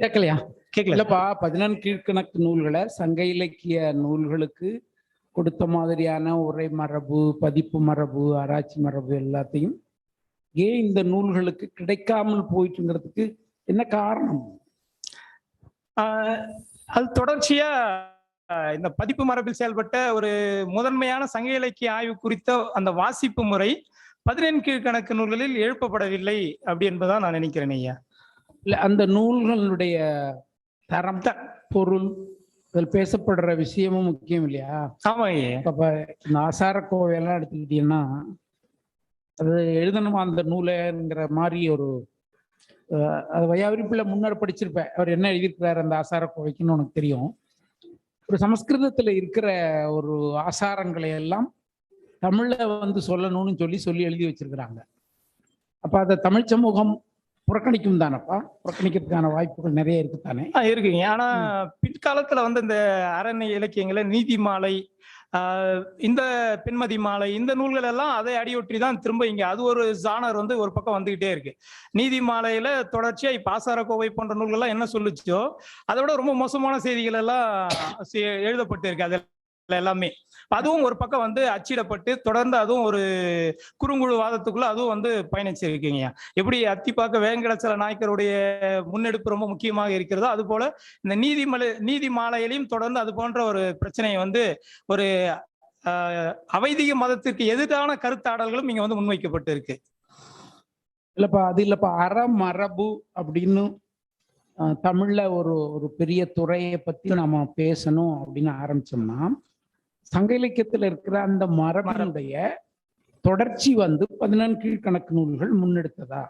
கேட்கலையா? கேட்கல. இல்லப்பா, 14 கீழ்கணக்கு நூல்களை சங்க இலக்கிய நூல்களுக்கு கொடுத்த மாதிரியான உரை மரபு, பதிப்பு மரபு, ஆராய்ச்சி மரபு எல்லாத்தையும் ஏன் இந்த நூல்களுக்கு கிடைக்காமல் போயிட்டுங்கிறதுக்கு என்ன காரணம்? அது தொடர்ச்சியா இந்த பதிப்பு மரபில் செயல்பட்ட ஒரு முதன்மையான சங்க இலக்கிய ஆய்வு குறித்த அந்த வாசிப்பு முறை 14 கீழ்கணக்கு நூல்களில் எழுப்பப்படவில்லை அப்படி என்பதான் நான் நினைக்கிறேன் ஐயா. இல்ல, அந்த நூல்களுடைய தரம், பொருள், அதில் பேசப்படுற விஷயமும் முக்கியம் இல்லையா? ஆமா ஐயா. அப்ப இந்த ஆசார கோவையெல்லாம் எடுத்துக்கிட்டீங்கன்னா அது எழுதணுமா அந்த நூலைங்கிற மாதிரி ஒரு அது வையாபுரி பிள்ளை முன்னர் படிச்சிருப்பேன். அவர் என்ன எழுதியிருக்கிறார் அந்த ஆசார கோவைக்குன்னு உனக்கு தெரியும். ஒரு சமஸ்கிருதத்துல இருக்கிற ஒரு ஆசாரங்களை எல்லாம் தமிழ்ல சொல்லணும்னு சொல்லி எழுதி வச்சிருக்கிறாங்க. அப்ப அதை தமிழ் சமூகம் புறக்கணிக்கும் தானப்பா? புறக்கணிக்கிறதுக்கான வாய்ப்புகள் நிறைய இருக்குதானே? இருக்குங்க. ஆனா பிற்காலத்துல இந்த அரண் இலக்கியங்களை நீதிமாலை, இந்த பெண்மதி மாலை, இந்த நூல்கள் எல்லாம் அதை அடியொற்றி தான் திரும்ப இங்க அது ஒரு ஜானர் ஒரு பக்கம் வந்துகிட்டே இருக்கு. நீதி மாலையில தொடர்ச்சியா இப்ப ஆசார கோவை போன்ற நூல்கள் எல்லாம் என்ன சொல்லுச்சோ அதை விட ரொம்ப மோசமான செய்திகள் எல்லாம் எழுதப்பட்டு இருக்கு. அது எல்லாமே அதுவும் ஒரு பக்கம் அச்சிடப்பட்டு தொடர்ந்து அதுவும் ஒரு குறுங்குழு வாதத்துக்குள்ள அதுவும் பயணிச்சிருக்கீங்க. எப்படி அத்திப்பாக்க வேங்கடச்சல நாயக்கருடைய முன்னெடுப்பு ரொம்ப முக்கியமாக இருக்கிறதோ அது போல இந்த நீதி மாலையிலையும் தொடர்ந்து அது போன்ற ஒரு பிரச்சனையை ஒரு அவைதிக மதத்திற்கு எதிரான கருத்தாடல்களும் இங்க முன்வைக்கப்பட்டு இருக்கு. இல்லப்பா, அது இல்லப்பா, அறமரபு அப்படின்னு தமிழ்ல ஒரு பெரிய துறையை பத்தி நம்ம பேசணும் அப்படின்னு ஆரம்பிச்சோம்னா சங்க இலக்கியத்துல இருக்கிற அந்த மரபனுடைய தொடர்ச்சி 14 கீழ்கணக்கு நூல்கள் முன்னெடுத்ததா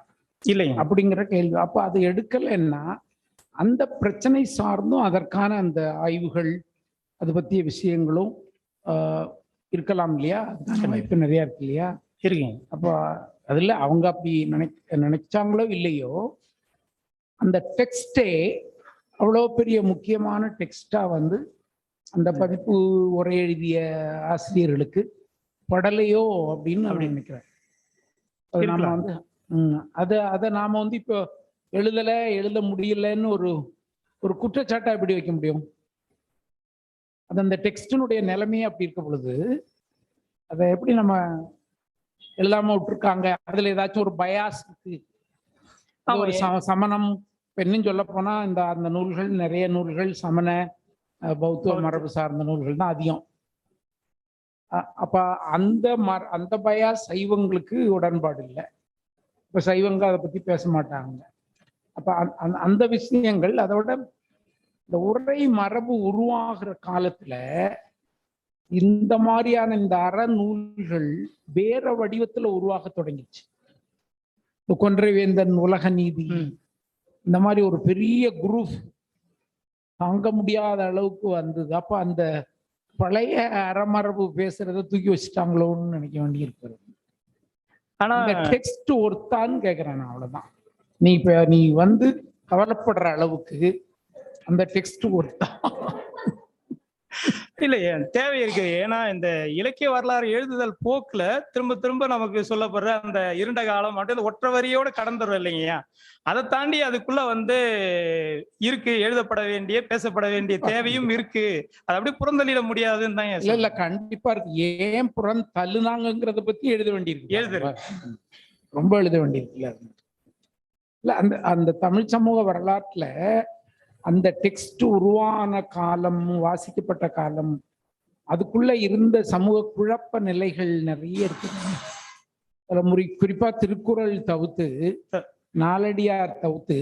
இல்லைங்க அப்படிங்கிற கேள்வி. அப்ப அது எடுக்கலைன்னா அந்த பிரச்சனை சார்ந்தும் அதற்கான அந்த ஆய்வுகள், அது பற்றிய விஷயங்களும் இருக்கலாம் இல்லையா? வாய்ப்பு நிறைய இருக்கு இல்லையா? இருக்குங்க. அப்போ அதுல அவங்க அப்படி நினைச்சாங்களோ இல்லையோ அந்த டெக்ஸ்டே அவ்வளோ பெரிய முக்கியமான டெக்ஸ்டா அந்த பதிப்பு உரை எழுதிய ஆசிரியர்களுக்கு படலையோ அப்படின்னு நான் நினைக்கிறேன். நாம அதை நாம இப்போ எழுத முடியலன்னு ஒரு குற்றச்சாட்டை எப்படி வைக்க முடியும்? அது அந்த டெக்ஸ்டினுடைய நிலைமையே அப்படி இருக்க பொழுது அதை எப்படி நம்ம எழுதாம விட்டுருக்காங்க, அதுல ஏதாச்சும் ஒரு பயாஸ் இருக்கு. அது ஒரு சமணம் பெண்ணும் சொல்ல போனா அந்த நூல்கள், நிறைய நூல்கள் சமண பௌத்த மரபு சார்ந்த நூல்கள் தான் அதிகம். அப்ப அந்த பயாஸ் சைவங்களுக்கு உடன்பாடு இல்லை. இப்ப சைவங்க அதை பத்தி பேச மாட்டாங்க. அப்ப அந்த விஷயங்கள், அதோட இந்த உரை மரபு உருவாகிற காலத்துல இந்த மாதிரியான இந்த அறநூல்கள் வேற வடிவத்துல உருவாக தொடங்கிச்சு. கொன்றைவேந்தன் உலக நீதி, இந்த மாதிரி ஒரு பெரிய குரூப் தாங்க முடியாத அளவுக்கு வந்தது. அப்ப அந்த பழைய அறமரபு பேசுறத தூக்கி வச்சுட்டாங்களோன்னு நினைக்க வேண்டியிருக்கிறது. ஆனா டெக்ஸ்ட் ஒருத்தான்னு கேட்கிறேன் நான், அவ்வளவுதான். நீ வந்து கவலைப்படுற அளவுக்கு அந்த டெக்ஸ்ட் ஒருத்தா இல்ல, தேவை இருக்கு. ஏன்னா இந்த இலக்கிய வரலாறு எழுதுதல் போக்குல திரும்ப திரும்ப நமக்கு சொல்லப்படுற அந்த இருண்ட காலம் மட்டும் ஒற்றை வரியோட கடந்துடும் இல்லைங்கய்யா. அதை தாண்டி அதுக்குள்ள வந்து இருக்கு, எழுதப்பட வேண்டிய பேசப்பட வேண்டிய தேவையும் இருக்கு. அது அப்படியே புறந்தள்ளிட முடியாதுன்னு தான். இல்ல கண்டிப்பா இருக்கு. ஏன் புறந்தள்ளுனாங்கிறத பத்தி எழுத வேண்டியிருக்கு, ரொம்ப எழுத வேண்டியிருக்குல்ல. இல்ல அந்த தமிழ் சமூக வரலாற்றுல அந்த டெக்ஸ்ட் உருவான காலம், வாசிக்கப்பட்ட காலம், அதுக்குள்ள இருந்த சமூக குழப்ப நிலைகள் நிறைய இருக்கு. குறிப்பா திருக்குறள் தவிர்த்து, நாலடியார் தவிர்த்து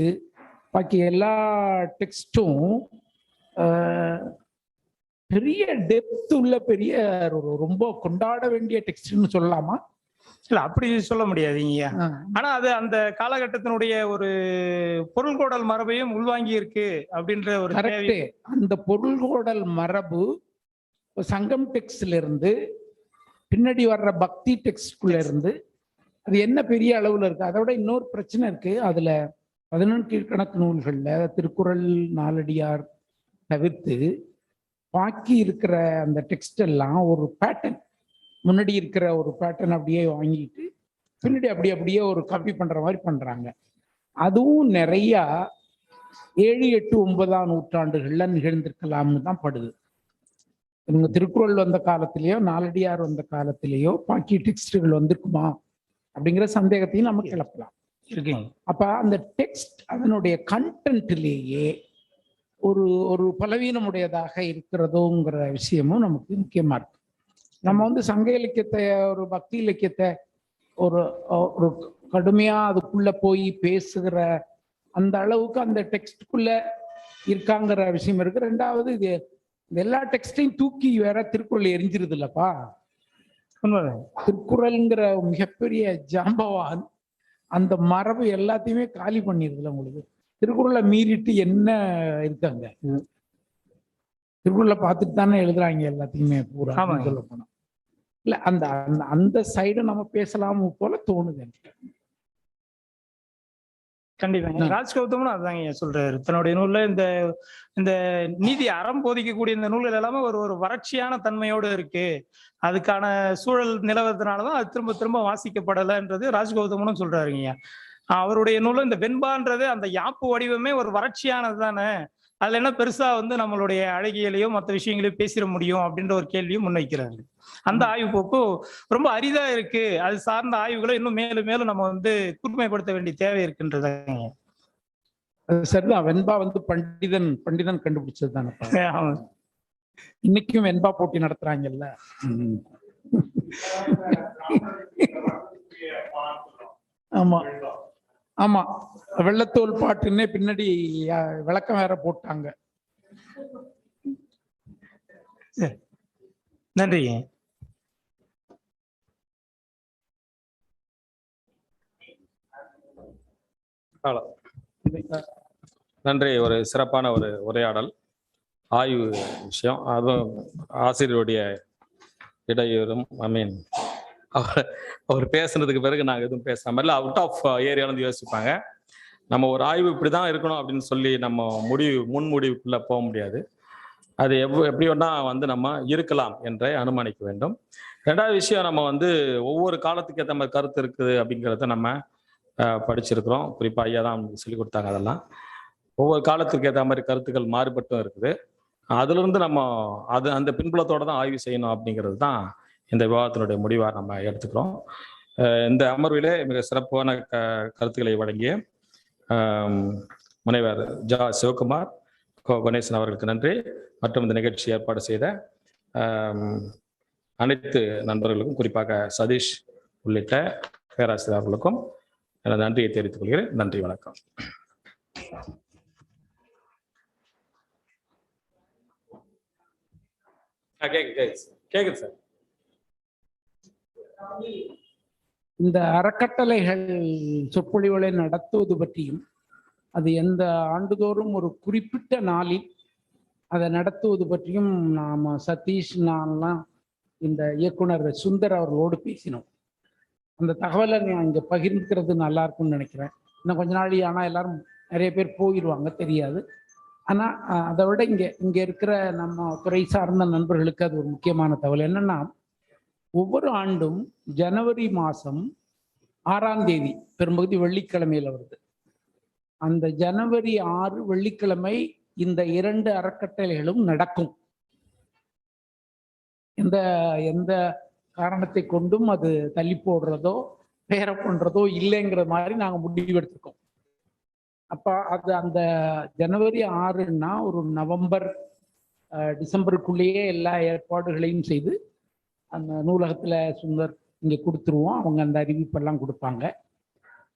பாக்கி எல்லா டெக்ஸ்டும் பெரிய டெப்த் உள்ள பெரிய ரொம்ப கொண்டாட வேண்டிய டெக்ஸ்ட்னு சொல்லலாமா? இல்ல, அப்படி சொல்ல முடியாதுங்க. ஆனா அது அந்த காலகட்டத்தினுடைய ஒரு பொருள்கோடல் மரபையும் உள்வாங்கி இருக்கு அப்படின்ற ஒரு கரெக்ட். அந்த பொருள்கோடல் மரபு சங்கம் டெக்ஸ்ட்ல இருந்து பின்னாடி வர்ற பக்தி டெக்ஸ்ட்குள்ள இருந்து அது என்ன பெரிய அளவுல இருக்கு. அதோட இன்னொரு பிரச்சனை இருக்கு. அதுல 11 கீழ்கணக்கு நூல்கள்ல திருக்குறள், நாலடியார் தவிர்த்து பாக்கி இருக்கிற அந்த டெக்ஸ்ட் எல்லாம் ஒரு பேட்டர்ன், முன்னாடி இருக்கிற ஒரு பேட்டர்ன் அப்படியே வாங்கிட்டு பின்னாடி அப்படியே ஒரு காப்பி பண்ற மாதிரி பண்றாங்க. அதுவும் நிறைய 7, 8, 9ஆம் நூற்றாண்டுகள்ல நிகழ்ந்திருக்கலாம்னு தான் படுது. இவங்க திருக்குறள் வந்த காலத்திலேயோ நாலடியார் வந்த காலத்திலேயோ பாக்கி டெக்ஸ்டுகள் வந்திருக்குமா அப்படிங்கிற சந்தேகத்தையும் நம்ம கிளப்பலாம். அப்ப அந்த டெக்ஸ்ட் அதனுடைய கண்டென்ட்லேயே ஒரு பலவீனமுடையதாக இருக்கிறதோங்கிற விஷயமும் நமக்கு முக்கியமா இருக்கு. நம்ம வந்து சங்க இலக்கியத்தை, ஒரு பக்தி இலக்கியத்தை ஒரு கடுமையா அதுக்குள்ள போய் பேசுகிற அந்த அளவுக்கு அந்த டெக்ஸ்டுக்குள்ள இருக்காங்கிற விஷயம் இருக்கு. ரெண்டாவது, இது எல்லா டெக்ஸ்டையும் தூக்கி வேற திருக்குறள் எரிஞ்சிருது இல்லப்பா. திருக்குறள்ங்கிற மிகப்பெரிய ஜாம்பவான் அந்த மரபு எல்லாத்தையுமே காலி பண்ணிருதுல. உங்களுக்கு திருக்குறளை மீறிட்டு என்ன இருக்காங்க? திருக்குறளை பார்த்துட்டு தானே எழுதுறாங்க எல்லாத்தையுமே பூரா சொல்ல போனா. இல்ல அந்த அந்த சைடு நம்ம பேசலாம் போல தோணுது எனக்கு. கண்டிப்பா ராஜ்கௌதமும் அதுதாங்க சொல்றாரு தன்னுடைய நூல்ல. இந்த நீதி அறம் போதிக்கக்கூடிய இந்த நூல்கள் எல்லாமே ஒரு வறட்சியான தன்மையோடு இருக்கு. அதுக்கான சூழல் நிலவரத்தினாலதான் அது திரும்ப திரும்ப வாசிக்கப்படலைன்றது ராஜ்கௌதமும் சொல்றாருங்க. அவருடைய நூல்ல இந்த வெண்பான்றது அந்த யாப்பு வடிவமே ஒரு வறட்சியானது தானே, அதுல என்ன பெருசா வந்து நம்மளுடைய அழகியலையோ மற்ற விஷயங்களையும் பேசிட முடியும் அப்படின்ற ஒரு கேள்வியும் முன்வைக்கிறாரு. அந்த ஆய்வு போக்கு ரொம்ப அரிதா இருக்கு. அது சார்ந்த ஆய்வுகளை இன்னும் மேலும் மேலும் நம்ம வந்து கூர்மைப்படுத்த வேண்டிய தேவை இருக்குன்றதாங்க. சரிதான். வெண்பா வந்து பண்டிதன் கண்டுபிடிச்சது தானே. இன்னைக்கும் வெண்பா போட்டி நடத்துறாங்கல்ல. ஆமா ஆமா, வெள்ளத்தோல் பாட்டுன்னே பின்னாடி விளக்கம் வேற போட்டாங்க. நன்றி. நன்றி. ஒரு சிறப்பான ஒரு உரையாடல், ஆய்வு விஷயம். அதுவும் ஆசிரியருடைய இடையூறும் அவர் பேசுனதுக்கு பிறகு நாங்கள் எதுவும் பேசுற மாதிரி அவுட் ஆஃப் ஏரியாலேருந்து யோசிப்பாங்க. நம்ம ஒரு ஆய்வு இப்படிதான் இருக்கணும் அப்படின்னு சொல்லி நம்ம முன் முடிவுக்குள்ள போக முடியாது. அது எப்படி வேணா வந்து நம்ம இருக்கலாம் என்றே அனுமானிக்க வேண்டும். ரெண்டாவது விஷயம், நம்ம வந்து ஒவ்வொரு காலத்துக்கு ஏற்ற மாதிரி கருத்து இருக்குது அப்படிங்கிறத நம்ம படிச்சிருக்கிறோம். குறிப்பா ஐயா தான் சொல்லி கொடுத்தாங்க. அதெல்லாம் ஒவ்வொரு காலத்துக்கு ஏற்ற மாதிரி கருத்துக்கள் மாறுபட்டும் இருக்குது. அதுல இருந்து நம்ம அந்த பின்புலத்தோட தான் ஆய்வு செய்யணும் அப்படிங்கிறது தான் இந்த விவாதத்தினுடைய முடிவா நம்ம எடுத்துக்கிறோம். இந்த அமர்விலே மிக சிறப்பான கருத்துக்களை வழங்கிய முனைவர் சிவகுமார் கணேசன் அவர்களுக்கு நன்றி. மற்றும் இந்த நிகழ்ச்சி ஏற்பாடு செய்த அனைத்து நண்பர்களுக்கும், குறிப்பாக சதீஷ் உள்ளிட்ட பேராசிரியர்களுக்கும் எனது நன்றியை தெரிவித்துக் கொள்கிறேன். நன்றி, வணக்கம். கேக்குது சார். இந்த அறக்கட்டளைகள் சொற்பொழிவுகளை நடத்துவது பற்றியும், அது எந்த ஆண்டுதோறும் ஒரு குறிப்பிட்ட நாளில் அதை நடத்துவது பற்றியும் நாம் சதீஷ் நான்லாம் இந்த இயக்குனர் சுந்தர் அவர்களோடு பேசினோம். அந்த தகவலை நான் இங்கே பகிர்ந்துக்கிறது நல்லா இருக்கும்னு நினைக்கிறேன். இன்னும் கொஞ்ச நாள் ஆனால் எல்லாரும் நிறைய பேர் போயிடுவாங்க, தெரியாது. ஆனால் அதை விட இங்கே இருக்கிற நம்ம துறை சார்ந்த நண்பர்களுக்கு அது ஒரு முக்கியமான தகவல். என்னன்னா, ஒவ்வொரு ஆண்டும் ஜனவரி மாதம் 6ஆம் தேதி, பெரும்பகுதி வெள்ளிக்கிழமையில் வருது. அந்த ஜனவரி 6 வெள்ளிக்கிழமை இந்த 2 அறக்கட்டளைகளும் நடக்கும். எந்த காரணத்தை கொண்டும் அது தள்ளி போடுறதோ பேர பண்றதோ இல்லைங்கிற மாதிரி நாங்கள் முடிவெடுத்துக்கோம். அப்போ அது அந்த ஜனவரி 6ன்னா ஒரு நவம்பர் டிசம்பருக்குள்ளேயே எல்லா ஏற்பாடுகளையும் செய்து அந்த நூலகத்தில் சுந்தர் இங்கே கொடுத்துருவோம். அவங்க அந்த அறிவிப்பெல்லாம் கொடுப்பாங்க.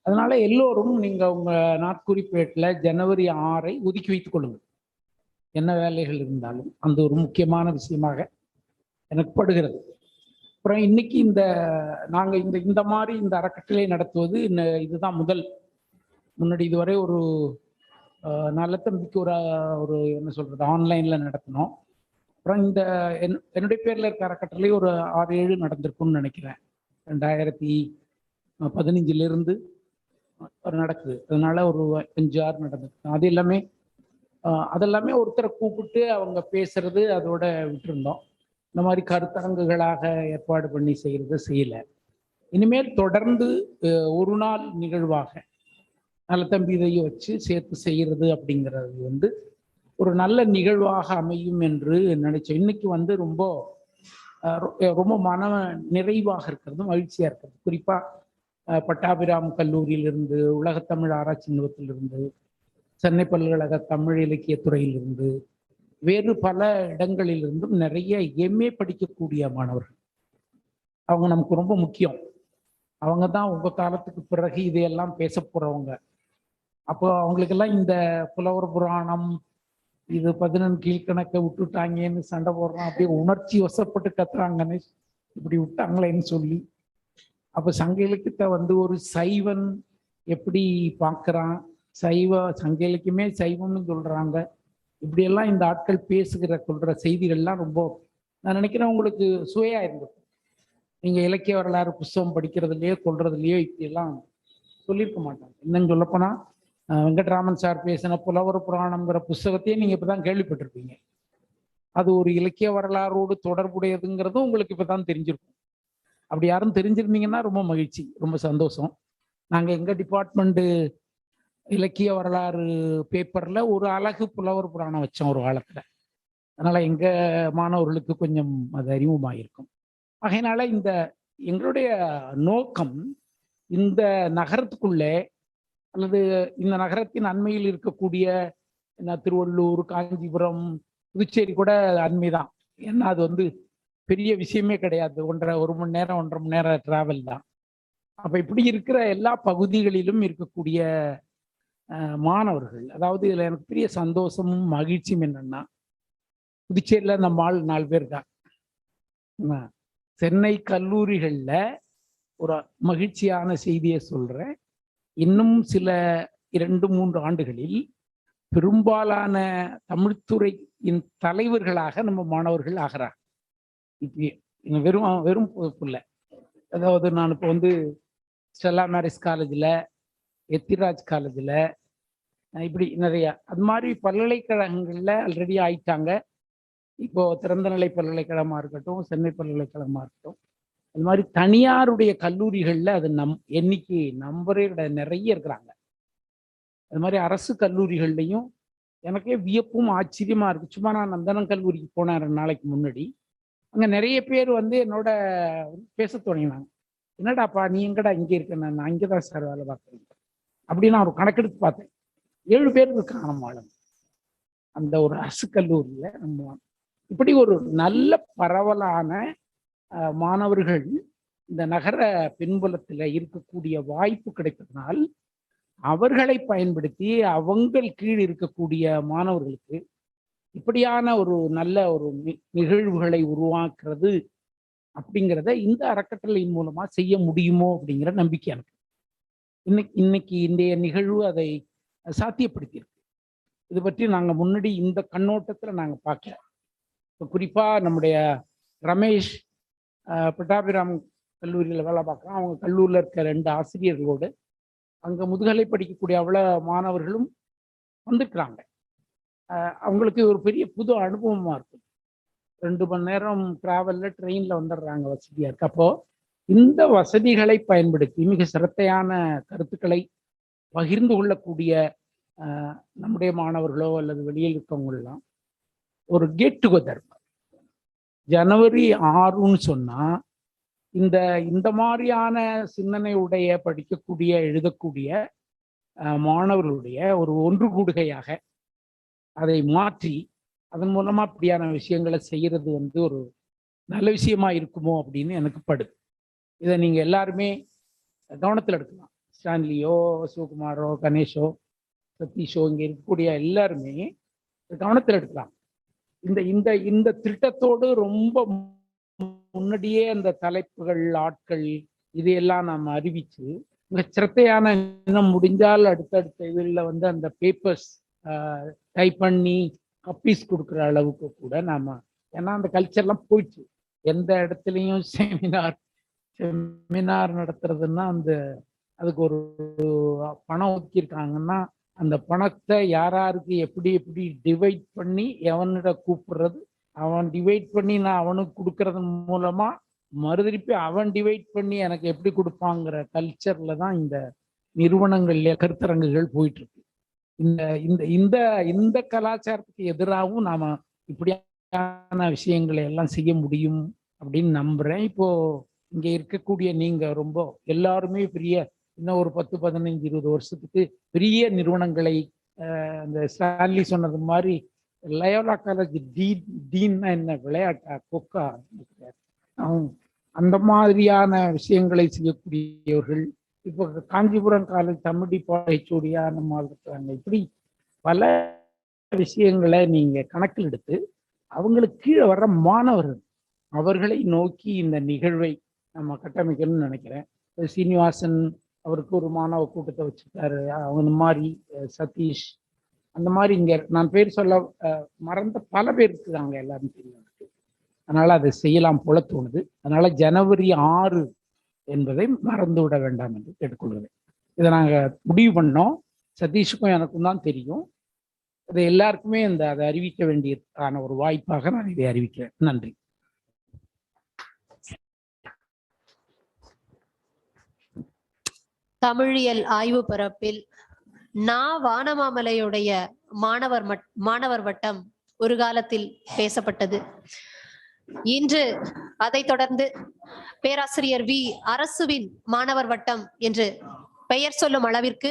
அதனால எல்லோரும் நீங்கள் உங்கள் நாட்குறிப்பேட்டில் ஜனவரி 6 ஒதுக்கி வைத்துக் கொள்ளுங்கள். என்ன வேலைகள் இருந்தாலும் அந்த ஒரு முக்கியமான விஷயமாக எனக்கு படுகிறது. அப்புறம் இன்னைக்கு நாங்கள் இந்த மாதிரி இந்த அறக்கட்டளை நடத்துவது இதுதான் முதல். முன்னாடி இதுவரை ஒரு நல்ல தம்பிக்கு ஒரு என்ன சொல்றது ஆன்லைன்ல நடத்தினோம். அப்புறம் என்னுடைய பேர்ல இருக்க அறக்கட்டளை ஒரு 6-7 நடந்திருக்கும்னு நினைக்கிறேன். 2015 நடக்குது. அதனால ஒரு 5-6 நடந்திருக்கு. அதெல்லாமே ஒருத்தரை கூப்பிட்டு அவங்க பேசுறது அதோட விட்டுருந்தோம். இந்த மாதிரி கருத்தரங்குகளாக ஏற்பாடு பண்ணி செய்யல. இனிமேல் தொடர்ந்து ஒரு நாள் நிகழ்வாக நலத்தம்பி இதையை வச்சு சேர்த்து செய்யறது அப்படிங்கிறது ஒரு நல்ல நிகழ்வாக அமையும் என்று நினைச்சோம். இன்னைக்கு ரொம்ப ரொம்ப மன நிறைவாக இருக்கிறது, மகிழ்ச்சியா இருக்கிறது. குறிப்பா பட்டாபிராம் கல்லூரியிலிருந்து, உலகத்தமிழ் ஆராய்ச்சி நிறுவனத்திலிருந்து, சென்னை பல்கலைக்கழக தமிழ் இலக்கியத்துறையிலிருந்து, வேறு பல இடங்களிலிருந்தும் நிறைய எம்ஏ படிக்கக்கூடிய மாணவர்கள். அவங்க நமக்கு ரொம்ப முக்கியம். அவங்க தான் உங்க காலத்துக்கு பிறகு இதையெல்லாம் பேச போறவங்க. அப்போ அவங்களுக்கெல்லாம் இந்த புலவர் புராணம், இது 14 கீழ்கணக்கை விட்டுட்டாங்கன்னு சண்டை போடுறோம், அப்படியே உணர்ச்சி வசப்பட்டு கத்துறாங்கன்னு, இப்படி விட்டாங்களேன்னு சொல்லி. அப்போ சங்க இலக்கியத்தை ஒரு சைவன் எப்படி பார்க்கறான், சங்க இலக்கியமே சைவம்னு சொல்றாங்க, இப்படியெல்லாம் இந்த ஆட்கள் சொல்ற செய்திகள்லாம் ரொம்ப, நான் நினைக்கிறேன் உங்களுக்கு சுவையா இருந்திருக்கும். நீங்க இலக்கிய வரலாறு புஸ்தகம் படிக்கிறதுலையோ கொள்றதுலையோ இப்படியெல்லாம் சொல்லியிருக்க மாட்டாங்க. என்னன்னு சொல்லப்போனா வெங்கட்ராமன் சார் பேசின புலவர் புராணம்ங்கிற புஸ்தகத்தையே நீங்க இப்பதான் கேள்விப்பட்டிருப்பீங்க. அது ஒரு இலக்கிய வரலாறோடு தொடர்புடையதுங்கிறதும் உங்களுக்கு இப்பதான் தெரிஞ்சிருக்கும். அப்படி யாரும் தெரிஞ்சிருந்தீங்கன்னா ரொம்ப மகிழ்ச்சி, ரொம்ப சந்தோஷம். நாங்க எங்க டிபார்ட்மெண்ட் இலக்கிய வரலாறு பேப்பர்ல ஒரு அழகு புலவர் புராணம் வச்சோம் ஒரு காலத்துல. அதனால எங்க மாணவர்களுக்கு கொஞ்சம் அது அறிமுகமாயிருக்கும். ஆகையினால எங்களுடைய நோக்கம் இந்த நகரத்துக்குள்ளே அல்லது இந்த நகரத்தின் அண்மையில் இருக்கக்கூடிய திருவள்ளூர், காஞ்சிபுரம், புதுச்சேரி கூட அண்மைதான். ஏன்னா அது பெரிய விஷயமே கிடையாது. 1 மணி நேரம் 1.5 மணி நேரம் டிராவல் தான். அப்ப இப்படி இருக்கிற எல்லா பகுதிகளிலும் இருக்கக்கூடிய மாணவர்கள், அதாவது இதுல எனக்கு பெரிய சந்தோஷமும் மகிழ்ச்சியும் என்னன்னா, புதுச்சேரியில நம்ம 4 பேர் தான். சென்னை கல்லூரிகள்ல ஒரு மகிழ்ச்சியான செய்தியை சொல்றேன். இன்னும் சில 2-3 ஆண்டுகளில் பெரும்பாலான தமிழ்துறையின் தலைவர்களாக நம்ம மாணவர்கள் ஆகிறாங்க. இப்ப வெறும் புள்ள, அதாவது நான் இப்போ ஸ்டெல்லா மேரிஸ் காலேஜில், எத்திராஜ் காலேஜில், இப்படி நிறைய அது மாதிரி பல்கலைக்கழகங்கள்ல ஆல்ரெடி ஆயிட்டாங்க. இப்போ திறந்தநிலை பல்கலைக்கழகமா இருக்கட்டும், சென்னை பல்கலைக்கழகமா இருக்கட்டும், அது மாதிரி தனியாருடைய கல்லூரிகள்ல அது எண்ணிக்கை நம்பரே நிறைய இருக்கிறாங்க. அது மாதிரி அரசு கல்லூரிகள்லையும் எனக்கே வியப்பும் ஆச்சரியமா இருக்கு. சும்மா நான் நந்தனம் கல்லூரிக்கு போனேன் 2 நாளைக்கு முன்னாடி. அங்க நிறைய பேர் என்னோட பேச தொடங்கினாங்க. என்னடாப்பா நீ எங்கடா இங்க இருக்க? நான் அங்கேதான் சார் வேலை பார்க்குறேன் அப்படின்னு நான் ஒரு கணக்கெடுத்து பார்த்தேன். 7 பேர் இருக்காங்க நம்ம ஆளுங்க அந்த ஒரு அரசு கல்லூரியில. நம்ம இப்படி ஒரு நல்ல பரவலான மாணவர்கள் இந்த நகர பின்புலத்துல இருக்கக்கூடிய வாய்ப்பு கிடைப்பதனால் அவர்களை பயன்படுத்தி அவங்கள் கீழ் இருக்கக்கூடிய மாணவர்களுக்கு இப்படியான ஒரு நல்ல ஒரு நிகழ்வுகளை உருவாக்குறது அப்படிங்கிறத இந்த அறக்கட்டளையின் மூலமா செய்ய முடியுமோ அப்படிங்கிற நம்பிக்கை எனக்கு இன்னைக்கு இன்றைய நிகழ்வு அதை சாத்தியப்படுத்தியிருக்கு. இது பற்றி நாங்க முன்னாடி இந்த கண்ணோட்டத்துல நாங்க பார்க்கல. இப்போ குறிப்பா நம்முடைய ரமேஷ் பட்டாபிராம் கல்லூரியில் வேலை பார்க்குறோம். அவங்க கல்லூரியில் இருக்க 2 ஆசிரியர்களோடு அங்க முதுகலை படிக்கக்கூடிய அவ்வளவு மாணவர்களும் வந்திருக்கிறாங்க. அவங்களுக்கு ஒரு பெரிய புது அனுபவமா இருக்கு. 2 மணி நேரம் டிராவல்ல ட்ரெயின்ல வந்துடுறாங்க, வசதியா இருக்கு. அப்போ இந்த வசதிகளை பயன்படுத்தி மிக சிரத்தையான கருத்துக்களை பகிர்ந்து கொள்ளக்கூடிய நம்முடைய மாணவர்களோ அல்லது வெளியில் இருக்கவங்களெல்லாம் ஒரு கெட் டுகெதர் ஜனவரி 6ன்னு சொன்னா இந்த மாதிரியான சிந்தனையுடைய படிக்கக்கூடிய எழுதக்கூடிய மாணவர்களுடைய ஒரு ஒன்று கூடுகையாக அதை மாற்றி அதன் மூலமா அப்படியான விஷயங்களை செய்யறது ஒரு நல்ல விஷயமா இருக்குமோ அப்படின்னு எனக்கு படுது. இதை நீங்க எல்லாருமே கவனத்தில் எடுக்கலாம். ஸ்டான்லியோ, சிவகுமாரோ, கணேஷோ, சதீஷோ, இங்க இருக்கக்கூடிய எல்லாருமே கவனத்தில் எடுக்கலாம். இந்த இந்த இந்த திட்டத்தோடு ரொம்ப முன்னாடியே அந்த தலைப்புகள், ஆட்கள் இதையெல்லாம் நாம் அறிவிச்சு மிக சிரத்தையான, இன்னும் முடிஞ்சால் அடுத்தடுத்த இதில் அந்த பேப்பர்ஸ் டைப் பண்ணி கப்பீஸ் கொடுக்குற அளவுக்கு கூட நாம, ஏன்னா அந்த கல்ச்சர்லாம் போயிடுச்சு. எந்த இடத்துலையும் செமினார் நடத்துறதுன்னா அதுக்கு ஒரு பணம் ஒதுக்கியிருக்காங்கன்னா அந்த பணத்தை யாராருக்கு எப்படி எப்படி டிவைட் பண்ணி எவனிட கூப்பிடுறது, அவன் டிவைட் பண்ணி நான் அவனுக்கு கொடுக்கறது மூலமா மறுதிருப்பி அவன் டிவைட் பண்ணி எனக்கு எப்படி கொடுப்பாங்கிற கல்ச்சர்ல தான் இந்த நிறுவனங்கள்ல கருத்தரங்குகள் போயிட்டு இருக்கு. இந்த இந்த இந்த இந்த கலாச்சாரத்துக்கு எதிராகவும் நாம இப்படியான விஷயங்களை எல்லாம் செய்ய முடியும் அப்படின்னு நம்புறேன். இப்போ இங்க இருக்கக்கூடிய நீங்க ரொம்ப எல்லாருமே பெரிய, இன்னும் ஒரு 10, 15, 20 வருஷத்துக்கு பெரிய நிறுவனங்களை, அந்த ஸ்டான்லி சொன்னது மாதிரி லயோலா காலேஜ் டீன்னா என்ன விளையாட்டா, கொக்கா, அந்த மாதிரியான விஷயங்களை செய்யக்கூடியவர்கள் இப்போ காஞ்சிபுரம் காலேஜ் தமிழ் டிபார்ட்மெண்ட் நம்ம இருக்கிறாங்க. இப்படி பல விஷயங்களை நீங்க கணக்கில் எடுத்து அவங்களுக்கு கீழே வர்ற மாணவர்கள் அவர்களை நோக்கி இந்த நிகழ்வை நம்ம கட்டமைக்கணும்னு நினைக்கிறேன். சீனிவாசன் அவருக்கு ஒரு மாணவ கூட்டத்தை வச்சிருக்காரு. அவங்க மாதிரி சதீஷ், அந்த மாதிரி இங்க நான் பேர் சொல்ல மறந்த பல பேர் இருக்கிறாங்க, எல்லாரும் தெரியும். அதனால அதை செய்யலாம் போல தோணுது. அதனால ஜனவரி 6 என்பதை மறந்து விட வேண்டாம் என்று கேட்டுக்கொள்கிறேன். இதை நாங்க முடிவு பண்ணோம். சதீஷுக்கும் எனக்கும் தான் தெரியும். இதை எல்லாருக்குமே அதை அறிவிக்க வேண்டியதுக்கான ஒரு வாய்ப்பாக நான் இதை அறிவிக்கிறேன். நன்றி. தமிழியல் ஆய்வு பரப்பில் வானமாமலையுடைய மாணவர் வட்டம் ஒரு காலத்தில் பேசப்பட்டது. இன்று அதை தொடர்ந்து பேராசிரியர் வி. அரசுவின் மாணவர் வட்டம் என்று பெயர் சொல்லும் அளவிற்கு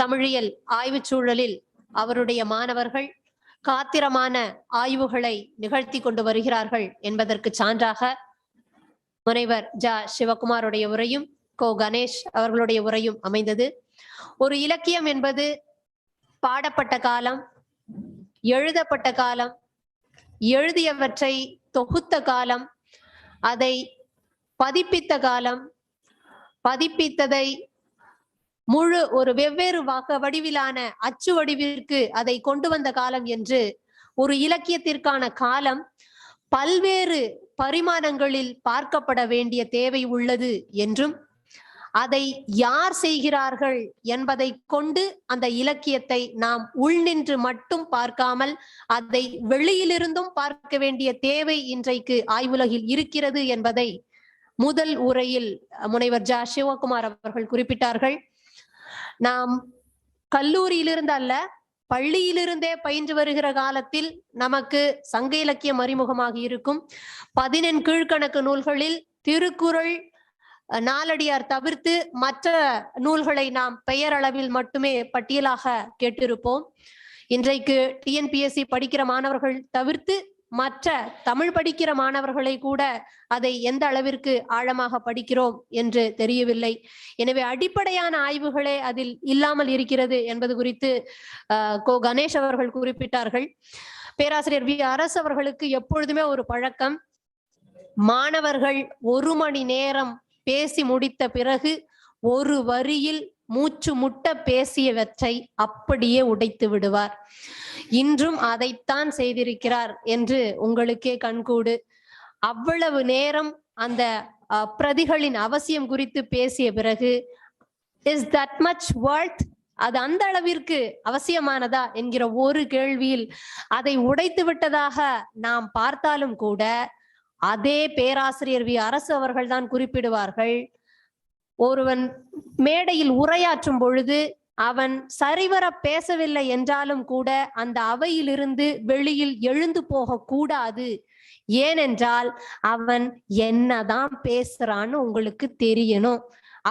தமிழியல் ஆய்வு சூழலில் அவருடைய மாணவர்கள் காத்திரமான ஆய்வுகளை நிகழ்த்தி கொண்டு வருகிறார்கள் என்பதற்கு சான்றாக முனைவர் ஜ. சிவகுமாருடைய உரையும் கணேஷ் அவர்களுடைய உரையும் அமைந்தது. ஒரு இலக்கியம் என்பது பாடப்பட்ட காலம், எழுதப்பட்ட காலம், எழுதியவற்றை தொகுத்த காலம், அதை பதிப்பித்த காலம், பதிப்பித்ததை ஒரு வெவ்வேறு வடிவிலான அச்சு வடிவிற்கு அதை கொண்டு வந்த காலம் என்று ஒரு இலக்கியத்திற்கான காலம் பல்வேறு பரிமாணங்களில் பார்க்கப்பட வேண்டிய தேவை உள்ளது என்றும், அதை யார் செய்கிறார்கள் என்பதை கொண்டு அந்த இலக்கியத்தை நாம் உள்நின்று மட்டும் பார்க்காமல் அதை வெளியிலிருந்தும் பார்க்க வேண்டிய தேவை இன்றைக்கு ஆய்வுலகில் இருக்கிறது என்பதை முதல் உரையில் முனைவர் ஜ. சிவகுமார் அவர்கள் குறிப்பிட்டார்கள். நாம் கல்லூரியிலிருந்து அல்ல, பள்ளியிலிருந்தே பயின்று வருகிற காலத்தில் நமக்கு சங்க இலக்கியம் அறிமுகமாக இருக்கும். 14 கீழ்கணக்கு நூல்களில் திருக்குறள் நாலடியார் தவிர்த்து மற்ற நூல்களை நாம் பெயரளவில் மட்டுமே பட்டியலாக கேட்டிருப்போம். இன்றைக்கு டிஎன்பிஎஸ்சி படிக்கிற மாணவர்கள் தவிர்த்து மற்ற தமிழ் படிக்கிற மாணவர்களை கூட அதை எந்த அளவிற்கு ஆழமாக படிக்கிறோம் என்று தெரியவில்லை. எனவே அடிப்படையான ஆய்வுகளே அதில் இல்லாமல் இருக்கிறது என்பது குறித்து கோ கணேஷ் அவர்கள் குறிப்பிட்டார்கள். பேராசிரியர் வி அரசு அவர்களுக்கு எப்பொழுதுமே ஒரு பழக்கம், மாணவர்கள் 1 மணி நேரம் பேசி முடித்த பிறகு ஒரு வரியில் மூச்சு முட்ட பேசியவற்றை அப்படியே உடைத்து விடுவார். இன்றும் அதைத்தான் செய்திருக்கிறார் என்று உங்களுக்கே கண்கூடு. அவ்வளவு நேரம் அந்த பிரதிகளின் அவசியம் குறித்து பேசிய பிறகு, இஸ் தட் மச் வர்த், அது அந்த அளவிற்கு அவசியமானதா என்கிற ஒரு கேள்வியில் அதை உடைத்து விட்டதாக நாம் பார்த்தாலும் கூட அதே பேராசிரியர் வி அரசு அவர்கள் தான் குறிப்பிடுவார்கள், ஒருவன் மேடையில் உரையாற்றும் பொழுது அவன் சரிவர பேசவில்லை என்றாலும் கூட அந்த அவையிலிருந்து வெளியில் எழுந்து போக கூடாது. ஏனென்றால் அவன் என்னதான் பேசுறான்னு உங்களுக்கு தெரியணும்,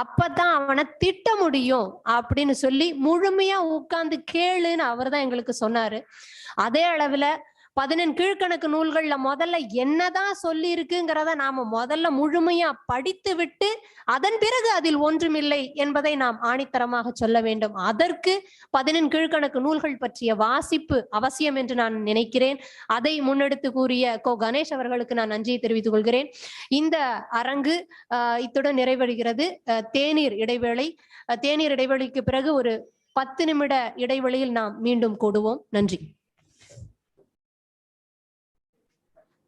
அப்பதான் அவனை திட்ட முடியும் அப்படின்னு சொல்லி முழுமையா உட்கார்ந்து கேளுன்னு அவர் தான் எங்களுக்கு சொன்னாரு. அதே அளவுல 11 கீழ்கணக்கு நூல்கள்ல முதல்ல என்னதான் சொல்லி இருக்குங்கிறத நாம முதல்ல முழுமையா படித்து விட்டு அதன் பிறகு அதில் ஒன்றுமில்லை என்பதை நாம் ஆணித்தரமாக சொல்ல வேண்டும். அதற்கு 11 கீழ்கணக்கு நூல்கள் பற்றிய வாசிப்பு அவசியம் என்று நான் நினைக்கிறேன். அதை முன்னெடுத்து கூறிய கோ கணேஷ் அவர்களுக்கு நான் நன்றியை தெரிவித்துக் கொள்கிறேன். இந்த அரங்கு இத்துடன் நிறைவடைகிறது. தேநீர் இடைவேளை. தேநீர் இடைவெளிக்கு பிறகு ஒரு 10 நிமிட இடைவெளியில் நாம் மீண்டும் கூடுவோம். நன்றி.